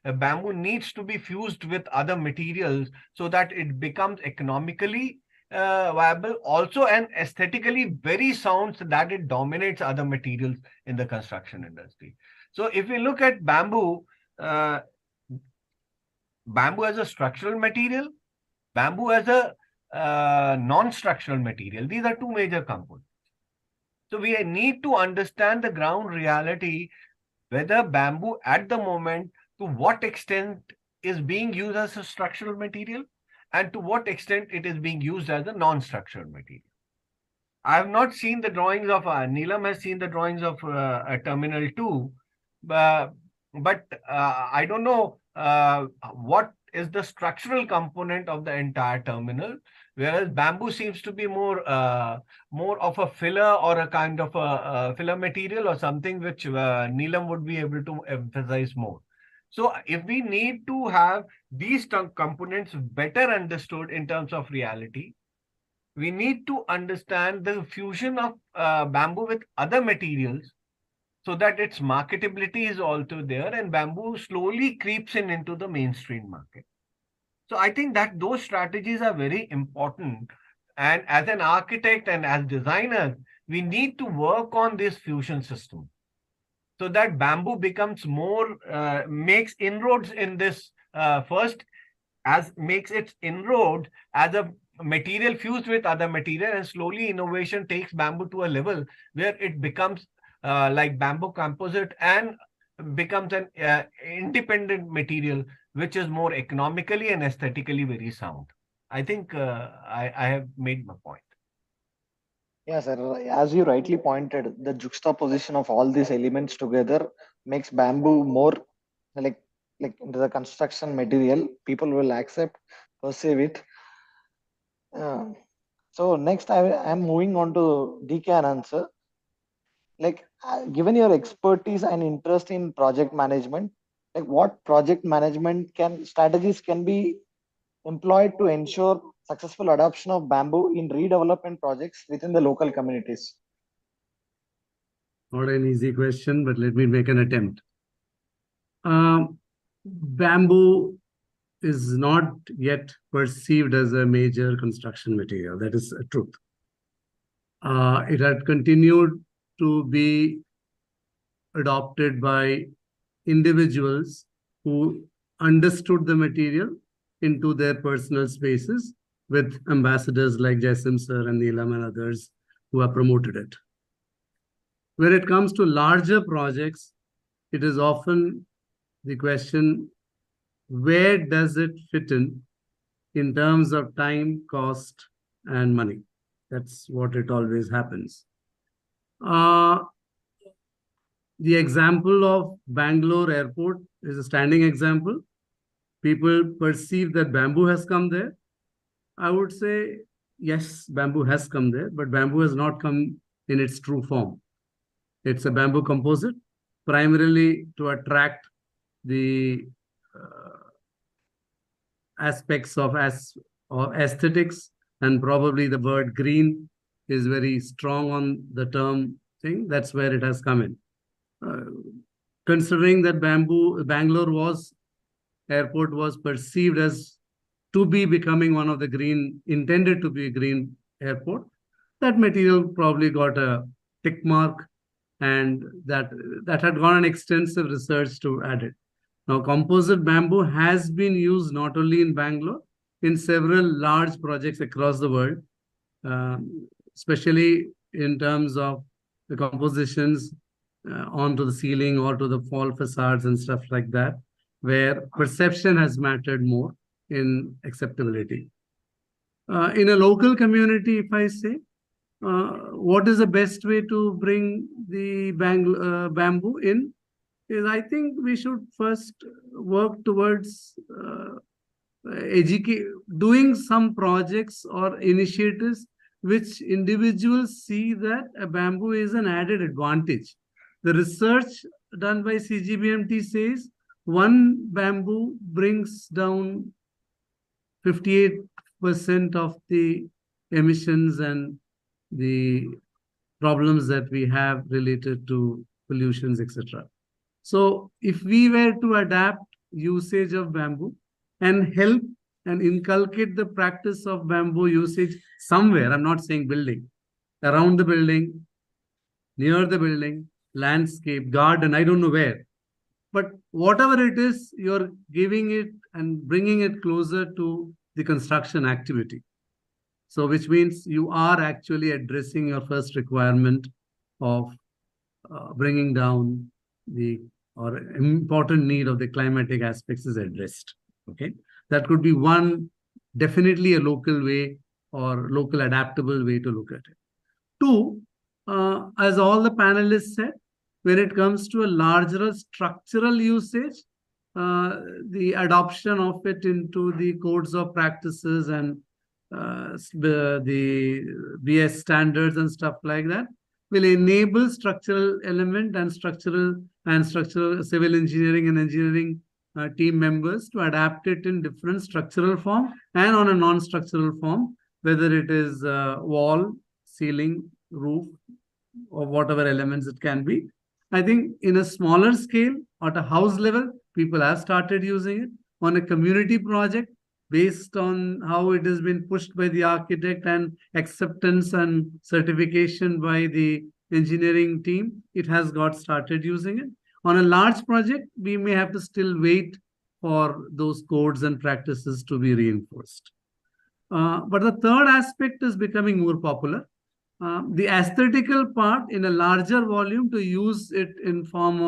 P: bamboo needs to be fused with other materials so that it becomes economically viable, also and aesthetically very sound, so that it dominates other materials in the construction industry. So if we look at bamboo, bamboo as a structural material, bamboo as a non-structural material, these are two major components. So we need to understand the ground reality, whether bamboo at the moment, to what extent is being used as a structural material and to what extent it is being used as a non-structural material. I have not seen the drawings of, Neelam has seen the drawings of Terminal 2, but I don't know what is the structural component of the entire terminal, whereas bamboo seems to be more of a filler or a kind of a filler material or something which Neelam would be able to emphasize more. So if we need to have these components better understood in terms of reality, we need to understand the fusion of bamboo with other materials so that its marketability is also there and bamboo slowly creeps into the mainstream market. So I think that those strategies are very important. And as an architect and as designers, we need to work on this fusion system so that bamboo becomes more, makes inroads in this makes its inroad as a material fused with other material, and slowly innovation takes bamboo to a level where it becomes like bamboo composite and becomes an independent material which is more economically and aesthetically very sound. I think I have made my point.
O: Yes, sir. As you rightly pointed, the juxtaposition of all these elements together makes bamboo more like into the construction material. People will accept, perceive it. So next, I am moving on to DK Anand, sir. Like, given your expertise and interest in project management, like what project management strategies can be employed to ensure successful adoption of bamboo in redevelopment projects within the local communities?
Q: Not an easy question, but let me make an attempt. Bamboo is not yet perceived as a major construction material. That is a truth. It had continued to be adopted by individuals who understood the material into their personal spaces, with ambassadors like Jaisim sir and Neelam and others who have promoted it. When it comes to larger projects, it is often the question, where does it fit in terms of time, cost, and money? That's what it always happens. The example of Bangalore airport is a standing example. People perceive that bamboo has come there. I would say, yes, bamboo has come there, but bamboo has not come in its true form. It's a bamboo composite, primarily to attract the aspects of aesthetics, and probably the word green is very strong on the term thing. That's where it has come in. Considering that Bangalore airport was perceived as to be becoming one of the intended to be a green airport, that material probably got a tick mark, and that had gone an extensive research to add it. Now, composite bamboo has been used not only in Bangalore, in several large projects across the world, especially in terms of the compositions onto the ceiling or to the wall facades and stuff like that, where perception has mattered more in acceptability. In a local community, if I say, what is the best way to bring the bamboo in is I think we should first work towards doing some projects or initiatives which individuals see that a bamboo is an added advantage. The research done by CGBMT says one bamboo brings down 58% of the emissions and the problems that we have related to pollutions, etc. So if we were to adapt usage of bamboo and help and inculcate the practice of bamboo usage somewhere, I'm not saying building, around the building, near the building, landscape, garden, I don't know where. But whatever it is, you're giving it and bringing it closer to the construction activity. So which means you are actually addressing your first requirement of bringing down the or important need of the climatic aspects is addressed. Okay, that could be one, definitely a local way or local adaptable way to look at it. Two, as all the panelists said, when it comes to a larger structural usage, the adoption of it into the codes of practices and the BS standards and stuff like that will enable structural element and structural civil engineering and engineering team members to adapt it in different structural form and on a non-structural form, whether it is wall, ceiling, roof, or whatever elements it can be. I think in a smaller scale, at a house level, people have started using it. On a community project, based on how it has been pushed by the architect and acceptance and certification by the engineering team, it has got started using it. On a large project, we may have to still wait for those codes and practices to be reinforced. But the third aspect is becoming more popular. The aesthetical part in a larger volume to use it in form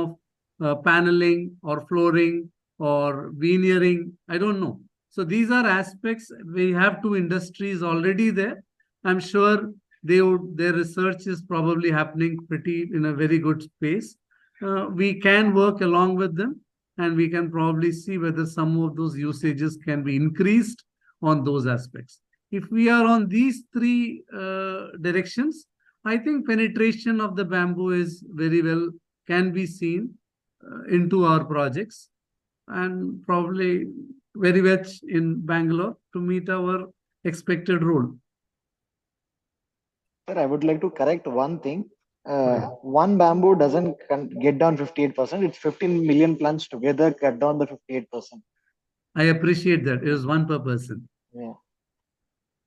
Q: of paneling or flooring or veneering, I don't know. So these are aspects. We have two industries already there. I'm sure their research is probably happening in a very good space. We can work along with them and we can probably see whether some of those usages can be increased on those aspects. If we are on these three directions, I think penetration of the bamboo is very well can be seen into our projects and probably very much in Bangalore to meet our expected role.
O: Sir, I would like to correct one thing. One bamboo doesn't get down 58%. It's 15 million plants together cut down the 58%.
Q: I appreciate that. It is one per person.
O: Yeah.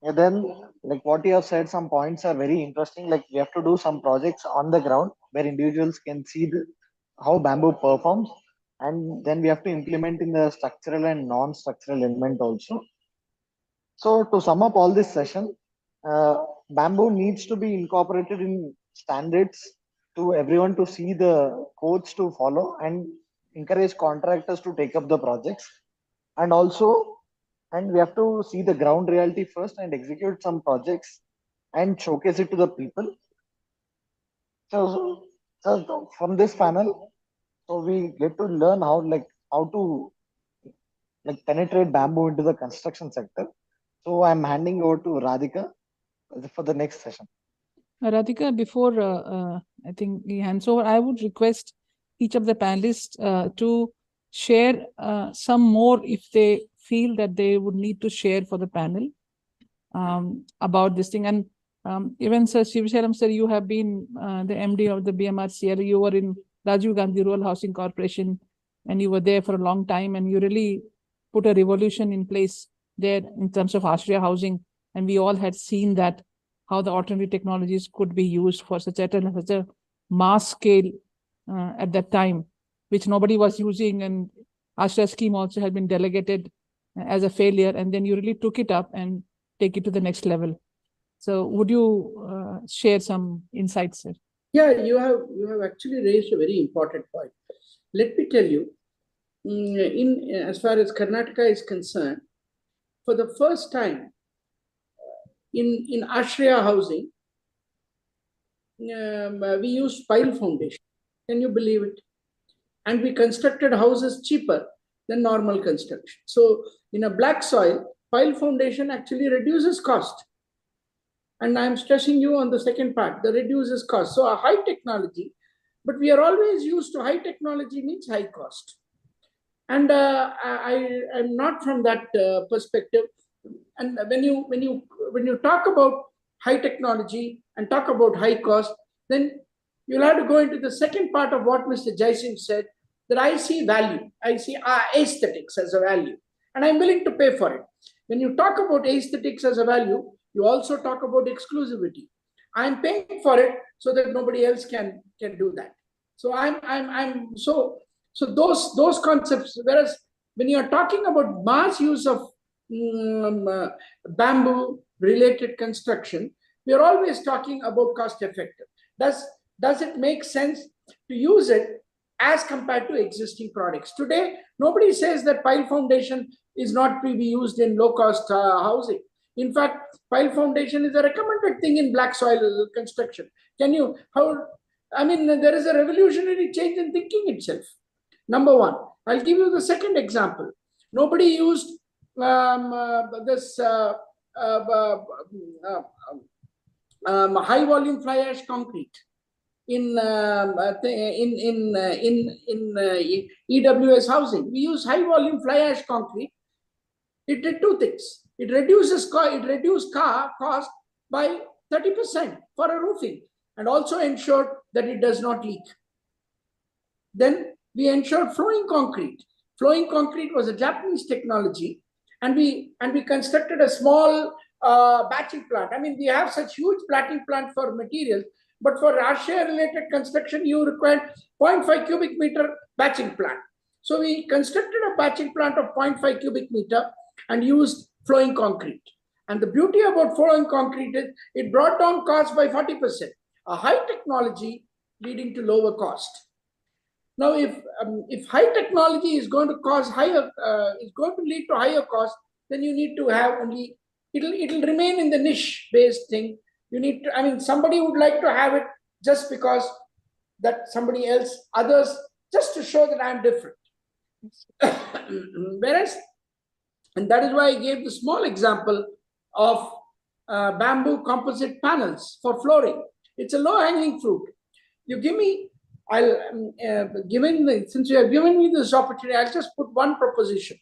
O: And then, like what you have said, some points are very interesting. Like we have to do some projects on the ground where individuals can see how bamboo performs. And then we have to implement in the structural and non-structural element also. So to sum up all this session, bamboo needs to be incorporated in standards to everyone to see the codes to follow and encourage contractors to take up the projects. And we have to see the ground reality first and execute some projects and showcase it to the people. So from this panel, so we get to learn how to penetrate bamboo into the construction sector. So I'm handing over to Radhika for the next session.
A: Radhika, before I think he hands over, I would request each of the panelists to share some more if they feel that they would need to share for the panel about this thing. And even Sir Shivasharam sir, you have been the MD of the BMRCL. You were in Rajiv Gandhi Rural Housing Corporation and you were there for a long time and you really put a revolution in place there in terms of Ashriya housing. And we all had seen that how the alternative technologies could be used for such a mass scale at that time, which nobody was using, and Ashriya scheme also had been delegated as a failure, and then you really took it up and take it to the next level. So would you share some insights, sir?
I: Yeah, you have actually raised a very important point. Let me tell you, as far as Karnataka is concerned, for the first time in Ashriya housing, we used pile foundation. Can you believe it? And we constructed houses cheaper than normal construction. So in a black soil, pile foundation actually reduces cost. And I'm stressing you on the second part, the reduces cost. So a high technology, but we are always used to high technology means high cost. And I'm not from that perspective. And when you talk about high technology and talk about high cost, then you'll have to go into the second part of what Mr. Jaisim said, that I see value. I see aesthetics as a value, and I'm willing to pay for it. When you talk about aesthetics as a value, you also talk about exclusivity. I'm paying for it so that nobody else can do that. So so those concepts. Whereas when you are talking about mass use of bamboo related construction, we are always talking about cost effective. Does it make sense to use it as compared to existing products? Today, nobody says that pile foundation is not to be used in low cost housing. In fact, pile foundation is a recommended thing in black soil construction. There is a revolutionary change in thinking itself. Number one. I'll give you the second example. Nobody used this high volume fly ash concrete in EWS housing. We use high volume fly ash concrete. It did two things. It reduced cost by 30% for a roofing, and also ensured that it does not leak. Then we ensured flowing concrete. Flowing concrete was a Japanese technology, and we constructed a small batching plant. We have such huge batching plant for materials, but for ASHRAE-related construction, you require 0.5 cubic meter batching plant. So we constructed a batching plant of 0.5 cubic meter and used flowing concrete. And the beauty about flowing concrete is it brought down cost by 40%. A high technology leading to lower cost. Now, if high technology is going to lead to higher cost, then you need to have only, it'll remain in the niche-based thing. You need to, somebody would like to have it just because that somebody else, others, just to show that I'm different. Whereas, and that is why I gave the small example of bamboo composite panels for flooring. It's a low-hanging fruit. You give me, since you have given me this opportunity, I'll just put one proposition.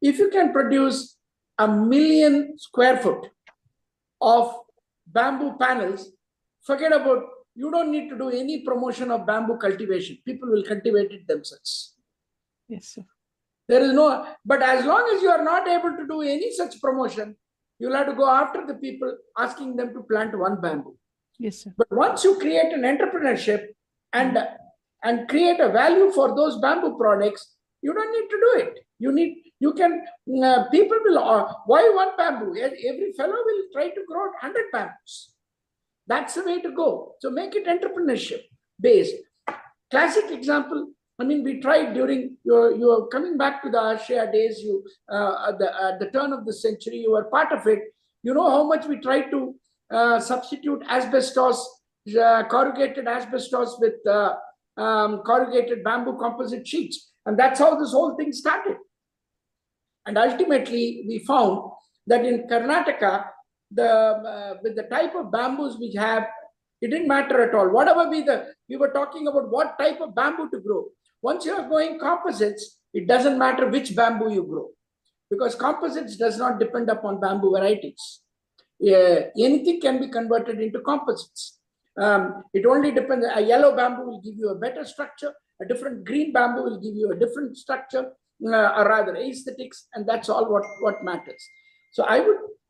I: If you can produce 1 million square foot of bamboo panels, forget about, you don't need to do any promotion of bamboo cultivation. People will cultivate it themselves.
A: Yes, sir.
I: There is no, but as long as you are not able to do any such promotion, you'll have to go after the people, asking them to plant one bamboo.
A: Yes, sir.
I: But once you create an entrepreneurship and create a value for those bamboo products, you don't need to do it. People will, why one bamboo? Every fellow will try to grow 100 bamboos. That's the way to go. So make it entrepreneurship based. Classic example, we tried during, you are coming back to the ASHRAE days, at the turn of the century, you were part of it. You know how much we tried to substitute asbestos, corrugated asbestos with corrugated bamboo composite sheets. And that's how this whole thing started. And ultimately, we found that in Karnataka, with the type of bamboos we have, it didn't matter at all. Whatever we were talking about what type of bamboo to grow. Once you are going composites, it doesn't matter which bamboo you grow, because composites does not depend upon bamboo varieties. Anything can be converted into composites. It only depends. A yellow bamboo will give you a better structure. A different green bamboo will give you a different structure, or rather aesthetics, and that's all what matters. So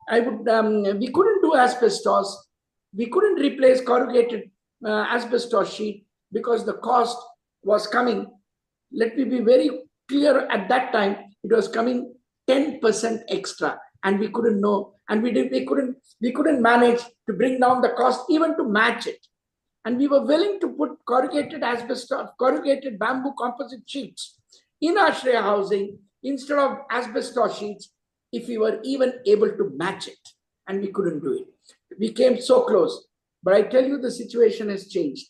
I: we couldn't do asbestos. We couldn't replace corrugated asbestos sheet because the cost was coming. Let me be very clear, at that time, it was coming 10% extra, and we couldn't know, and we couldn't manage to bring down the cost even to match it. And we were willing to put corrugated bamboo composite sheets in ASHRAE housing instead of asbestos sheets if we were even able to match it, and we couldn't do it. We came so close. But I tell you, the situation has changed.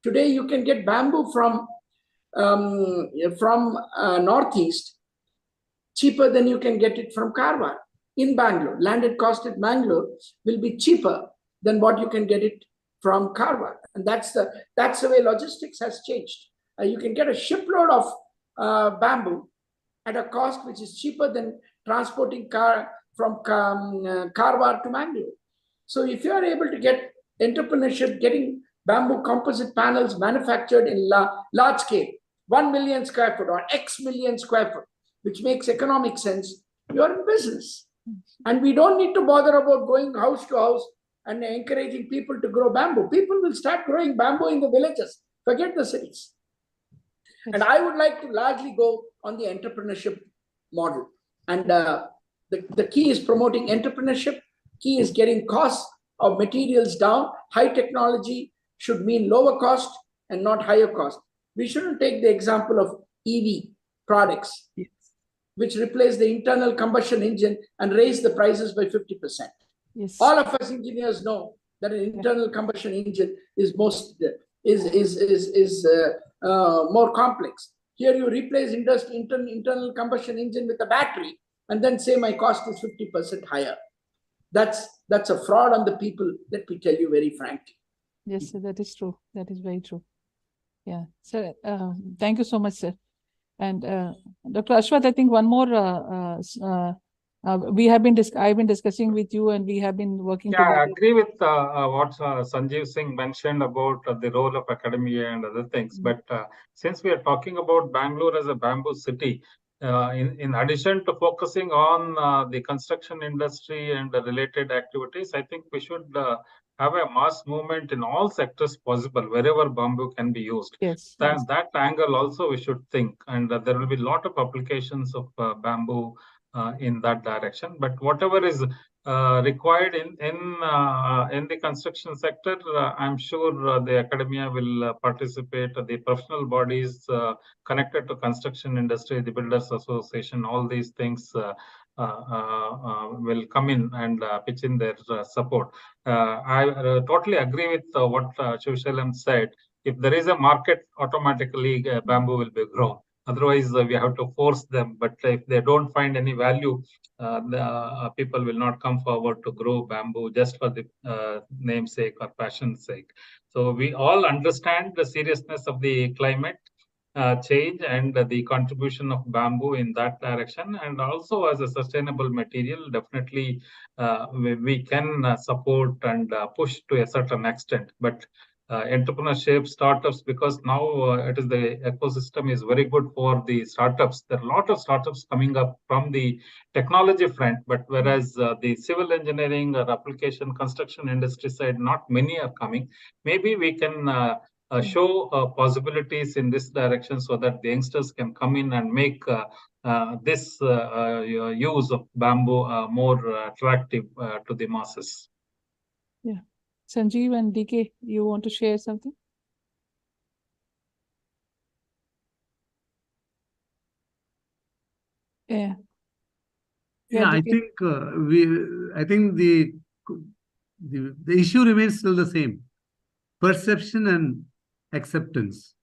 I: Today, you can get bamboo from Northeast cheaper than you can get it from Karwar in Bangalore. Landed cost at Bangalore will be cheaper than what you can get it from Karwar. And that's the way logistics has changed. You can get a shipload of bamboo at a cost which is cheaper than transporting from Karwar to Bangalore. So if you are able to get entrepreneurship, getting bamboo composite panels manufactured in large scale, 1 million square foot or X million square foot, which makes economic sense, you are in business. And we don't need to bother about going house to house and encouraging people to grow bamboo. People will start growing bamboo in the villages. Forget the cities. And I would like to largely go on the entrepreneurship model. And the key is promoting entrepreneurship. Key is getting costs of materials down. High technology should mean lower cost and not higher cost. We shouldn't take the example of EV products, which replace the internal combustion engine and raise the prices by 50%.
A: Yes.
I: All of us engineers know that an internal combustion engine is more complex. Here you replace internal combustion engine with a battery and then say my cost is 50% higher. That's a fraud on the people, let me tell you very frankly.
A: Yes, sir, that is true. That is very true. Yeah. So thank you so much, sir. And Dr. Ashwath, I think one more I've been discussing with you, and we have been working together.
K: I agree with what Sanjeev Singh mentioned about the role of academia and other things. But since we are talking about Bangalore as a bamboo city, in addition to focusing on the construction industry and the related activities, I think we should have a mass movement in all sectors possible, wherever bamboo can be used.
A: Yes.
K: That angle also we should think, and there will be a lot of applications of bamboo in that direction. But whatever is required in the construction sector, I'm sure the academia will participate. The professional bodies connected to construction industry, the Builders Association, all these things will come in and pitch in their support. I totally agree with what Shivshalam said. If there is a market, automatically bamboo will be grown. Otherwise, we have to force them. But if they don't find any value, the people will not come forward to grow bamboo just for the namesake or passion's sake. So we all understand the seriousness of the climate change and the contribution of bamboo in that direction. And also as a sustainable material, definitely we can support and push to a certain extent. But entrepreneurship, startups, because now it is the ecosystem is very good for the startups. There are a lot of startups coming up from the technology front, but whereas the civil engineering or application construction industry side, not many are coming. Maybe we can show possibilities in this direction so that the youngsters can come in and make this use of bamboo more attractive to the masses.
A: Yeah. Sanjeev and DK, you want to share something? Yeah.
Q: Yeah, I
A: DK.
Q: think I think the issue remains still the same: perception and acceptance.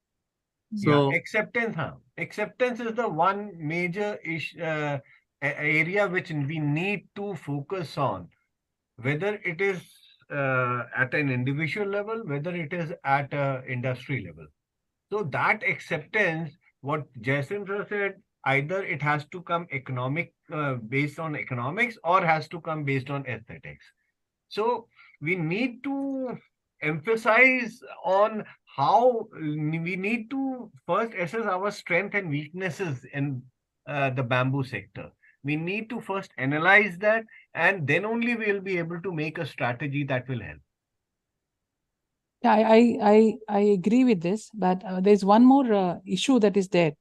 Q: So
P: acceptance is the one major area which we need to focus on, whether it is at an individual level, whether it is at an industry level. So that acceptance, what Jaisendra said, either it has to come based on economics, or has to come based on aesthetics. So we need to emphasize on how we need to first assess our strength and weaknesses in the bamboo sector. We need to first analyze that, and then only we will be able to make a strategy that will help.
A: Yeah, I agree with this, but there's one more issue that is there.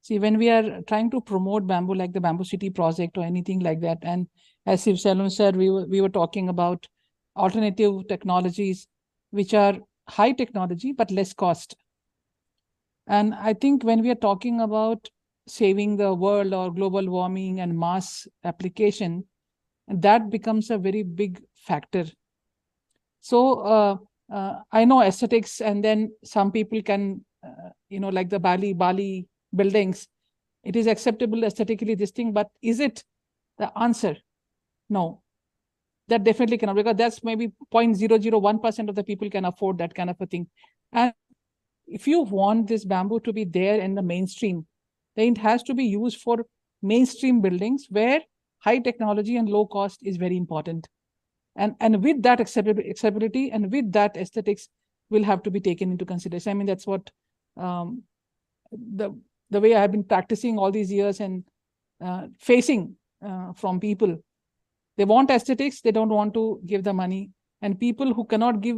A: See, when we are trying to promote bamboo, like the Bamboo City project or anything like that, and as Shivshalam said, we were talking about alternative technologies, which are high technology but less cost. And I think when we are talking about saving the world or global warming and mass application, that becomes a very big factor. So I know aesthetics, and then some people can, like the Bali buildings, it is acceptable aesthetically, this thing, but is it the answer? No, that definitely cannot, because that's maybe 0.001% of the people can afford that kind of a thing. And if you want this bamboo to be there in the mainstream, then it has to be used for mainstream buildings where high technology and low cost is very important. And with that acceptability and with that aesthetics will have to be taken into consideration. I mean, that's what the way I have been practicing all these years and facing from people. They want aesthetics, they don't want to give the money. And people who cannot give,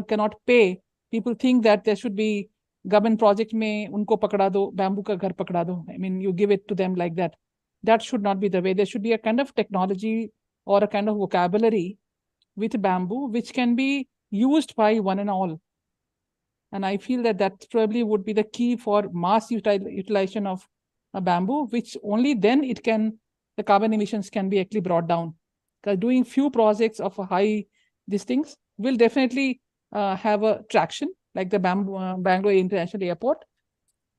A: cannot pay, people think that there should be government project mein unko pakda do, bamboo ka ghar pakda do. I mean, you give it to them like that. That should not be the way. There should be a kind of technology or a kind of vocabulary with bamboo, which can be used by one and all. And I feel that that probably would be the key for mass utilization of a bamboo, which only then the carbon emissions can be actually brought down. Because doing few projects of a high, these things will definitely have a traction, like the Bangalore International Airport.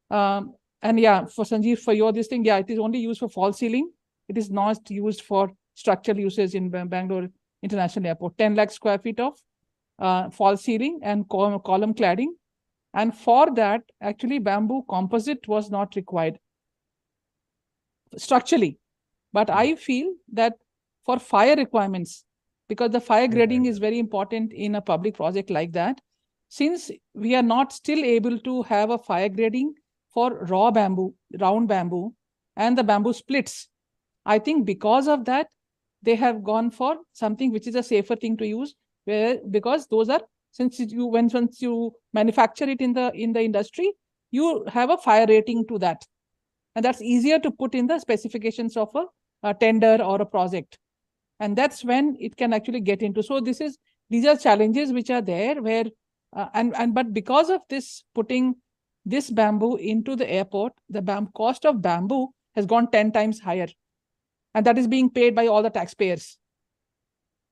A: And yeah, for Sanjeev, for your this thing, yeah, it is only used for false ceiling. It is not used for structural uses in Bangalore International Airport. 10 lakh square feet of false ceiling and column cladding. And for that, actually, bamboo composite was not required structurally. But I feel that for fire requirements, because the fire grading is very important in a public project like that, since we are not still able to have a fire grading for raw bamboo, round bamboo, and the bamboo splits, I think because of that, they have gone for something which is a safer thing to use, because those are, once you manufacture it in the industry, you have a fire rating to that. And that's easier to put in the specifications of a tender or a project. And that's when it can actually get into. So these are challenges which are there where, but because of this, putting this bamboo into the airport, the cost of bamboo has gone 10 times higher. And that is being paid by all the taxpayers.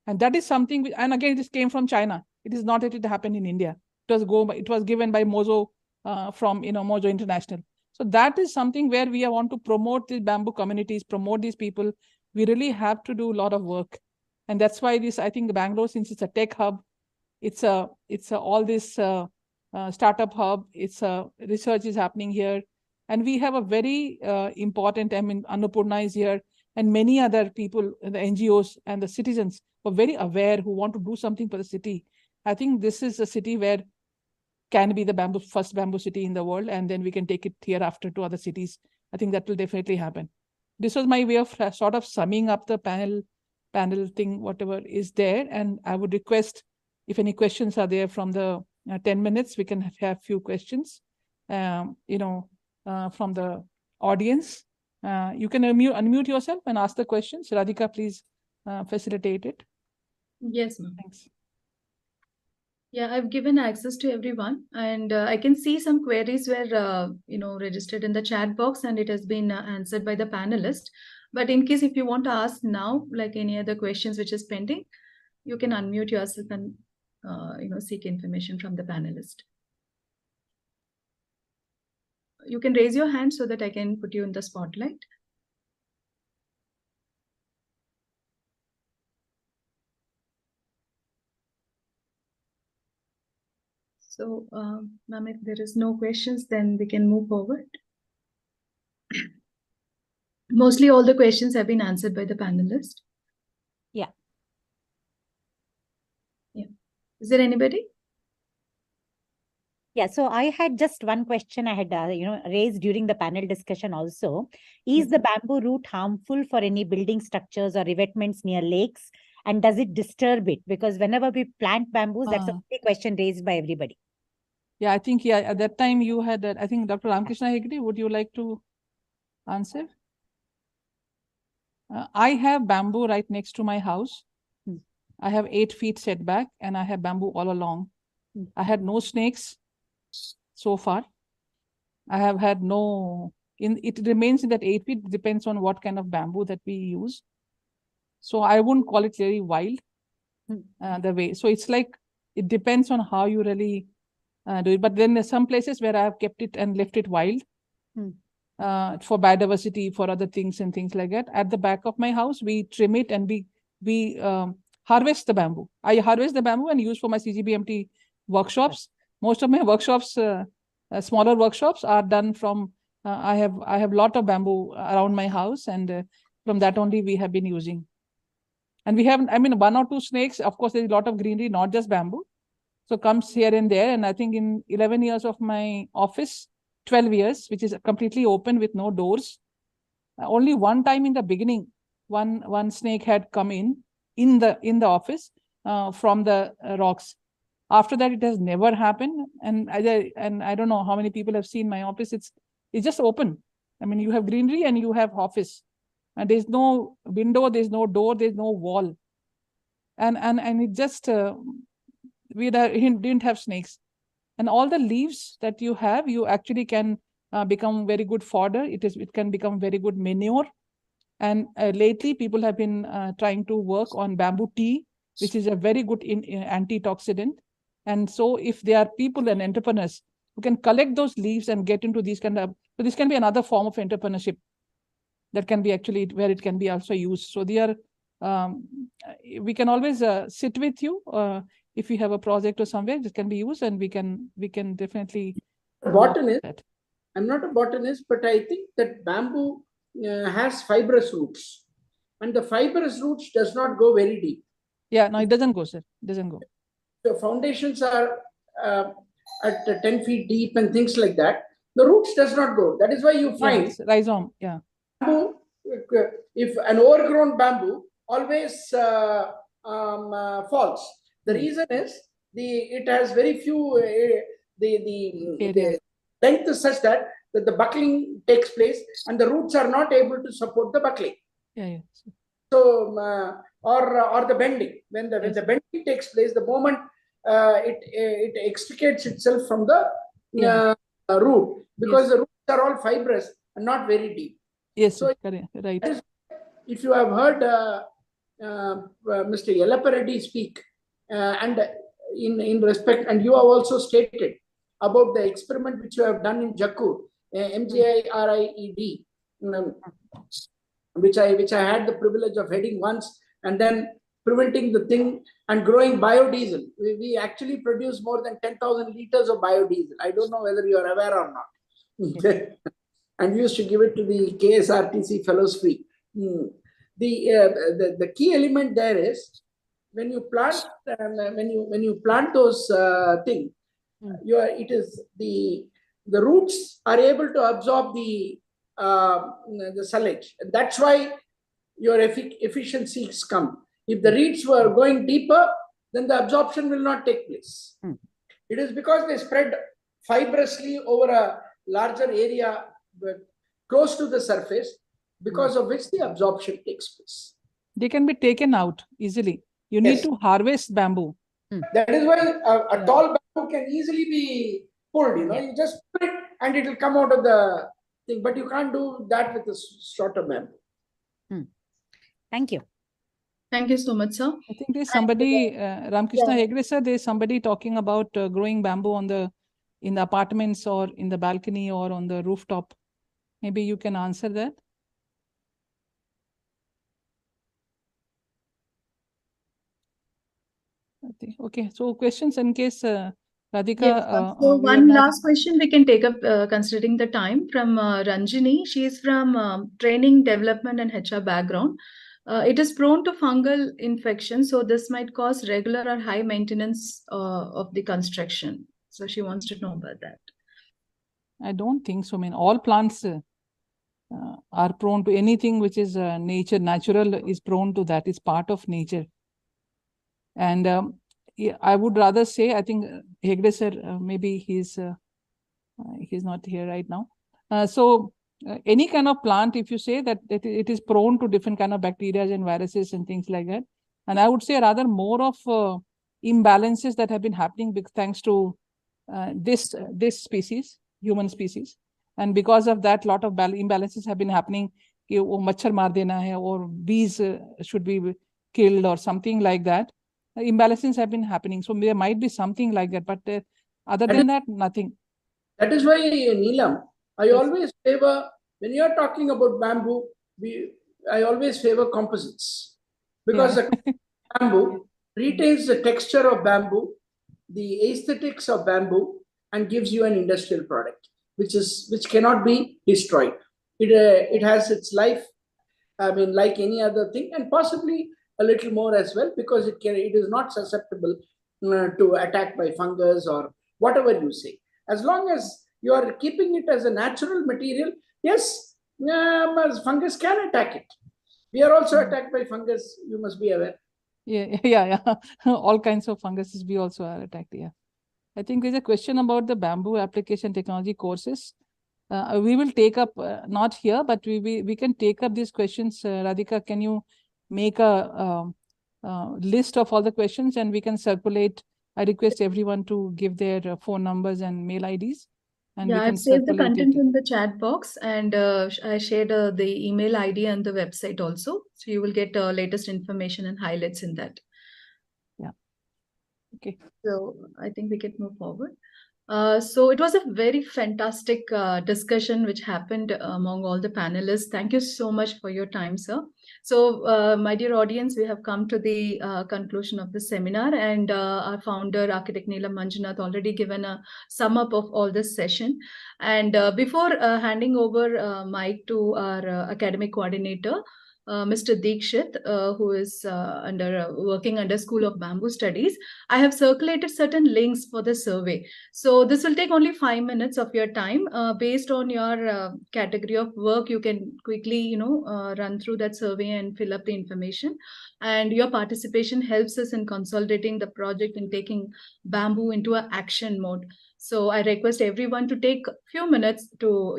A: And that is something, and again, this came from China. It is not that it happened in India. It was given by Mozo from Mozo International. So that is something where we want to promote these bamboo communities, promote these people. We really have to do a lot of work. And that's why I think Bangalore, since it's a tech hub, it's all this startup hub, research is happening here. And we have a very important, Annapurna is here, and many other people, the NGOs and the citizens who are very aware, who want to do something for the city. I think this is a city where can be the first bamboo city in the world, and then we can take it hereafter to other cities. I think that will definitely happen. This was my way of sort of summing up the panel thing, whatever is there. And I would request if any questions are there from the 10 minutes, we can have few questions, from the audience. You can unmute yourself and ask the questions. Radhika, please facilitate it.
G: Yes, ma'am.
A: Thanks.
G: Yeah, I've given access to everyone, and I can see some queries were, registered in the chat box, and it has been answered by the panelist. But in case if you want to ask now, like any other questions which is pending, you can unmute yourself and, seek information from the panelist. You can raise your hand so that I can put you in the spotlight. So, ma'am, if there is no questions, then we can move forward. Mostly all the questions have been answered by the panelist.
D: Yeah.
G: Yeah. Is there anybody?
D: Yeah, so I had just one question I had, raised during the panel discussion also. Is the bamboo root harmful for any building structures or revetments near lakes? And does it disturb it? Because whenever we plant bamboos, that's a big question raised by everybody.
A: Yeah, I think, at that time you had, I think Dr. Ramakrishna Hegde, would you like to answer? I have bamboo right next to my house. I have 8 feet setback and I have bamboo all along. I had no snakes so far. I have had it remains in that 8 feet, depends on what kind of bamboo that we use. So I wouldn't call it very wild. the way. So it's like, it depends on how you really do it. But then there's some places where I have kept it and left it wild for biodiversity, for other things and things like that. At the back of my house, we trim it and we harvest the bamboo. I harvest the bamboo and use for my CGBMT workshops. Most of my workshops, smaller workshops, are done from, I have lot of bamboo around my house, and from that only we have been using. And we have, I mean, 1 or 2 snakes. Of course, there's a lot of greenery, not just bamboo. So comes here and there. And I think in 11 years of my office, 12 years, which is completely open with no doors, only one time in the beginning, one snake had come in the office from the rocks. After that, it has never happened. And I don't know how many people have seen my office. It's just open. I mean, you have greenery and you have office. And there's no window, there's no door, there's no wall. And it just, we didn't have snakes. And all the leaves that you have, you actually can become very good fodder. It can become very good manure. And lately, people have been trying to work on bamboo tea, which is a very good antioxidant. And so if there are people and entrepreneurs who can collect those leaves and get into these kind of, so this can be another form of entrepreneurship that can be actually where it can be also used. So they are, we can always sit with you if you have a project or somewhere that can be used, and we can definitely.
I: Botanist, I'm not a botanist, but I think that bamboo has fibrous roots, and the fibrous roots does not go very deep.
A: Yeah, no, it doesn't go, sir. It doesn't go.
I: The foundations are at 10 feet deep and things like that. The roots does not go. That is why you find
A: rhizome. Yeah.
I: Bamboo, if an overgrown bamboo always falls. The reason is it has very few the length is such that the buckling takes place and the roots are not able to support the buckling.
A: Yeah.
I: So or the bending. When the bending takes place, the moment it extricates itself from the root, because the roots are all fibrous and not very deep.
A: Yes,
I: so
A: right.
I: If you have heard Mr. Yellappa Reddy speak, and in respect, and you have also stated about the experiment which you have done in Jakkur, MGIRIED, which I had the privilege of heading once, and then preventing the thing and growing biodiesel. We actually produce more than 10,000 liters of biodiesel. I don't know whether you are aware or not. And we used to give it to the KSRTC fellows free. The key element there is when you plant when you plant those things, it is the roots are able to absorb the silage. That's why your efficiencies come. If the roots were going deeper, then the absorption will not take place. It is because they spread fibrously over a larger area close to the surface, because of which the absorption takes place.
A: They can be taken out easily. You need to harvest bamboo.
I: That is why a tall bamboo can easily be pulled. You just pull it and it will come out of the thing. But you can't do that with a shorter bamboo.
D: Thank you.
G: Thank you so much, sir.
A: I think there's somebody, Ramkrishna Hegde sir, there's somebody talking about growing bamboo in the apartments or in the balcony or on the rooftop. Maybe you can answer that. Okay, so questions in case Radhika.
G: Yes, so one last question we can take up considering the time from Ranjini. She is from training, development and HR background. It is prone to fungal infection, so this might cause regular or high maintenance of the construction. So she wants to know about that.
A: I don't think so. I mean, all plants are prone to anything which is natural is prone to that. It's part of nature. And I would rather say, I think Hegde sir, maybe he's not here right now. So any kind of plant, if you say that it is prone to different kind of bacteria and viruses and things like that. And I would say rather more of imbalances that have been happening thanks to this species, human species. And because of that, lot of imbalances have been happening. Machhar maar dena hai, or bees should be killed or something like that. imbalances have been happening. So there might be something like that, but other than that, nothing.
I: That is why, Neelam, I always favor, when you are talking about bamboo, I always favor composites, because the bamboo retains the texture of bamboo, the aesthetics of bamboo, and gives you an industrial product, which cannot be destroyed. It has its life, I mean, like any other thing, and possibly a little more as well, because it is not susceptible to attack by fungus or whatever you say. As long as you are keeping it as a natural material, yes, fungus can attack it. We are also attacked by fungus, you must be aware.
A: Yeah. All kinds of funguses we also are attacked, yeah. I think there's a question about the bamboo application technology courses. We will take up, not here, but we can take up these questions. Radhika, can you make a list of all the questions and we can circulate? I request everyone to give their phone numbers and mail IDs. And
G: Yeah,
A: we can
G: I've saved the
A: circulate
G: content
A: it.
G: in the chat box, and I shared the email ID and the website also. So you will get latest information and highlights in that.
A: Yeah. Okay.
G: So I think we can move forward. So it was a very fantastic discussion which happened among all the panelists. Thank you so much for your time, sir. So my dear audience, we have come to the conclusion of the seminar, and our founder, Architect Neelam Manjunath, already given a sum up of all this session. And before handing over mic to our academic coordinator, Mr. Dikshit, who is working under School of Bamboo Studies, I have circulated certain links for the survey. So this will take only 5 minutes of your time. Based on your category of work, you can quickly, run through that survey and fill up the information. And your participation helps us in consolidating the project and taking bamboo into an action mode. So I request everyone to take a few minutes to,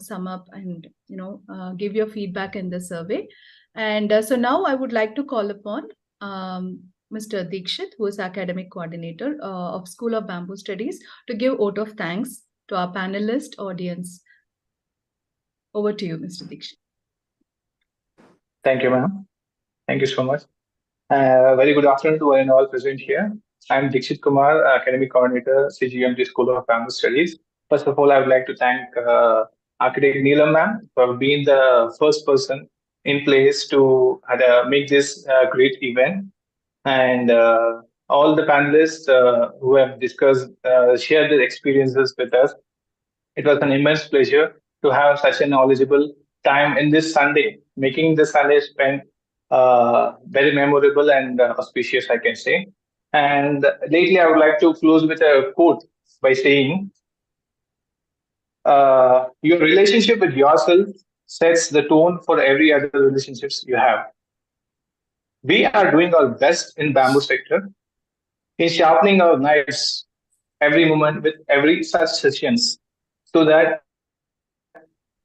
G: sum up and, give your feedback in the survey. And so now I would like to call upon Mr. Dikshit, who is academic coordinator of School of Bamboo Studies, to give vote of thanks to our panelist audience. Over to you, Mr. Dikshit.
R: Thank you, ma'am. Thank you so much. Very good afternoon to one and all present here. I'm Dikshit Kumar, Academic Coordinator, CGMT School of Bamboo Studies. First of all, I would like to thank Architect Neelam ma'am for being the first person in place to make this great event. And all the panelists who have discussed, shared their experiences with us. It was an immense pleasure to have such a knowledgeable time in this Sunday, making the Sunday spent very memorable and auspicious, I can say. And lately, I would like to close with a quote by saying, your relationship with yourself sets the tone for every other relationships you have. We are doing our best in bamboo sector in sharpening our knives every moment with every such sessions so that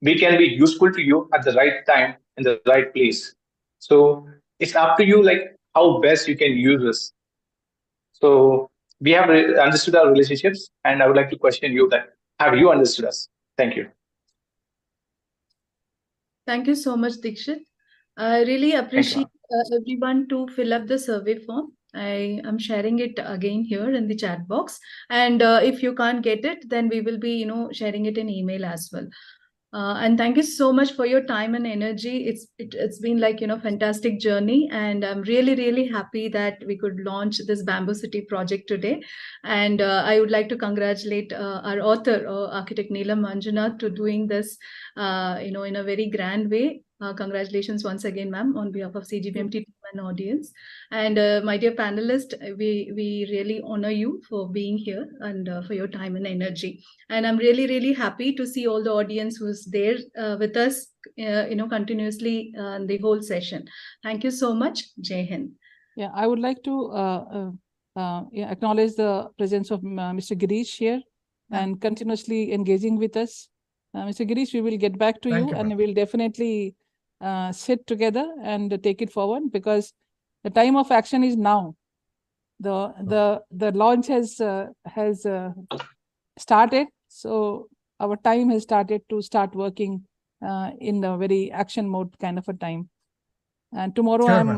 R: we can be useful to you at the right time in the right place. So it's up to you, like how best you can use this. So we have understood our relationships, and I would like to question you that, have you understood us? Thank you.
G: Thank you so much, Dikshit. I really appreciate everyone to fill up the survey form. I am sharing it again here in the chat box. And if you can't get it, then we will be, sharing it in email as well. And thank you so much for your time and energy. It's been like, fantastic journey. And I'm really, really happy that we could launch this Bamboo City project today. And I would like to congratulate our author, Architect Neelam Manjunath, to doing this, in a very grand way. Congratulations once again, ma'am, on behalf of CGBMT team and audience. And my dear panelists, we really honor you for being here and for your time and energy. And I'm really, really happy to see all the audience who's there with us, continuously the whole session. Thank you so much. Jai Hind.
A: Yeah, I would like to acknowledge the presence of Mr. Girish here and continuously engaging with us. Mr. Girish, we will get back to you and we'll definitely sit together and take it forward, because the time of action is now. The launch has started, so our time has started to start working in a very action mode kind of a time. And tomorrow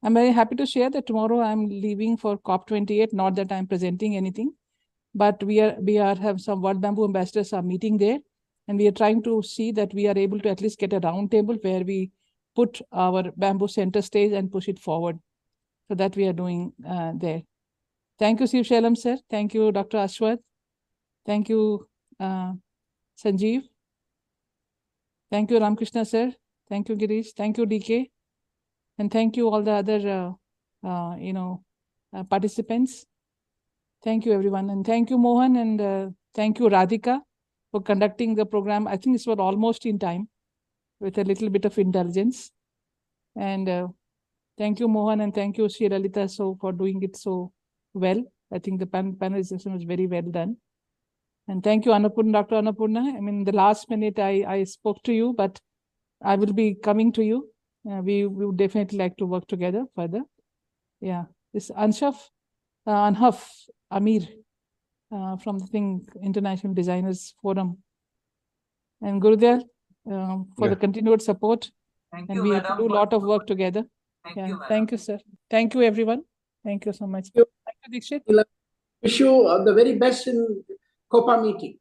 A: I'm very happy to share that tomorrow I'm leaving for COP28. Not that I'm presenting anything, but we have some World Bamboo ambassadors are meeting there, and we are trying to see that we are able to at least get a round table where we put our bamboo center stage and push it forward. So that we are doing there. Thank you, Siv Shelam sir. Thank you, Dr. Ashwath. Thank you, Sanjeev. Thank you, Ramkrishna sir. Thank you, Girish. Thank you, DK. And thank you all the other, participants. Thank you, everyone. And thank you, Mohan. And thank you, Radhika, for conducting the program. I think this was almost in time with a little bit of intelligence. And thank you, Mohan. And thank you, Sri Lalita, for doing it so well. I think the panelization was very well done. And thank you, Annapurna, Dr. Annapurna. I mean, the last minute I spoke to you, but I will be coming to you. We would definitely like to work together further. Yeah, this Anhaf Amir from the International Designers Forum. And Gurudel for the continued support. And we have to do a lot of work together. Thank you, sir. Thank you, everyone. Thank you so much. Thank you, Dikshit.
I: Wish you the very best in COPA meeting.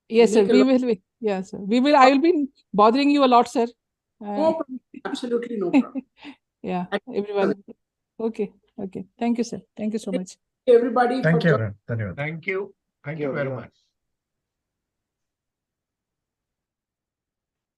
A: Yes, sir. We will. Yeah, sir. We will. I will be bothering you a lot, sir.
I: No problem. Absolutely no problem.
A: Yeah, everyone. Okay. Okay. Thank you, sir. Thank you so much.
I: Everybody.
N: Thank you.
P: Thank you. Thank you very much.